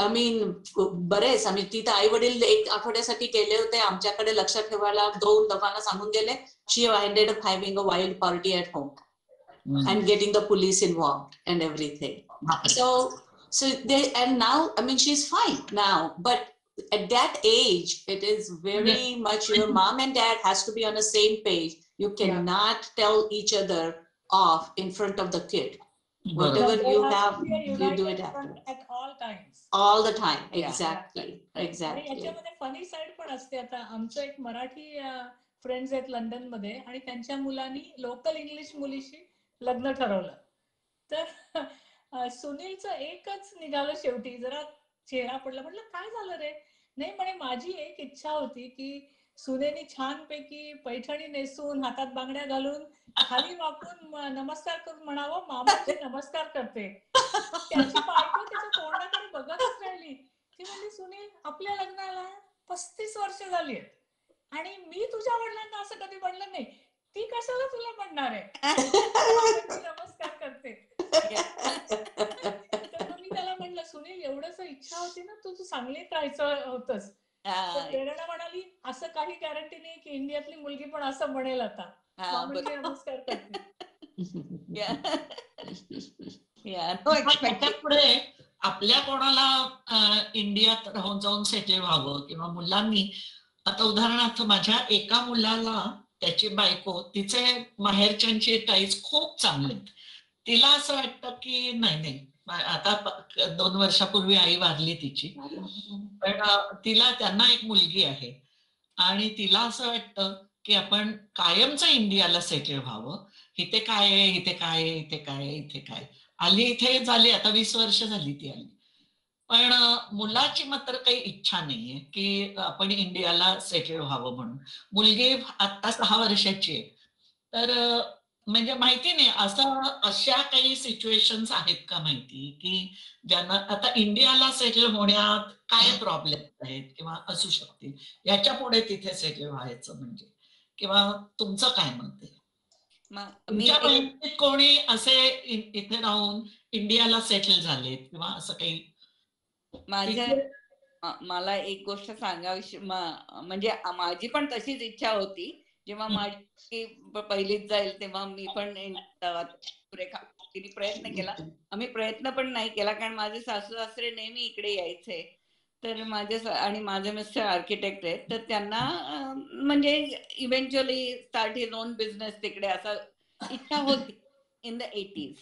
बरेच तिथं आई वडील 1 आठवड्यासाठी गेले होते, आमच्याकडे लक्ष ठेवायला 2 लोकांना सांगून गेले. She ended up having a wild party at home and getting the police involved and everything. So they, and now she's fine now, but at that age it is very much your mom and dad has to be on the same page. You cannot tell each other off in front of the kid. Whatever you have, you do it at all times. All the time. Exactly. Exactly. याच्यामध्ये funny side पण असते. आता आमचं एक Marathi friends आहेत London मध्ये, आणि त्यांच्या मुलांनी लोकल इंग्लिश मुलीशी लग्न ठरवलं. तर सुनीलचं एकच निघालं शेवटी, जरा चेहरा पडला. म्हटलं काय झालं रे? नाही म्हणे, माझी एक इच्छा होती की सुनेनी छानपैकी पैठणी नेसून, हातात बांगड्या घालून, खाली वाकून नमस्कार करून म्हणावं, मामाची नमस्कार करते. त्याची बायको त्याच्या तोंडाकडे बघतच राहिली. ती म्हणली, सुनील, आपल्या लग्नाला 35 वर्ष झाली आहेत आणि मी तुझ्या वडिलांना असं कधी म्हणलं नाही. ती कशाला तुला म्हणणार आहे? नमस्कार करते. तर मी त्याला म्हणलं, सुनील, एवढंच इच्छा होती ना, तू सांगलीत राहायचं होतंस. प्रेरणा म्हणाली, असं काही गॅरंटी नाही की इंडियातली मुलगी पण असं म्हणेल आता, मामाची नमस्कार करते. पुढे आपल्या कोणाला इंडियात राहून जाऊन सेटल व्हावं, किंवा मुलांनी, आता उदाहरणार्थ माझ्या एका मुलाला त्याची बायको, तिचे माहेरच्यांची टाईज खूप चांगले, तिला असं वाटतं की नाही, आता 2 वर्षापूर्वी आई वारली तिची, पण त्यांना एक मुलगी आहे, आणि तिला असं वाटतं की आपण कायमचं इंडियाला सेटल व्हावं. इथे काय आहे, इथे काय आहे, इथे काय आहे, इथे काय. आली इथे झाली, आता 20 वर्ष झाली ती आली. पण मुलाची मात्र काही इच्छा नाहीये की आपण इंडियाला सेटल व्हावं म्हणून. मुलगी आता 6 वर्षाची आहे. तर म्हणजे माहिती नाही, अशा काही सिच्युएशन्स आहेत का माहिती, की ज्यांना आता इंडियाला सेटल होण्यात काय प्रॉब्लेम आहेत किंवा असू शकतील, याच्या पुढे तिथे सेटल व्हायचं म्हणजे, किंवा तुमचं काय मत आहे? तुमच्या बहिणीत कोणी असे इथे राहून इंडियाला सेटल झालेत किंवा असं काही? मला एक गोष्ट सांगावीशी, म्हणजे माझी पण तशीच इच्छा होती. जेव्हा माझी पहिलीच जाईल तेव्हा मी पण तिने प्रयत्न केला. आम्ही प्रयत्न पण नाही केला कारण माझे सासू सासरे नेहमी इकडे यायचे. तर आणि माझे मिस्टर आर्किटेक्ट आहेत, तर त्यांना म्हणजे eventually start his on business तिकडे असं इच्छा होती इन द 80s.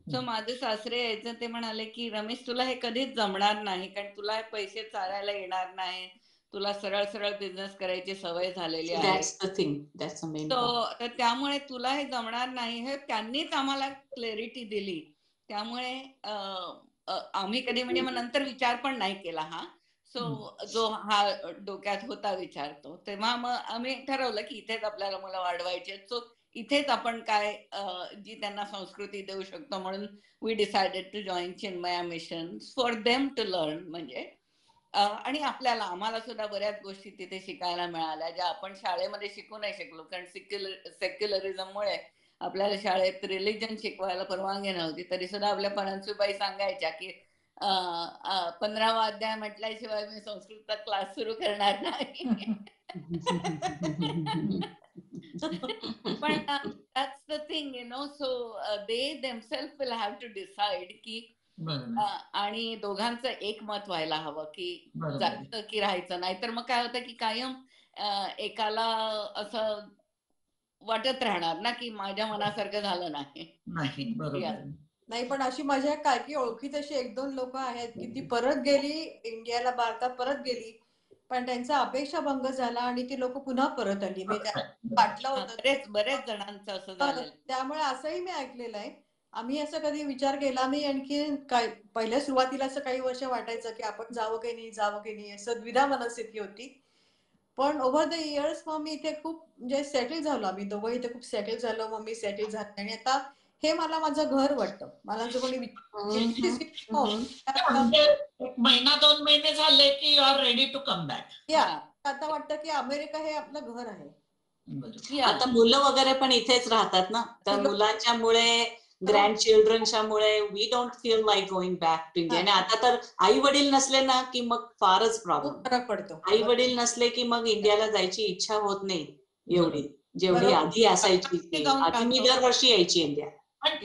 सो माझे सासरे यायचं, ते म्हणाले की रमेश तुला हे कधीच जमणार नाही कारण तुला हे पैसे चालायला येणार नाही, तुला सरळ सरळ बिझनेस करायची सवय झालेली आहे. That's the thing. That's the main problem. तर त्यामुळे तुला हे जमणार नाही हे त्यांनीच आम्हाला क्लॅरिटी दिली. त्यामुळे आम्ही कधी म्हणजे मग नंतर विचार पण नाही केला हा. सो जो हा डोक्यात होता विचार तो, तेव्हा मग आम्ही ठरवलं की इथेच आपल्याला मुलं वाढवायचे. सो इथेच आपण काय जी त्यांना संस्कृती देऊ शकतो म्हणून we decided to join Chinmaya Mission for them to learn. म्हणजे आणि आम्हाला सुद्धा बऱ्याच गोष्टी तिथे शिकायला मिळाल्या ज्या आपण शाळेमध्ये शिकू नाही शकलो कारण सेक्युलरिझममुळे आपल्याला शाळेत रिलिजन शिकवायला परवानगी नव्हती. तरी सुद्धा आपल्या पणनसूबाई सांगायच्या की 15वा अध्याय म्हटल्याशिवाय मी संस्कृतचा क्लास सुरू करणार नाही. पण that's the thing, you know, so they themselves will have to decide की आणि दोघांचं एक मत व्हायला हवं की जायचं की राहायचं. नाहीतर मग काय होतं की कायम एकाला असं वाटत राहणार ना की माझ्या मनासारखं झालं नाही. नाही, पण अशी माझ्या काही ओळखीत अशी 1-2 लोक आहेत की ती परत गेली इंडियाला, भारतात परत गेली, पण त्यांचा अपेक्षा भंग झाला आणि ती लोक पुन्हा परत आली. वाटलं होतं बरेच जणांचं असं झालं. त्यामुळे असंही मी ऐकलेलं आहे. आम्ही असं कधी विचार केला नाही. आणखी काय पहिल्या सुरुवातीला असं काही वर्ष वाटायचं की आपण जावं की नाही असं द्विधा मनस्थिती होती. पण ओव्हर द इयर्स मग मी इथे खूप म्हणजे सेटल झालो. आम्ही दोघं इथे खूप सेटल झालो. मग मी सेटल झाले आणि आता हे मला माझं घर वाटतं. मला जो कोणी 1 महिना 2 महिने झाले की you are ready to come back. आता वाटतं की अमेरिका हे आपलं घर आहे. आता मुलं वगैरे पण इथेच राहतात ना, तर मुलांच्या मुळे ग्रँड चिल्ड्रनच्या मुळे we don't feel like going back to India. आणि आता तर आई वडील नसले ना की मग फारच प्रॉब्लेम. फरक पडतो. आई वडील नसले की मग इंडियाला जायची इच्छा होत नाही एवढी जेवढी आधी असायची. आधी मी दरवर्षी यायची इंडिया.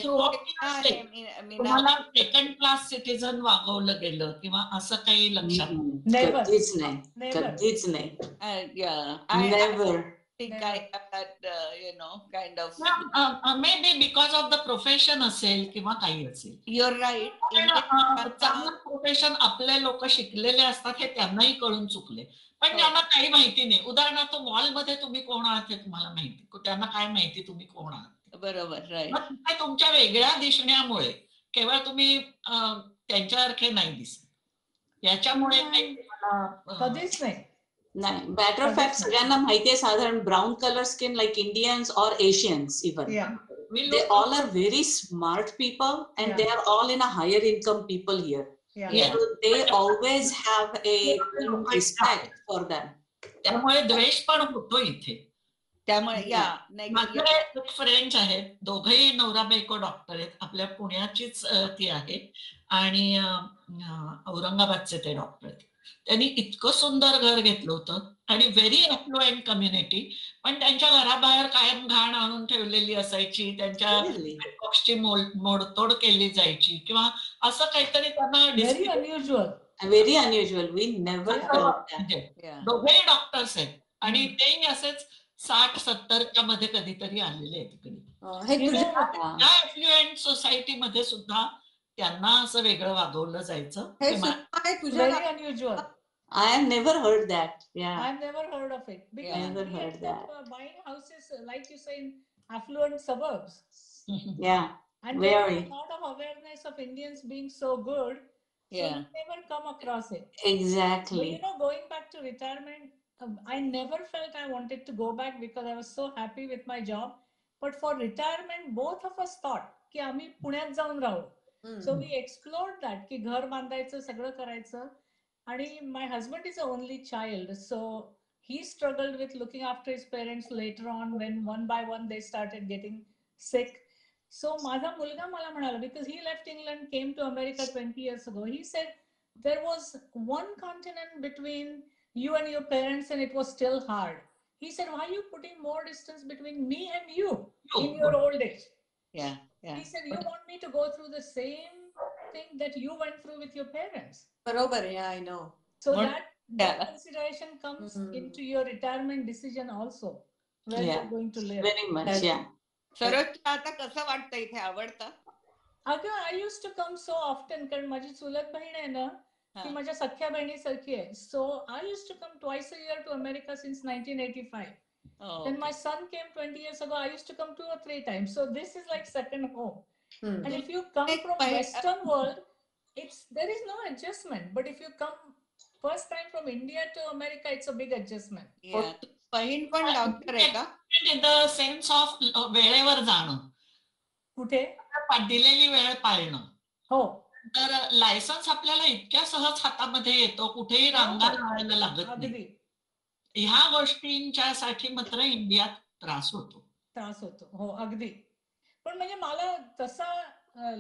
तुम्हाला सेकंड क्लास सिटीजन वागवलं गेलं किंवा असं काही लक्षात? कधीच नाही, कधीच नाही. Never. May be because of the profession असेल किंवा काही असेल. Your right. चांगलं प्रोफेशन आपले लोक शिकलेले असतात हे त्यांनाही कळून चुकले, पण त्यांना काही माहिती नाही. उदाहरणार्थ मॉलमध्ये तुम्ही कोण आहात हे तुम्हाला माहिती, त्यांना काय माहिती तुम्ही कोण आहात. बरोबर. राईट. तुमच्या वेगळ्या दिसण्यामुळे केवळ तुम्ही त्यांच्यासारखे नाही दिसत, याच्यामुळे कधीच नाही. मॅटर ऑफ फॅक्ट सगळ्यांना माहितीये साधारण brown colour skin like Indians or Asians even they all are very smart people and they are all in a higher income people here. So they always have a respect for them. त्यामुळे द्वेष पण होतो इथे. त्यामुळे माझे एक friends आहेत, दोघंही नवरा बायको डॉक्टर आहेत. आपल्या पुण्याचीच ती आहे आणि औरंगाबादचे ते डॉक्टर आहेत. त्यांनी इतकं सुंदर घर घेतलं होतं आणि व्हेरी अफ्लुएंट कम्युनिटी, पण त्यांच्या घराबाहेर कायम घाण आणून ठेवलेली असायची, त्यांच्या बॉक्सची मोडतोड केली जायची किंवा असं काहीतरी त्यांना व्हेरी अनयुज्युअल. We never. दोघेही डॉक्टर्स आहेत आणि तेही असेच 60-70च्या मध्ये कधीतरी आलेले आहेत तिकडे. त्या अफ्लुएंट सोसायटीमध्ये सुद्धा त्यांना असं वेगळं वागवलं जायचं. I have never heard that. I've never heard of it because we end up buying houses like you say in affluent suburbs. And there is a lot of awareness of Indians being so good, so you never come across it. Exactly. But going back to retirement, I never felt I wanted to go back because I was so happy with my job. But for retirement, both of us thought की आम्ही पुण्यात जाऊन राहू. So we explored that की घर बांधायचं, सगळं करायचं. आणि my husband is the only child, so he struggled with looking after his parents later on when one by one they started getting sick. So माझा मुलगा मला म्हणाला, because he left England, came to America 20 years ago. He said there was one continent between you and your parents and it was still hard. He said, why are you putting more distance between me and you in your old age? Yeah. He said, you want me to go through the same thing that you went through with your parents. बरोबर आहे, I know. So What- that Yeah. consideration comes Hmm. into your retirement decision also, where Yeah. you're going to live. Very much, yeah. Saroj आता कसं वाटतं इथे, आवडतं? अगं, I use to come so often, कारण माझी चुलत बहीण आहे ना, ती हा. माझ्या सख्या बहिणीसारखी आहे. So I use to come twice a year to America since 1985. Oh, Then my son came 20 years ago. I used to come 2 or 3 times. So this is like second home. And if you come Like from my- Western world, there is no adjustment. But if you come first time from India to America, it's a big adjustment. yeah. तू बहीण पण doctor आहे का? In the sense of वेळेवर जाणं, कुठे? दिलेली वेळ पाळणं. हो. तर लायसन्स आपल्याला इतक्या सहज हातामध्ये येतो, कुठेही रांगात लावायला लागत नाही. अगदी ह्या गोष्टींच्यासाठी मात्र इंडियात त्रास होतो. त्रास होतो. हो, अगदी. पण म्हणजे मला तसा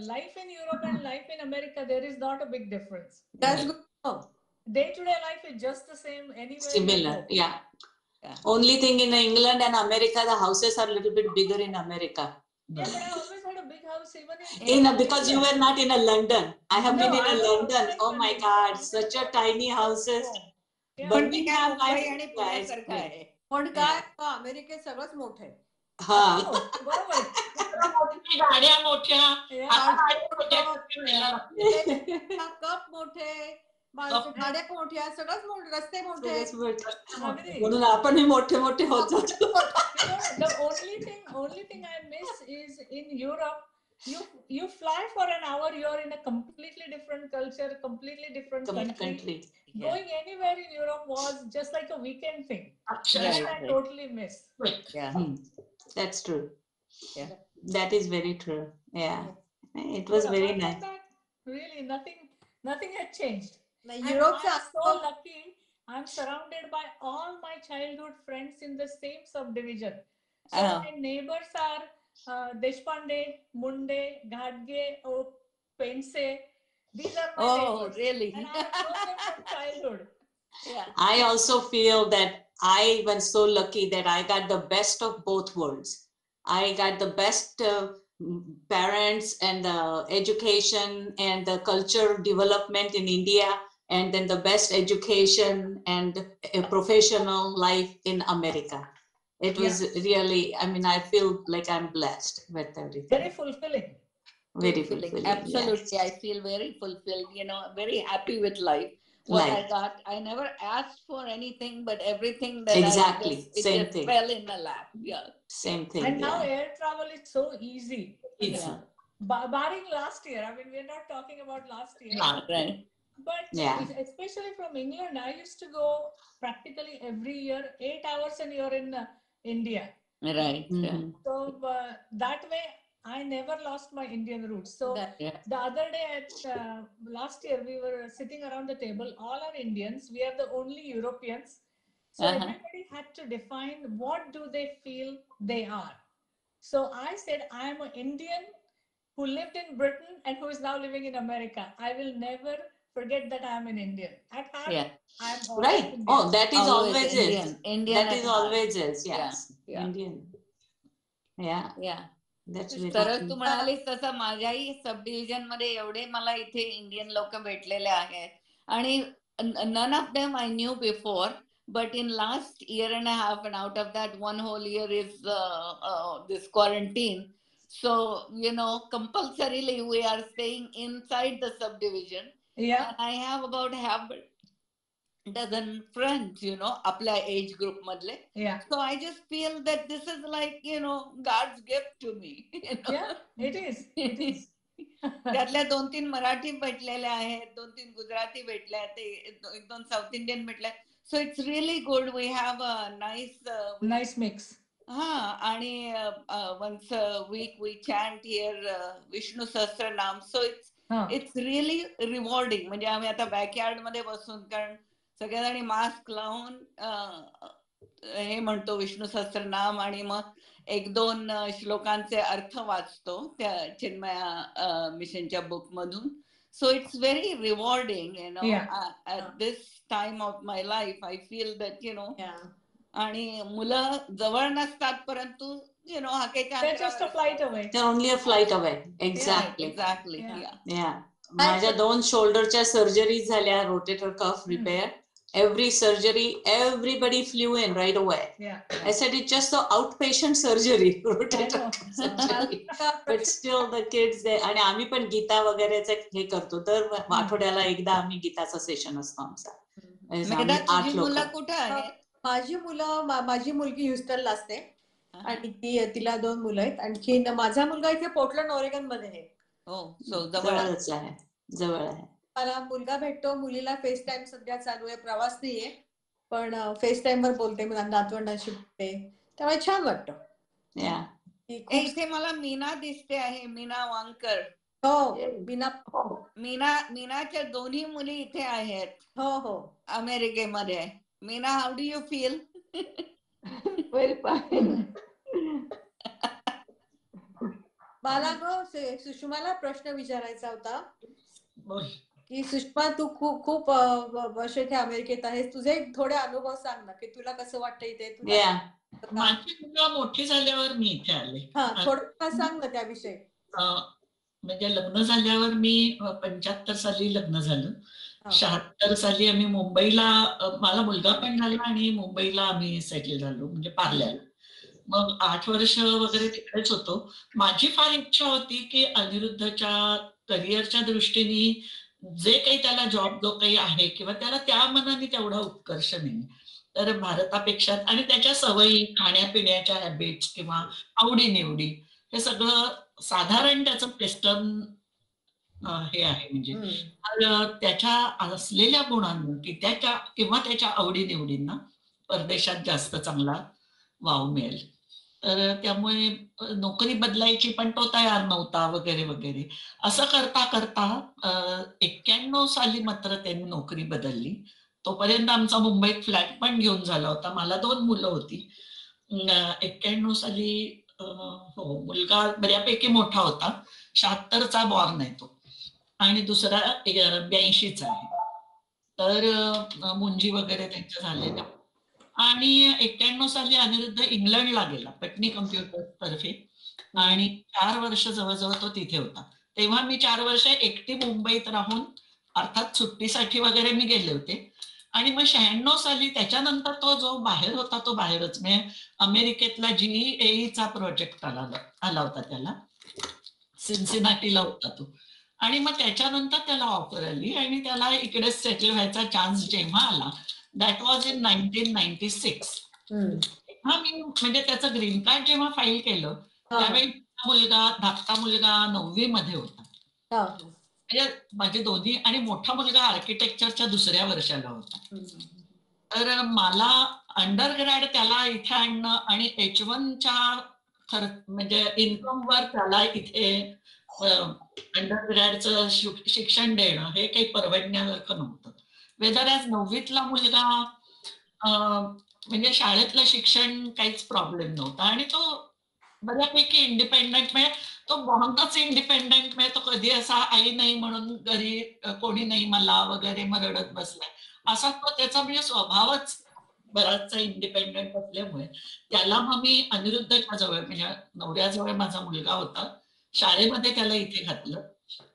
life in Europe and life in America, there is not a big difference. That's good. Day to day life is just the same anywhere. Similar, you go. yeah. Yeah. Only thing in England and America, the houses are a little bit bigger in America. Yeah, but I always had a big house even in Because you were not in a London. I have No, been in I a was London. outside Oh my London. God, I such a was tiny outside houses. home. Yeah. पण मी काय Birmingham, Mumbai I- आणि yeah, पुण्यासारखं it's आहे. पण काय अमेरिकेत सगळंच मोठं आहे. हा. हो, बरोबर आहे. गाड्या मोठ्या, Yeah. आता गाड्या मोठ्या फिरायला लागतात. कप मोठे, माणसं गाड्या मोठ्या, सगळंच मोठे, रस्ते मोठे. सगळेच मोठं. अगदी. म्हणून आपणही मोठे मोठे होत जातो. You know, the only thing I miss is in Europe, you fly for an hour, you're in a completely different culture, completely different country. Country. Yeah. Going anywhere in Europe was just like a weekend thing. अक्षरशः That I totally miss. Yeah. That's true. Yeah. That is very true. Yeah. It was But very apart nice. from that, really nothing had changed. नाही, And युरोपचा I'm so lucky. I'm surrounded by all my childhood friends in the same subdivision. So my neighbors are Deshpande, Munde, Ghadge, Pense. These are my Oh, neighbors. really? And I have known them from childhood. Yeah. I also feel that I was so lucky that I got the best of both worlds. I got the best parents and the education and the culture development in India, and then the best education and a professional life in America. It was really, I mean, I feel like I'm blessed with everything. Very fulfilling. Very fulfilling. Absolutely. yes. I feel very fulfilled, very happy with life. What I Life. got, I never asked for anything, but everything that Exactly. it Same just thing. fell in the lap. Yeah. Same thing. And now yeah. air travel is so easy. Easy. Yeah. Barring last year. I mean, we're not talking about last year. No. Right. But Yeah. especially from England, I used to go practically every year, 8 hours, and you're in India. Right. Yeah. Mhm. So that way, I never lost my Indian roots. So Yeah. the other day, last year, we were sitting around the table. All are Indians. We are the only Europeans. So Uh-huh. everybody had to define what do they feel they are. So I said, I am an Indian who lived in Britain and who is now living in America. I will never forget that I am an Indian. At heart, Yeah. I am always Right. Indian. Oh, that is always Indian. is. Indian That at is heart. always is. Yes. Yeah. Indian. Yeah. Yeah. That's very तरच true. तू म्हणालीस तसं माझ्याही सब division मध्ये एवढे मला इथे Indian लोक भेटलेले आहेत आणि none of them I knew before, but in last year and a half and out of that 1 whole year is this quarantine. So, compulsorily we are staying inside the subdivision. Yeah. And I have about half dozen friends, आपल्या age group madle. Yeah. So I just feel that this is like, God's gift to me. Yeah, it is. It is. त्यातल्या 2-3 मराठी भेटलेल्या आहेत, 2-3 गुजराती भेटल्या आहेत, 1-2 south Indian भेटल्या. So it's really good. We have a Nice mix. आणि once a week we chant here Vishnu Sahasranam. So it's really rewarding. म्हणजे आम्ही आता बॅकयार्ड मध्ये बसून, कारण सगळ्याजणी मास्क लावून हे म्हणतो विष्णू सहस्त्रनाम आणि मग 1-2 श्लोकांचे अर्थ वाचतो त्या चिन्मया मिशनच्या बुक मधून. So it's very rewarding at this time of my life. I feel that आणि मुलं जवळ नसतात परंतु हाकेच्या They're just a flight away. They're only a flight away. Exactly. Exactly Yeah. Yeah. माझ्या 2 शोल्डरच्या सर्जरीज झाल्या, rotator cuff repair. Every surgery, everybody flew in right away. Yeah. I said it's just the outpatient surgery, I rotator know. cuff surgery. But still the kids they आणि आम्ही पण गीता वगैरेचे हे करतो. दर आठवड्याला एकदा आम्ही गीताचा सेशन असतो आमचा. मेघना, आम्ही 8 तुझी लोक. मुलं कुठं आहेत? माझी मुलगी ह्युस्टनला असते आणि तिला 2 मुलं आहेत. आणखी माझा मुलगा इथे पोर्टलंड ऑरेगन मध्ये आहे. हो, जवळ आहे. जवळच आहे, जवळ आहे. मला मुलगा भेटतो, मुलीला फेस टाइम सध्या चालू आहे, प्रवास नाहीये पण फेस टाइम वर बोलते, नातवंडांशी बोलते, त्यामुळे छान वाटतं. Yeah. इथे मला मीना दिसते आहे, मीना वांकर. हो, मीनाच्या दोन्ही मुली इथे आहेत हो अमेरिकेमध्ये. Meena, how do you feel? Well, fine. मला सुषमाला प्रश्न विचारायचा होता बोल. की सुषमा, तू खूप वर्ष इथे अमेरिकेत आहेस, तुझे थोडे अनुभव सांग ना, की तुला कसं वाटतं इथे. Yeah. माझी मुलं मोठी झाल्यावर मी इथे आले. थोडं सांग ना त्याविषयी. म्हणजे लग्न झाल्यावर मी 75 साली लग्न झालं. 76 साली आम्ही मुंबईला, मला मुलगा पण झाला आणि मुंबईला आम्ही सेटल झालो, म्हणजे पार्ल्याला. मग 8 वर्ष वगैरे तिकडेच होतो. माझी फार इच्छा होती की अनिरुद्धच्या करिअरच्या दृष्टीने जे काही त्याला जॉब जो काही आहे किंवा त्याला त्या मनाने तेवढा उत्कर्ष नाही, तर भारतापेक्षा आणि त्याच्या सवयी, खाण्यापिण्याच्या हॅबिट्स किंवा आवडीनिवडी हे सगळं साधारण त्याचं वेस्टर्न हे आहे. म्हणजे त्याच्या असलेल्या गुणांना की त्याच्या आवडीनिवडींना परदेशात जास्त चांगला वाव मिळेल. तर त्यामुळे नोकरी बदलायची पण तो तयार नव्हता वगैरे वगैरे. असं करता करता 91 साली मात्र त्यांनी नोकरी बदलली. तोपर्यंत आमचा मुंबईत फ्लॅट पण घेऊन झाला होता. मला 2 मुलं होती. 91 साली हो, मुलगा बऱ्यापैकी मोठा होता, 76चा बॉर्न आहे तो, आणि दुसरा 82चा आहे. तर मुंजी वगैरे त्यांच्या झालेल्या. आणि 91 साली अनिरुद्ध इंग्लंडला गेला पटनी कम्प्युटर तर्फे, आणि 4 वर्ष जवळजवळ तो तिथे होता. तेव्हा मी 4 वर्ष एकटी मुंबईत राहून, अर्थात सुट्टीसाठी वगैरे मी गेले होते. आणि मग 96 साली त्याच्यानंतर तो जो बाहेर होता तो बाहेरच, म्हणजे अमेरिकेतला GEAचा प्रोजेक्ट आला होता त्याला, सिन्सिनाटीला होता तो. आणि मग त्याच्यानंतर त्याला ऑफर आली आणि त्याला इकडे सेटल व्हायचा चान्स जेव्हा आला, दॅट वॉज इन 1996. तेव्हा मी म्हणजे त्याचं ग्रीन कार्ड जेव्हा फाईल केलं त्यावेळी मुलगा, धाकटा मुलगा 9वी मध्ये होता. म्हणजे माझे दोन्ही, आणि मोठा मुलगा आर्किटेक्चरच्या 2ऱ्या वर्षाला होता. तर मला अंडरग्रॅड त्याला इथे आणणं आणि H1च्या म्हणजे इन्कमवर त्याला इथे अंडरग्रॅडचं शिक्षण देणं हे काही परवडण्यासारखं नव्हतं. वेदर ॲज 9वीतला मुलगा म्हणजे शाळेतलं शिक्षण काहीच प्रॉब्लेम नव्हता आणि तो बऱ्यापैकी इंडिपेंडंट, म्हणजे तो बॉर्नच इंडिपेंडंट, म्हणजे तो कधी असा आई नाही म्हणून घरी कोणी नाही मला वगैरे मग रडत बसलाय असा तो त्याचा म्हणजे स्वभावच बराचसा इंडिपेंडंट असल्यामुळे त्याला मग मी अनिरुद्धच्या जवळ, म्हणजे नवऱ्याजवळ माझा मुलगा होता, शाळेमध्ये त्याला इथे घातलं.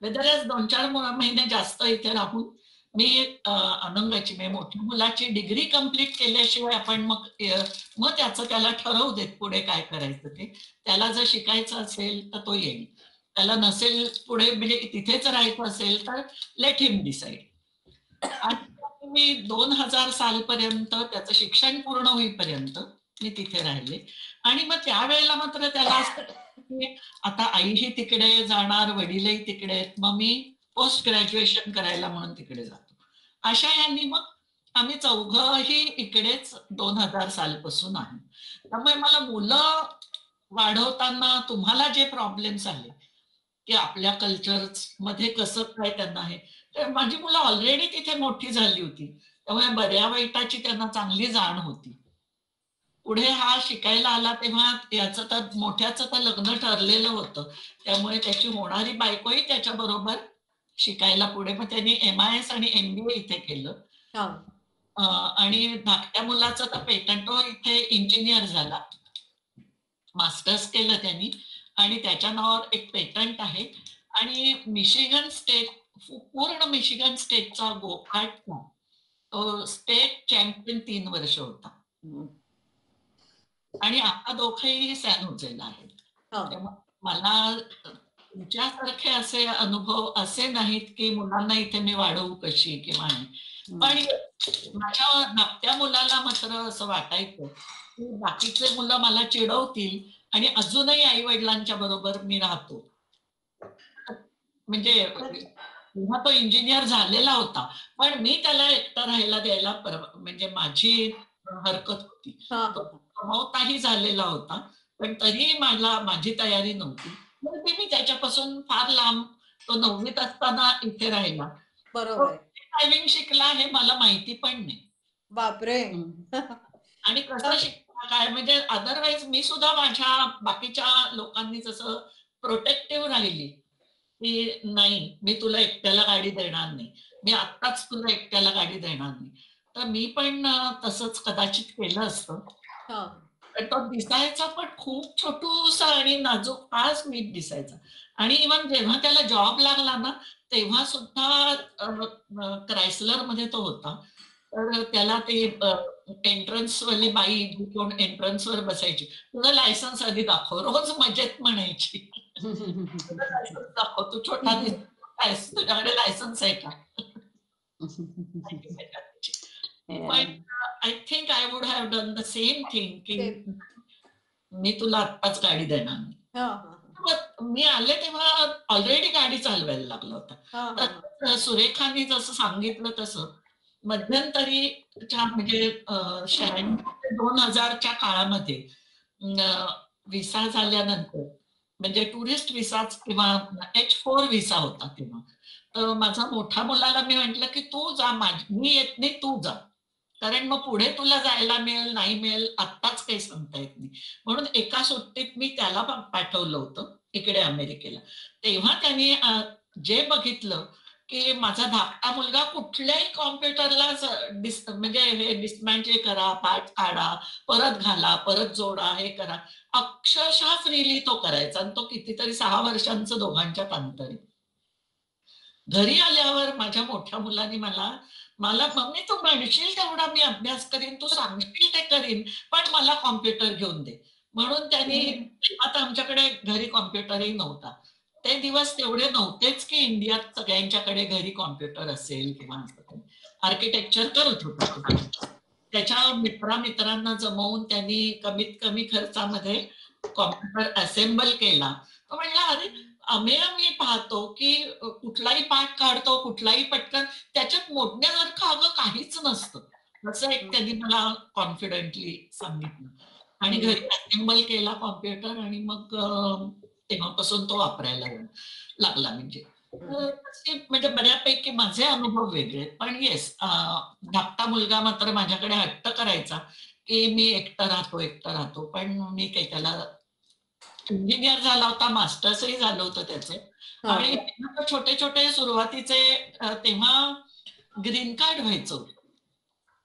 वेदर 2-4 महिने जास्त इथे राहून मी अनंगाची, म्हणजे मोठ्या मुलाची डिग्री कंप्लीट केल्याशिवाय आपण मग त्याचं त्याला ठरवू देत पुढे काय करायचं ते. त्याला जर शिकायचं असेल तर तो येईल, त्याला नसेल पुढे म्हणजे तिथेच राहायचं असेल तर लेट हिम डिसाईड. आणि मी 2000 सालपर्यंत त्याचं शिक्षण पूर्ण होईपर्यंत मी तिथे राहिले. आणि मग त्यावेळेला मात्र त्याला असं आता आईही तिकडे जाणार, वडीलही तिकडे आहेत, मग मी पोस्ट ग्रॅज्युएशन करायला म्हणून तिकडे जातो. अशा यांनी मग आम्ही 4घंही इकडेच 2000 सालपासून आहे. त्यामुळे मला मुलं वाढवताना तुम्हाला जे प्रॉब्लेम्स आले की आपल्या कल्चर मध्ये कसं काय त्यांना आहे, तर माझी मुलं ऑलरेडी तिथे मोठी झाली होती, त्यामुळे बऱ्या वाईटाची त्यांना चांगली जाण होती. पुढे हा शिकायला आला तेव्हा याचं तर मोठ्याचं तर लग्न ठरलेलं होतं, त्यामुळे त्याची होणारी बायकोही त्याच्या बरोबर शिकायला पुढे, मग त्यांनी MIS आणि MBA इथे केलं. आणि धाकट्या मुलाचं तर पेटंटो इथे इंजिनियर झाला. मास्टर्स केलं त्यांनी आणि त्याच्या नावावर एक पेटंट आहे. आणि मिशिगन स्टेट, पूर्ण मिशिगन स्टेटचा गोकार्टचा तो स्टेट चॅम्पियन 3 वर्ष होता. आणि आता दोघंही सॅन होजेला आहेत. तेव्हा मला तुमच्यासारखे असे अनुभव असे नाहीत की मुलांना इथे मी वाढवू कशी किंवा नाही. पण माझ्या धाकट्या मुलाला मात्र असं वाटायचं की बाकीचे मुलं मला चिडवतील आणि अजूनही आई वडिलांच्या बरोबर मी राहतो. म्हणजे तेव्हा तो इंजिनियर झालेला होता, पण मी त्याला एकटं राहायला द्यायला म्हणजे माझी हरकत होती. तो कमवताही झालेला होता, पण तरी माझी तयारी नव्हती. मग ते मी त्याच्यापासून फार लांब, तो 9वीत असताना इथे राहिला. बरोबर. ड्रायव्हिंग शिकला हे मला माहिती पण नाही. बापरे. आणि कसं शिकला काय, म्हणजे अदरवाईज मी सुद्धा माझ्या बाकीच्या लोकांनी जसं प्रोटेक्टिव्ह राहिली की नाही मी तुला एकट्याला गाडी देणार नाही, मी आत्ताच तुला एकट्याला गाडी देणार नाही, तर मी पण तसंच कदाचित केलं असतं. तो दिसायचा पण खूप छोटूसा आणि नाजूक फार स्वीट दिसायचा. आणि इव्हन जेव्हा त्याला जॉब लागला ना तेव्हा सुद्धा क्रायसलर मध्ये तो होता. तर त्याला ते एंट्रन्स वाली बाई कोण एंट्रन्स वर बसायची, तुझं लायसन्स आधी दाखव, रोज मजेत म्हणायची. लायसन्स दाखव, तू छोटा दिसतोयस, तुझ्याकडे लायसन्स आहे का? पण I think I would have done the same thing की मी तुला आत्ताच गाडी देणार नाही. मी आले तेव्हा ऑलरेडी गाडी चालवायला लागला होता. तर सुरेखाने जसं सांगितलं तसं मध्यंतरीच्या म्हणजे 2000च्या काळामध्ये विसा झाल्यानंतर म्हणजे टुरिस्ट विसाच किंवा H4 विसा होता तेव्हा. तर माझा मोठ्या मुलाला मी म्हटलं की तू जा, मी येत नाही, तू जा, कारण मग पुढे तुला जायला मिळेल नाही मिळेल आत्ताच काही सांगता येत नाही. म्हणून एका सुट्टीत मी त्याला पाठवलं होतं इकडे अमेरिकेला. तेव्हा त्यांनी जे बघितलं की माझा धाकटा मुलगा कुठल्याही कॉम्प्युटरला म्हणजे हे डिस्मॅन्टल करा, पार्ट काढा, परत घाला, परत जोडा, हे करा, अक्षरशः फ्रीली तो करायचा. आणि तो कितीतरी 6 वर्षांचं दोघांच्यात अंतर आहे. घरी आल्यावर माझ्या मोठ्या मुलाने मला मम्मी तू म्हणशील तेवढा मी अभ्यास करीन, तू सांगशील ते करीन, पण मला कॉम्प्युटर घेऊन दे. म्हणून त्यांनी, आता आमच्याकडे घरी कॉम्प्युटरही नव्हता, ते दिवस तेवढे नव्हतेच की इंडियात सगळ्यांच्याकडे घरी कॉम्प्युटर असेल किंवा असं. आर्किटेक्चर करत होता. त्याच्या मित्रांना जमवून त्यांनी कमीत कमी खर्चामध्ये कॉम्प्युटर असेंबल केला. तो म्हणला अरे मी पाहतो की कुठलाही पाठ काढतो, कुठलाही पटकन, त्याच्यात मोडण्यासारखं अगं काहीच नसतं, असं एक त्यांनी मला कॉन्फिडेंटली सांगितलं. आणि घरी असेंबल केला कॉम्प्युटर आणि मग तेव्हापासून तो वापरायला लागला. म्हणजे बऱ्यापैकी माझे अनुभव वेगळे. पण येस, धाकटा मुलगा मात्र माझ्याकडे हट्ट करायचा की मी एकटा राहतो. पण मी काही त्याला, इंजिनियर झाला होता, मास्टर्सही झालं होतं त्याचं. आणि छोटे छोटे सुरुवातीचे तेव्हा ग्रीन कार्ड व्हायचं होतं,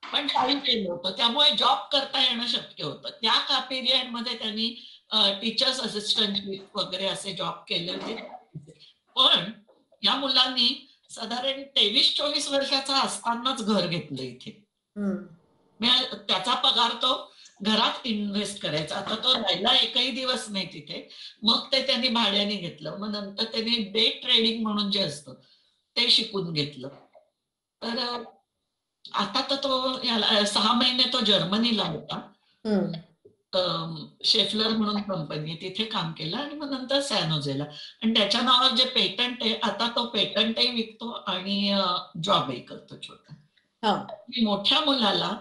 पण फाईल केलं होतं, त्यामुळे जॉब करता येणं शक्य होतं. त्या पिरियड मध्ये त्यांनी टीचर्स असिस्टंट वगैरे असे जॉब केले होते. पण या मुलांनी साधारण 23-24 वर्षाचा असतानाच घर घेतलं इथे. त्याचा पगार तो घरात इन्व्हेस्ट करायचा. आता तो राहिला एकही दिवस नाही तिथे. मग ते त्यांनी भाड्याने घेतलं. मग नंतर त्यांनी डे ट्रेडिंग म्हणून जे असतं ते शिकून घेतलं. तर आता तर तो 6 महिने तो जर्मनीला होता. शेफलर म्हणून कंपनी, तिथे काम केलं आणि मग नंतर सॅन होजेला. आणि त्याच्या नावावर जे पेटंट आहे, आता तो पेटंटही विकतो आणि जॉबही करतो छोटा. मोठ्या मुलाला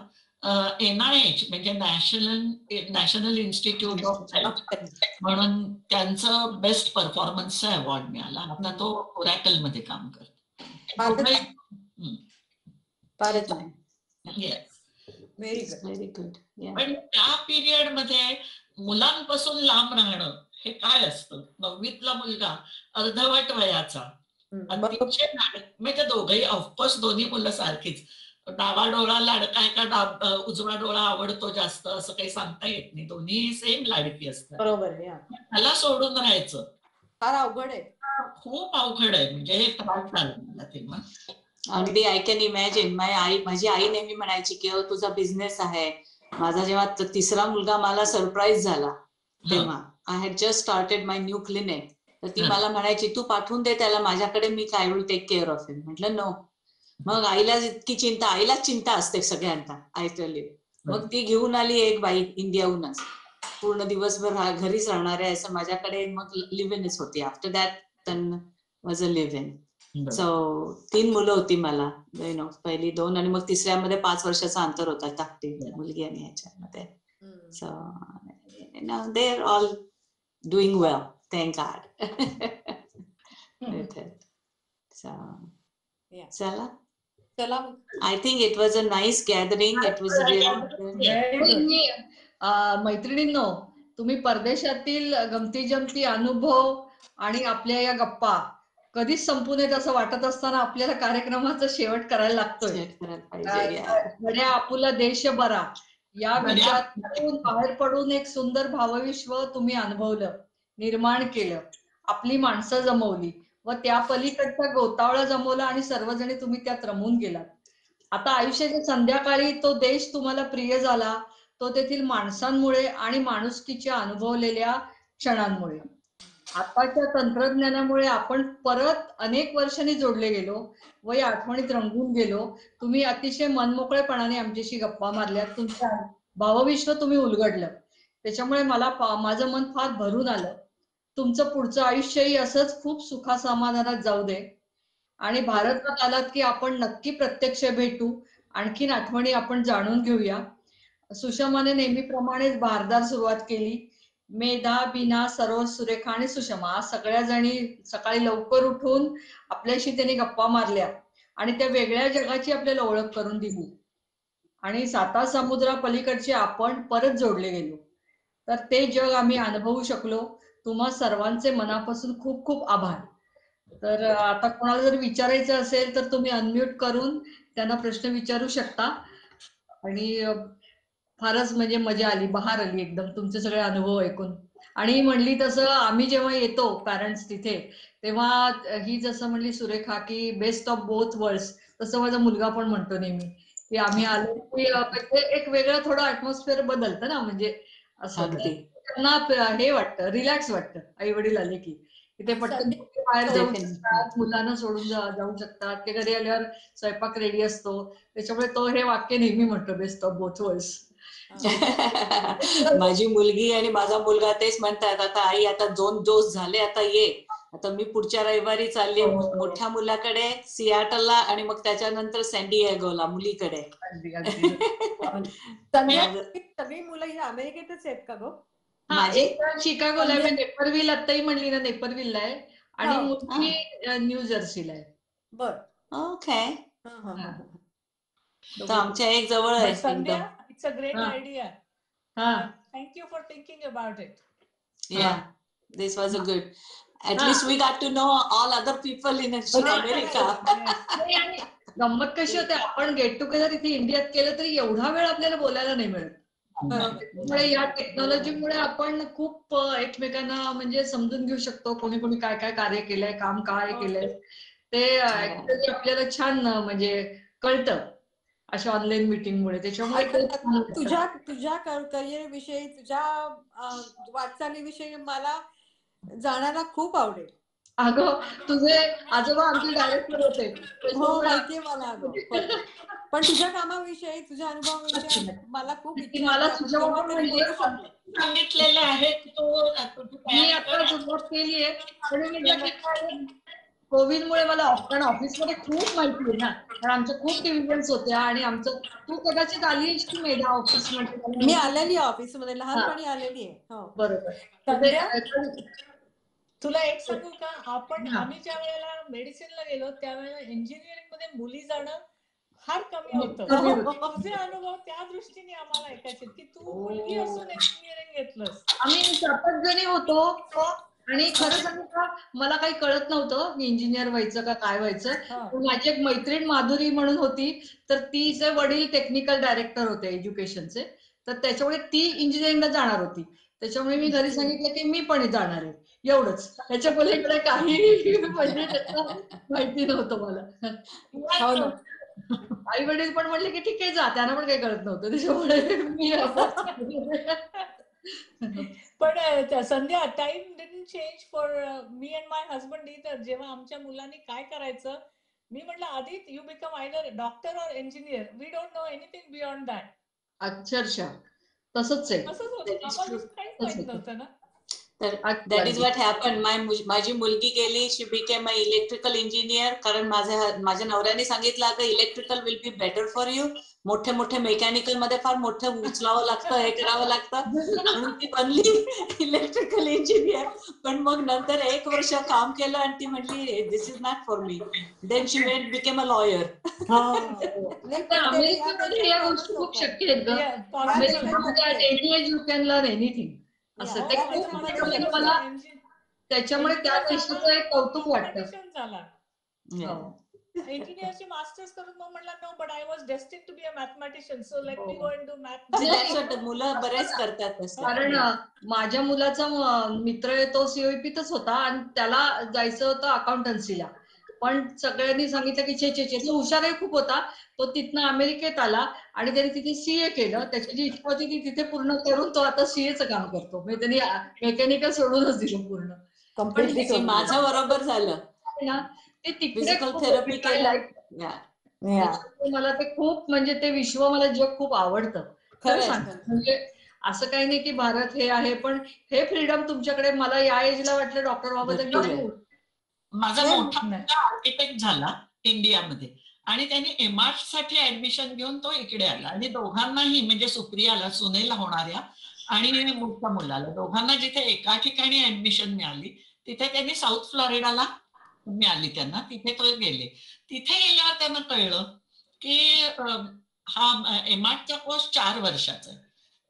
NIH म्हणजे नॅशनल इन्स्टिट्यूट ऑफ हेल्थ म्हणून त्यांचं बेस्ट परफॉर्मन्सचा अवॉर्ड मिळाला. आता तो ओरॅकल मध्ये काम करतो. Very good. पण त्या पिरियड मध्ये मुलांपासून लांब राहणं हे काय असतं? 9वीतला मुलगा, अर्धवट वयाचा, म्हणजे दोघंही ऑफकोर्स दोन्ही मुलं सारखीच, डावा डोळा लाडका आहे का उजवा डोळा आवडतो जास्त असं काही सांगता येत नाही. दोन्ही सेम लाडकी असतात. बरोबर आहे. हा. त्याला सोडून राहायचं फार अवघड आहे. खूप अवघड आहे. म्हणजे हे त्रास झाला मला तेव्हा. अगदी आय कॅन इमॅजिन. माझी आई नेहमी म्हणायची की तुझा बिझनेस आहे. माझा जेव्हा तिसरा मुलगा मला सरप्राईज झाला तेव्हा I had just started my new clinic, तर ती मला म्हणायची तू पाठवून दे त्याला माझ्याकडे, मी काय विल टेक केअर ऑफ हिम. म्हटलं नो. मग आईला इतकी चिंता, आईलाच चिंता असते सगळ्यांना, आय टेल यू. मग ती घेऊन आली एक बाई इंडियाहूनच, पूर्ण दिवसभर घरीच राहणारे असं माझ्याकडे. मग लिव्ह इनच होती. After that was a live in. So 3 मुलं होती मला, पहिली 2 आणि मग तिसऱ्यामध्ये 5 वर्षाचा अंतर होता, धाकटी मुलगी आणि ह्याच्यामध्ये. So they are all doing well, thank God. चला, चला, I think it was a nice gathering. It was really. मैत्रिणींनो, तुम्ही परदेशातील गमती जमती अनुभव आणि आपल्या या गप्पा कधीच संपू नयेत असं वाटत असताना आपल्याला कार्यक्रमाचा शेवट करायला लागतोय. गड्या आपुला देश बरा या विचारातून बाहेर पडून एक सुंदर भावविश्व तुम्ही अनुभवलं, निर्माण केलं, आपली माणसं जमवली व त्या पलीकडचा गोतावळा जमवला आणि सर्वजणी तुम्ही त्यात रमून गेलात. आता आयुष्याच्या संध्याकाळी तो देश तुम्हाला प्रिय झाला, तो तेथील माणसांमुळे आणि माणुसकीच्या अनुभवलेल्या क्षणांमुळे. आताच्या तंत्रज्ञानामुळे आपण परत अनेक वर्षांनी जोडले गेलो व या आठवणीत रंगून गेलो. तुम्ही अतिशय मनमोकळेपणाने आमच्याशी गप्पा मारल्या, तुमचं भावविश्व तुम्ही उलगडलं, त्याच्यामुळे मला माझं मन फार भरून आलं. तुमचं पुढचं आयुष्यही असंच खूप सुखासमाधानात जाऊ दे आणि भारतात आलात की आपण नक्की प्रत्यक्ष भेटू, आणखीन आठवणी आपण जाणून घेऊया. सुषमाने नेहमीप्रमाणेच भारदार सुरुवात केली. मेधा, बीना, सर्व सुरेखा आणि सुषमा सगळ्या जणी सकाळी लवकर उठून आपल्याशी त्यांनी गप्पा मारल्या आणि त्या वेगळ्या जगाची आपल्याला ओळख करून दिली आणि 7 समुद्रापलीकडचे आपण परत जोडले गेलो. तर ते जग आम्ही अनुभवू शकलो. तुम्हा सर्वांचे मनापासून खूप खूप आभार. तर आता कोणाला जर विचारायचं असेल तर तुम्ही अनम्यूट करून त्यांना प्रश्न विचारू शकता. आणि फारच म्हणजे मजा आली, बहार आली एकदम तुमचे सगळे अनुभव ऐकून. आणि म्हणली तसं आम्ही जेव्हा येतो पॅरेंट्स तिथे, तेव्हा ही जसं म्हणली सुरेखा की बेस्ट ऑफ बोथ वर्ल्ड्स, तसं माझा मुलगा पण म्हणतो नेहमी की आम्ही आलो की एक वेगळं थोडं ॲटमॉस्फिअर बदलतं ना, म्हणजे असं त्यांना हे वाटतं, रिलॅक्स वाटतं आई वडील आले की. ते पटकन बाहेर जाऊ शकतात, मुलांना सोडून जाऊ शकतात, ते घरी आल्यावर स्वयंपाक रेडी असतो. त्याच्यामुळे तो हे वाक्य नेहमी म्हणतो, बेस्ट ऑफ बोथ वर्ल्ड्स. माझी मुलगी आणि माझा मुलगा तेच म्हणतात, आता आई आता 2 डोस झाले, आता ये. आता मी पुढच्या रविवारी चालली मोठ्या मुलाकडे सियाटलला आणि मग त्याच्यानंतर सॅन्डिएगोला मुलीकडे. सगळी मुलं ही अमेरिकेतच आहेत का गो? माझी शिकागोला आहे, नेपरविल आत्ताही म्हणली ना, नेपरविलला आहे आणि मुलगी न्यू जर्सीला आहे. बर, ओके. तर आमच्या एक जवळ आहे. Sandhya, it's a great idea. Thank you for thinking about it. Yeah, this was a good. At least we got to know all other people in America. गंमत कशी होते, आपण गेट टुगेदर इथे इंडियात केलं तरी एवढा वेळ आपल्याला बोलायला नाही मिळत. त्यामुळे या टेक्नॉलॉजीमुळे आपण खूप एकमेकांना म्हणजे समजून घेऊ शकतो, कोणी कोणी काय काय कार्य केलंय, काम काय केलंय ते आपल्याला छान म्हणजे कळतं अशा ऑनलाईन मीटिंगमुळे. त्याच्यामुळे तुझ्या करिअर विषयी, तुझ्या वाटचालीविषयी मला जाणायला खूप आवडेल. अगं तुझे आजोबा आमचे डायरेक्टर होते. हो, माहितीये मला अगं. पण तुझ्या कामाविषयी, तुझ्या अनुभवाविषयी मला खूप इच्छा मला सांगितलेलं आहे की मी आता सुरुवात केली आहे. कोविडमुळे मला ऑफिसमध्ये खूप माहिती आहे ना, कारण आमच्या खूप डिव्हिजन्स होत्या आणि आमचं तू कदाचित आली असती मेधा ऑफिसमध्ये. मी आलेली आहे ऑफिसमध्ये, लहानपणी आलेली आहे. बरोबर. तुला एक सांगू का, आम्ही ज्या वेळेला मेडिसिनला गेलो त्यावेळेला इंजिनिअरिंग मध्ये मुली जाणं फार कमी होतं. तुझे अनुभव त्या दृष्टीने आम्हाला ऐकायचे की तू मुलगी असून इंजिनिअरिंग घेतलंस. आम्ही 7 जणी होतो आणि खरं सांगू का, मला काही कळत नव्हतं की इंजिनियर व्हायचं का काय व्हायचं. पण माझी एक मैत्रीण माधुरी म्हणून होती, तर तिचे वडील टेक्निकल डायरेक्टर होते एज्युकेशनचे, तर त्याच्यामुळे ती इंजिनिअरिंगला जाणार होती. त्याच्यामुळे मी घरी सांगितलं की मी पण जाणार आहे, एवढंच. ह्याच्या पलीकडे काही म्हणजे त्याचं माहिती नव्हतं मला. हो ना. आई वडील पण म्हणले की ठीक आहे जा, त्यांना पण काही कळत नव्हतं, त्याच्यामुळे मी पण Sandhya, time didn't change for me and my husband either. जेव्हा आमच्या मुलांनी काय करायचं, मी म्हटलं Aadit you become either doctor और engineer, we don't know anything beyond that. अक्षरशः तसंच आहे. असंच होतं, आम्हाला काहीच माहित नव्हतं ना. तर दॅट इज व्हॉट हॅपन. माझी मुलगी गेली, शी बिकेम अ इलेक्ट्रिकल इंजिनियर, कारण माझ्या नवऱ्याने सांगितलं अगं electrical will be better for you. मोठे मोठे मेकॅनिकल मध्ये फार मोठं उचलावं लागतं, हे करावं लागतं, म्हणून ती बनली इलेक्ट्रिकल इंजिनियर. पण मग नंतर 1 वर्ष काम केलं आणि ती म्हटली this is not for me. Then she went became a lawyer. अमेरिकेमध्ये या गोष्टी खूप शक्य आहेत ग. अमेरिकेमध्ये any age you can learn anything. असं ते खूप मला त्याच्यामुळे त्या देशाचं एक कौतुक वाटतं. झाला इंजिनियरची मास्टर्स करून मग म्हटलं no, but I was destined to be a mathematician, so let me go and do math. मुलं बरेच करतात तसं. कारण माझ्या मुलाचा मित्र आहे तो सीओईपीतच होता आणि त्याला जायचं होतं अकाउंटन्सीला, पण सगळ्यांनी सांगितलं की छे छे छे. तो हुशारही खूप होता. तो तिथनं अमेरिकेत आला आणि त्याने तिथे सीए केलं. त्याची जी इच्छा होती ती तिथे पूर्ण करून तो आता सीएचं काम करतो. म्हणजे त्यांनी मेकॅनिकल सोडूनच दिलं पूर्ण. कम्प्लिटली माझं बरोबर झालं ना ते तिकडे फिजिकल खूप थेरपी केलं. मला ते खूप म्हणजे ते विश्व मला जग खूप आवडतं. खरं सांग, म्हणजे असं काही नाही की भारत हे आहे, पण हे फ्रीडम तुमच्याकडे. मला या एजला वाटलं डॉक्टर व्हावं. माझा मोठा मुलगा आर्किटेक्ट झाला इंडियामध्ये आणि त्यांनी एमआर्ट साठी ऍडमिशन घेऊन तो इकडे आला आणि दोघांनाही म्हणजे सुप्रियाला सुनेला होणाऱ्या आणि मोठ्या मुलाला दोघांना जिथे एका ठिकाणी ऍडमिशन मिळाली तिथे त्यांनी साऊथ फ्लोरिडाला मिळाली त्यांना, तिथे तो गेले. तिथे गेल्यावर त्यांना कळलं की हा एमआर्टचा कोर्स 4 वर्षाचा आहे.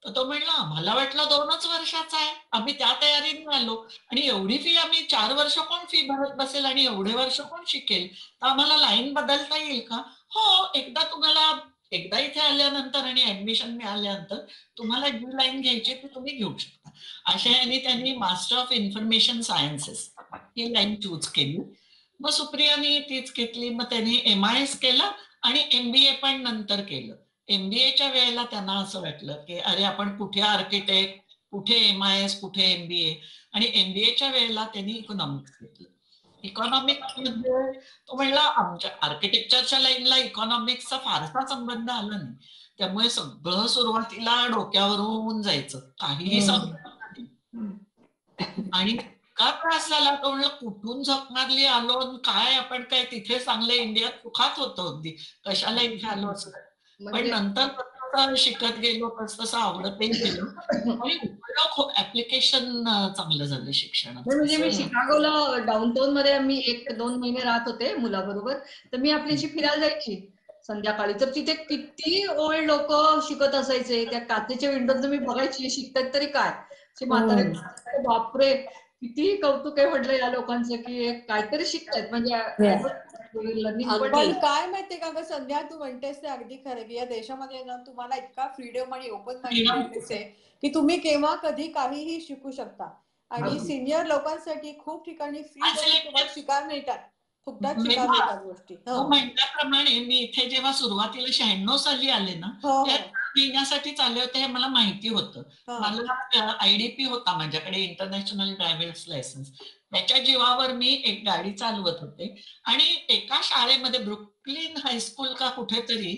तर तो म्हणला आम्हाला वाटलं 2च वर्षाचा आहे, आम्ही त्या तयारीने आलो आणि एवढी फी आम्ही 4 वर्ष कोण फी भरत बसेल आणि एवढे वर्ष कोण शिकेल, तर आम्हाला लाईन बदलता येईल का? हो, एकदा इथे आल्यानंतर आणि ऍडमिशन मिळाल्यानंतर तुम्हाला जी लाईन घ्यायची ती तुम्ही घेऊ शकता. अशा यांनी त्यांनी master of information sciences he line choose केली. मग सुप्रियाने तीच घेतली. मग त्यांनी MIS केलं आणि MBA पण नंतर केलं. MBAच्या वेळेला त्यांना असं वाटलं की अरे आपण कुठे आर्किटेक्ट, कुठे MIS, कुठे MBA, आणि MBAच्या वेळेला त्यांनी इकॉनॉमिक्स घेतलं. इकॉनॉमिक्स मध्ये तो म्हणला आमच्या आर्किटेक्चरच्या लाईनला इकॉनॉमिक्सचा फारसा संबंध आला नाही, त्यामुळे सगळं सुरुवातीला डोक्यावरून जायचं, काहीही समजत नाही. आणि का त्रास झाला तो म्हणलं कुठून झक मारली आलो, काय आपण काय तिथे चांगलं इंडियात सुखात होतो अगदी, कशाला इथे आलो असं. पण नंतर शिकत गेलो तसं आवडतही गेलो आणि उपयोग ऍप्लिकेशन चांगलं झालं शिक्षणाचं. म्हणजे मी शिकागोला डाऊनटाऊन मध्ये मी 1-2 महिने राहत होते मुलाबरोबर. तर मी आपल्याशी फिरायला जायची संध्याकाळी, तर तिथे किती ओल्ड लोक शिकत असायचे. त्या काचेच्या विंडोत मी बघायची शिकतात तरी काय, म्हातारे. बापरे, किती कौतुक आहे म्हटलं या लोकांचं की काहीतरी शिकतायत म्हणजे लर्निंग. पण काय माहितीये का ग संध्या, तू म्हणतेस ते अगदी खरं की या देशामध्ये ना तुम्हाला इतका फ्रीडम आणि ओपन माइंडेडनेस आहे की तुम्ही केव्हा कधी काहीही शिकू शकता. आणि सिनियर लोकांसाठी खूप ठिकाणी फ्री तुम्हाला शिकायला मिळतात, फुकटात शिकायला मिळतात गोष्टी. म्हणल्याप्रमाणे मी इथे जेव्हा सुरुवातीला 96 साली आले ना, त्या महिन्यासाठीच आले होते हे मला माहिती होतं. मला IDP होता माझ्याकडे, इंटरनॅशनल ड्रायव्हर्स लायसन्स. त्याच्या जीवावर मी एक गाडी चालवत होते आणि एका शाळेमध्ये ब्रुकलिन हायस्कूल का कुठेतरी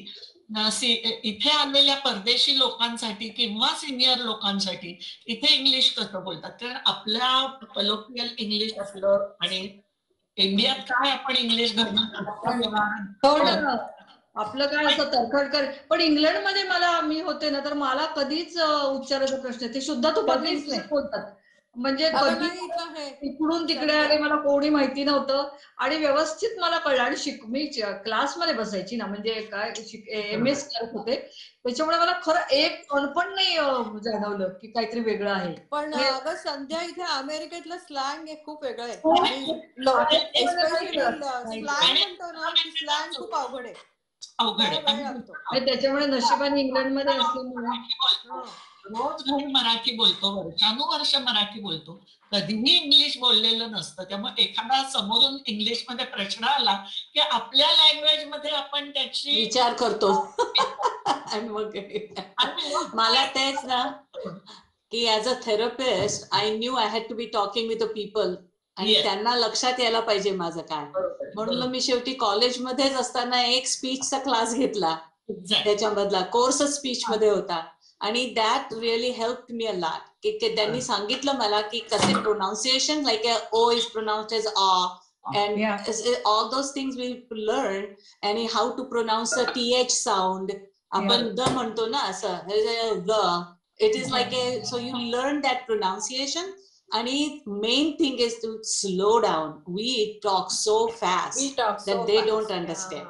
इथे आलेल्या परदेशी लोकांसाठी किंवा सिनियर लोकांसाठी इथे इंग्लिश कसं बोलतात, कारण आपल्या कलोकियल इंग्लिश असलं आणि इंडियात काय आपण इंग्लिश आपलं काय असं तरखडकर. पण इंग्लंडमध्ये मी होते ना, तर मला कधीच उच्चाराचा प्रश्न ते सुद्धा तू बघितलं बोलतात. म्हणजे अगं कधी नाही, इथलं हे इकडून तिकडे आणि मला कोणी माहिती नव्हतं आणि व्यवस्थित मला कळलं. आणि मी क्लासमध्ये बसायची ना, म्हणजे काय MS करत होते, त्याच्यामुळे मला खरं एक कण पण नाही जाणवलं की काहीतरी वेगळं आहे. पण हे अगं संध्या, इथे अमेरिकेतलं स्लँग हे खूप वेगळं आहे. खूप- आणि अमेरिकेमध्ये नाही एस्पेशली कळत. स्लँग म्हणतो ना, की स्लँग खूप अवघड आहे. अवघड आहे. वेळ लागतो. आणि त्याच्यामुळे नशिबाने इंग्लंडमध्ये असल्यामुळे रोज घरी मराठी बोलतो, वर्षानुवर्ष मराठी बोलतो, कधीही इंग्लिश बोललेलं नसतं. त्यामुळे एखादा समोरून इंग्लिशमध्ये प्रश्न आला की आपल्या लँग्वेज मध्ये आपण त्याची विचार करतो. आणि मग मला तेच ना, की as a therapist I knew I had to be talking with the people, आणि Yes. त्यांना लक्षात यायला पाहिजे माझं काय. म्हणून मग मी शेवटी कॉलेजमध्येच असताना एक स्पीचचा क्लास घेतला, त्याच्यामधला कोर्स स्पीच मध्ये होता, आणि that really help me a lot. की त्यांनी सांगितलं मला की कसे pronunciation, like O is pronounced as आ, and all those things we learn, and how to pronounce a th sound. आपण द म्हणतो ना, असं the, it is like a, so you learn that pronunciation. आणि main thing is to slow down. We talk so fast We talk so that they fast. don't understand.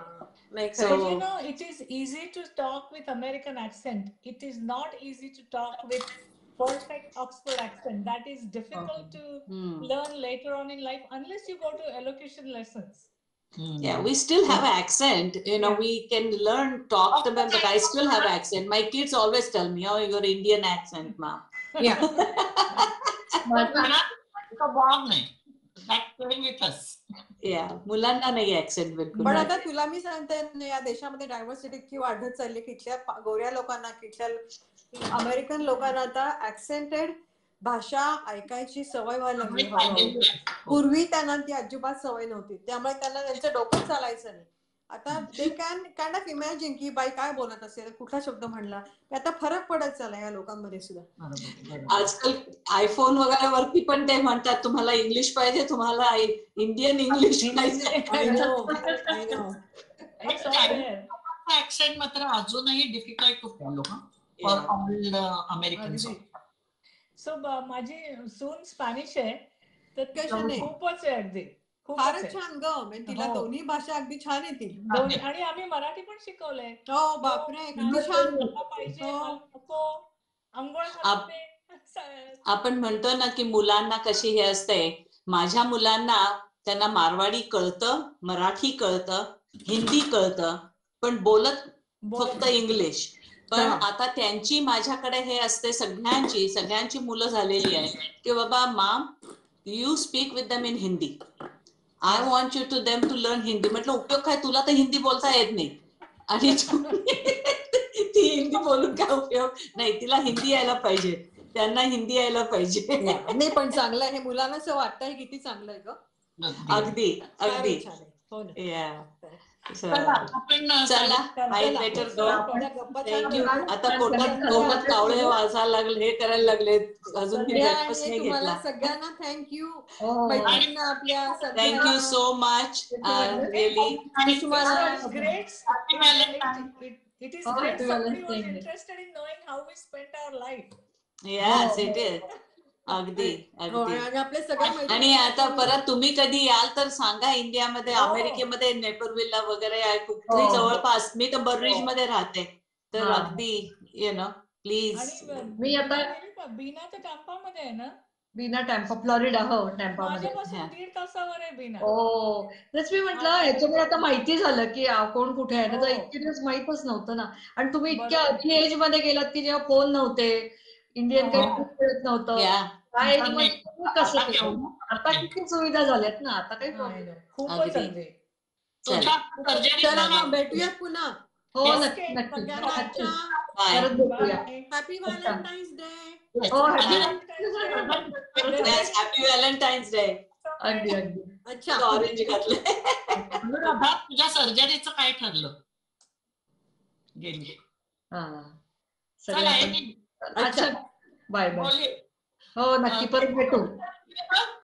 Makes So- But you know, it is easy to talk with American accent. It is not easy to talk with perfect Oxford accent. That is difficult to learn later on in life unless you go to elocution lessons. Yeah, we still have accent, you know. Yeah. We can learn, talk to them, but I still have accent. My kids always tell me, oh, you're Indian accent, mom. wrong नाही. That's going with us. Yeah, मुलांना नाही accent बिलकुल. पण आता तुला मी सांगते, या देशामध्ये डायव्हर्सिटी इतकी वाढत चालली की इथल्या गोऱ्या लोकांना, इथल्या अमेरिकन लोकांना आता ऍक्सेंटेड भाषा ऐकायची सवय व्हायला लागली हळूहळू. पूर्वी त्यांना ती अजिबात सवय नव्हती, त्यामुळे त्यांना त्यांचं डोकं चालायचं नाही. आता ते कॅन काइंड ऑफ इमॅजिन की बाई काय बोलत असेल, कुठला शब्द म्हणला. आता फरक पडत चालला या लोकांमध्ये सुद्धा. आजकाल आयफोन वगैरे वरती पण ते म्हणतात, तुम्हाला इंग्लिश पाहिजे, तुम्हाला इंडियन इंग्लिश पाहिजे. I know. It's all there. Accent मात्र अजूनही difficult to follow for all American. So माझी सून स्पॅनिश आहे, तर कशाने? खूपच आहे अगदी. फारच छान ग, म्हणजे तिला दोन्ही भाषा अगदी छान येतील. दोन्ही, आणि आम्ही मराठी पण शिकवलंय. हो बापरे, किती छान. मला पाहिजे, मला नको, अंघोळ घालते. आपण म्हणतो ना की मुलांना कशी हे असते. माझ्या मुलांना, त्यांना मारवाडी कळतं, मराठी कळतं, हिंदी कळतं, पण बोलत फक्त इंग्लिश. पण आता त्यांची माझ्याकडे हे असते, सगळ्यांची मुलं झालेली आहे की बाबा mom, you speak with them in Hindi. I want you to them to learn Hindi. म्हटलं उपयोग काय, तुला तर हिंदी बोलता येत नाही, आणि ती हिंदी बोलून काय उपयोग नाही. तिला हिंदी यायला पाहिजे, त्यांना हिंदी यायला पाहिजे. नाही पण चांगलं आहे, मुलांना असं वाटतंय किती चांगलं आहे ग. अगदी अगदी. छान आहे. हो ना. चला, आय बेटर गो. थँक्यू. आता पोटात कावळे वाजायला लागले, हे करायला लागले, अजून मी ब्रेकफास्ट नाही तुम्हाला घेतला. सगळ्यांना थँक्यू. हो. आपल्या thank you so much. Really Great. It is great somebody who is interested in knowing how we spent our life. Yes, it is. अगदी अगदी. आणि आपले सगळे आणि आता परत तुम्ही कधी याल तर सांगा. इंडियामध्ये, अमेरिकेमध्ये नेपरविलला वगैरे आहे कुठेही जवळपास. मी तर बर्रिज मध्ये राहते, तर अगदी यु नो प्लीज. मी आता बीना तर टॅम्पा मध्ये आहे ना. Bina Tampa, Florida. हो, टॅम्पा मध्ये. माझ्यापासून 1.5 तासावर आहे बीना. हो, तेच मी म्हटलं, याच्यामुळे आता माहिती झालं की कोण कुठे आहे. तर इतके दिवस माहितच नव्हतं ना. आणि तुम्ही इतक्या अर्ली एज मध्ये गेलात की जेव्हा फोन नव्हते, इंडियन काही कळत नव्हतं. काय एज मध्ये कसं केलं. आता किती सुविधा झाल्यात ना, आता काही प्रॉब्लेम. खूपच अगदी. चला मग भेटूयात पुन्हा. हो, नक्की नक्की. परत भेटूया. Happy Valentine's day. हो, हॅपी व्हॅलेंटाईन्स डे. अगदी अगदी. अच्छा, ऑरेंज घातले. तुझ्या सर्जरीचं काय ठरलं? गेली. अच्छा, बाय बाय. हो, नक्की परत भेटू.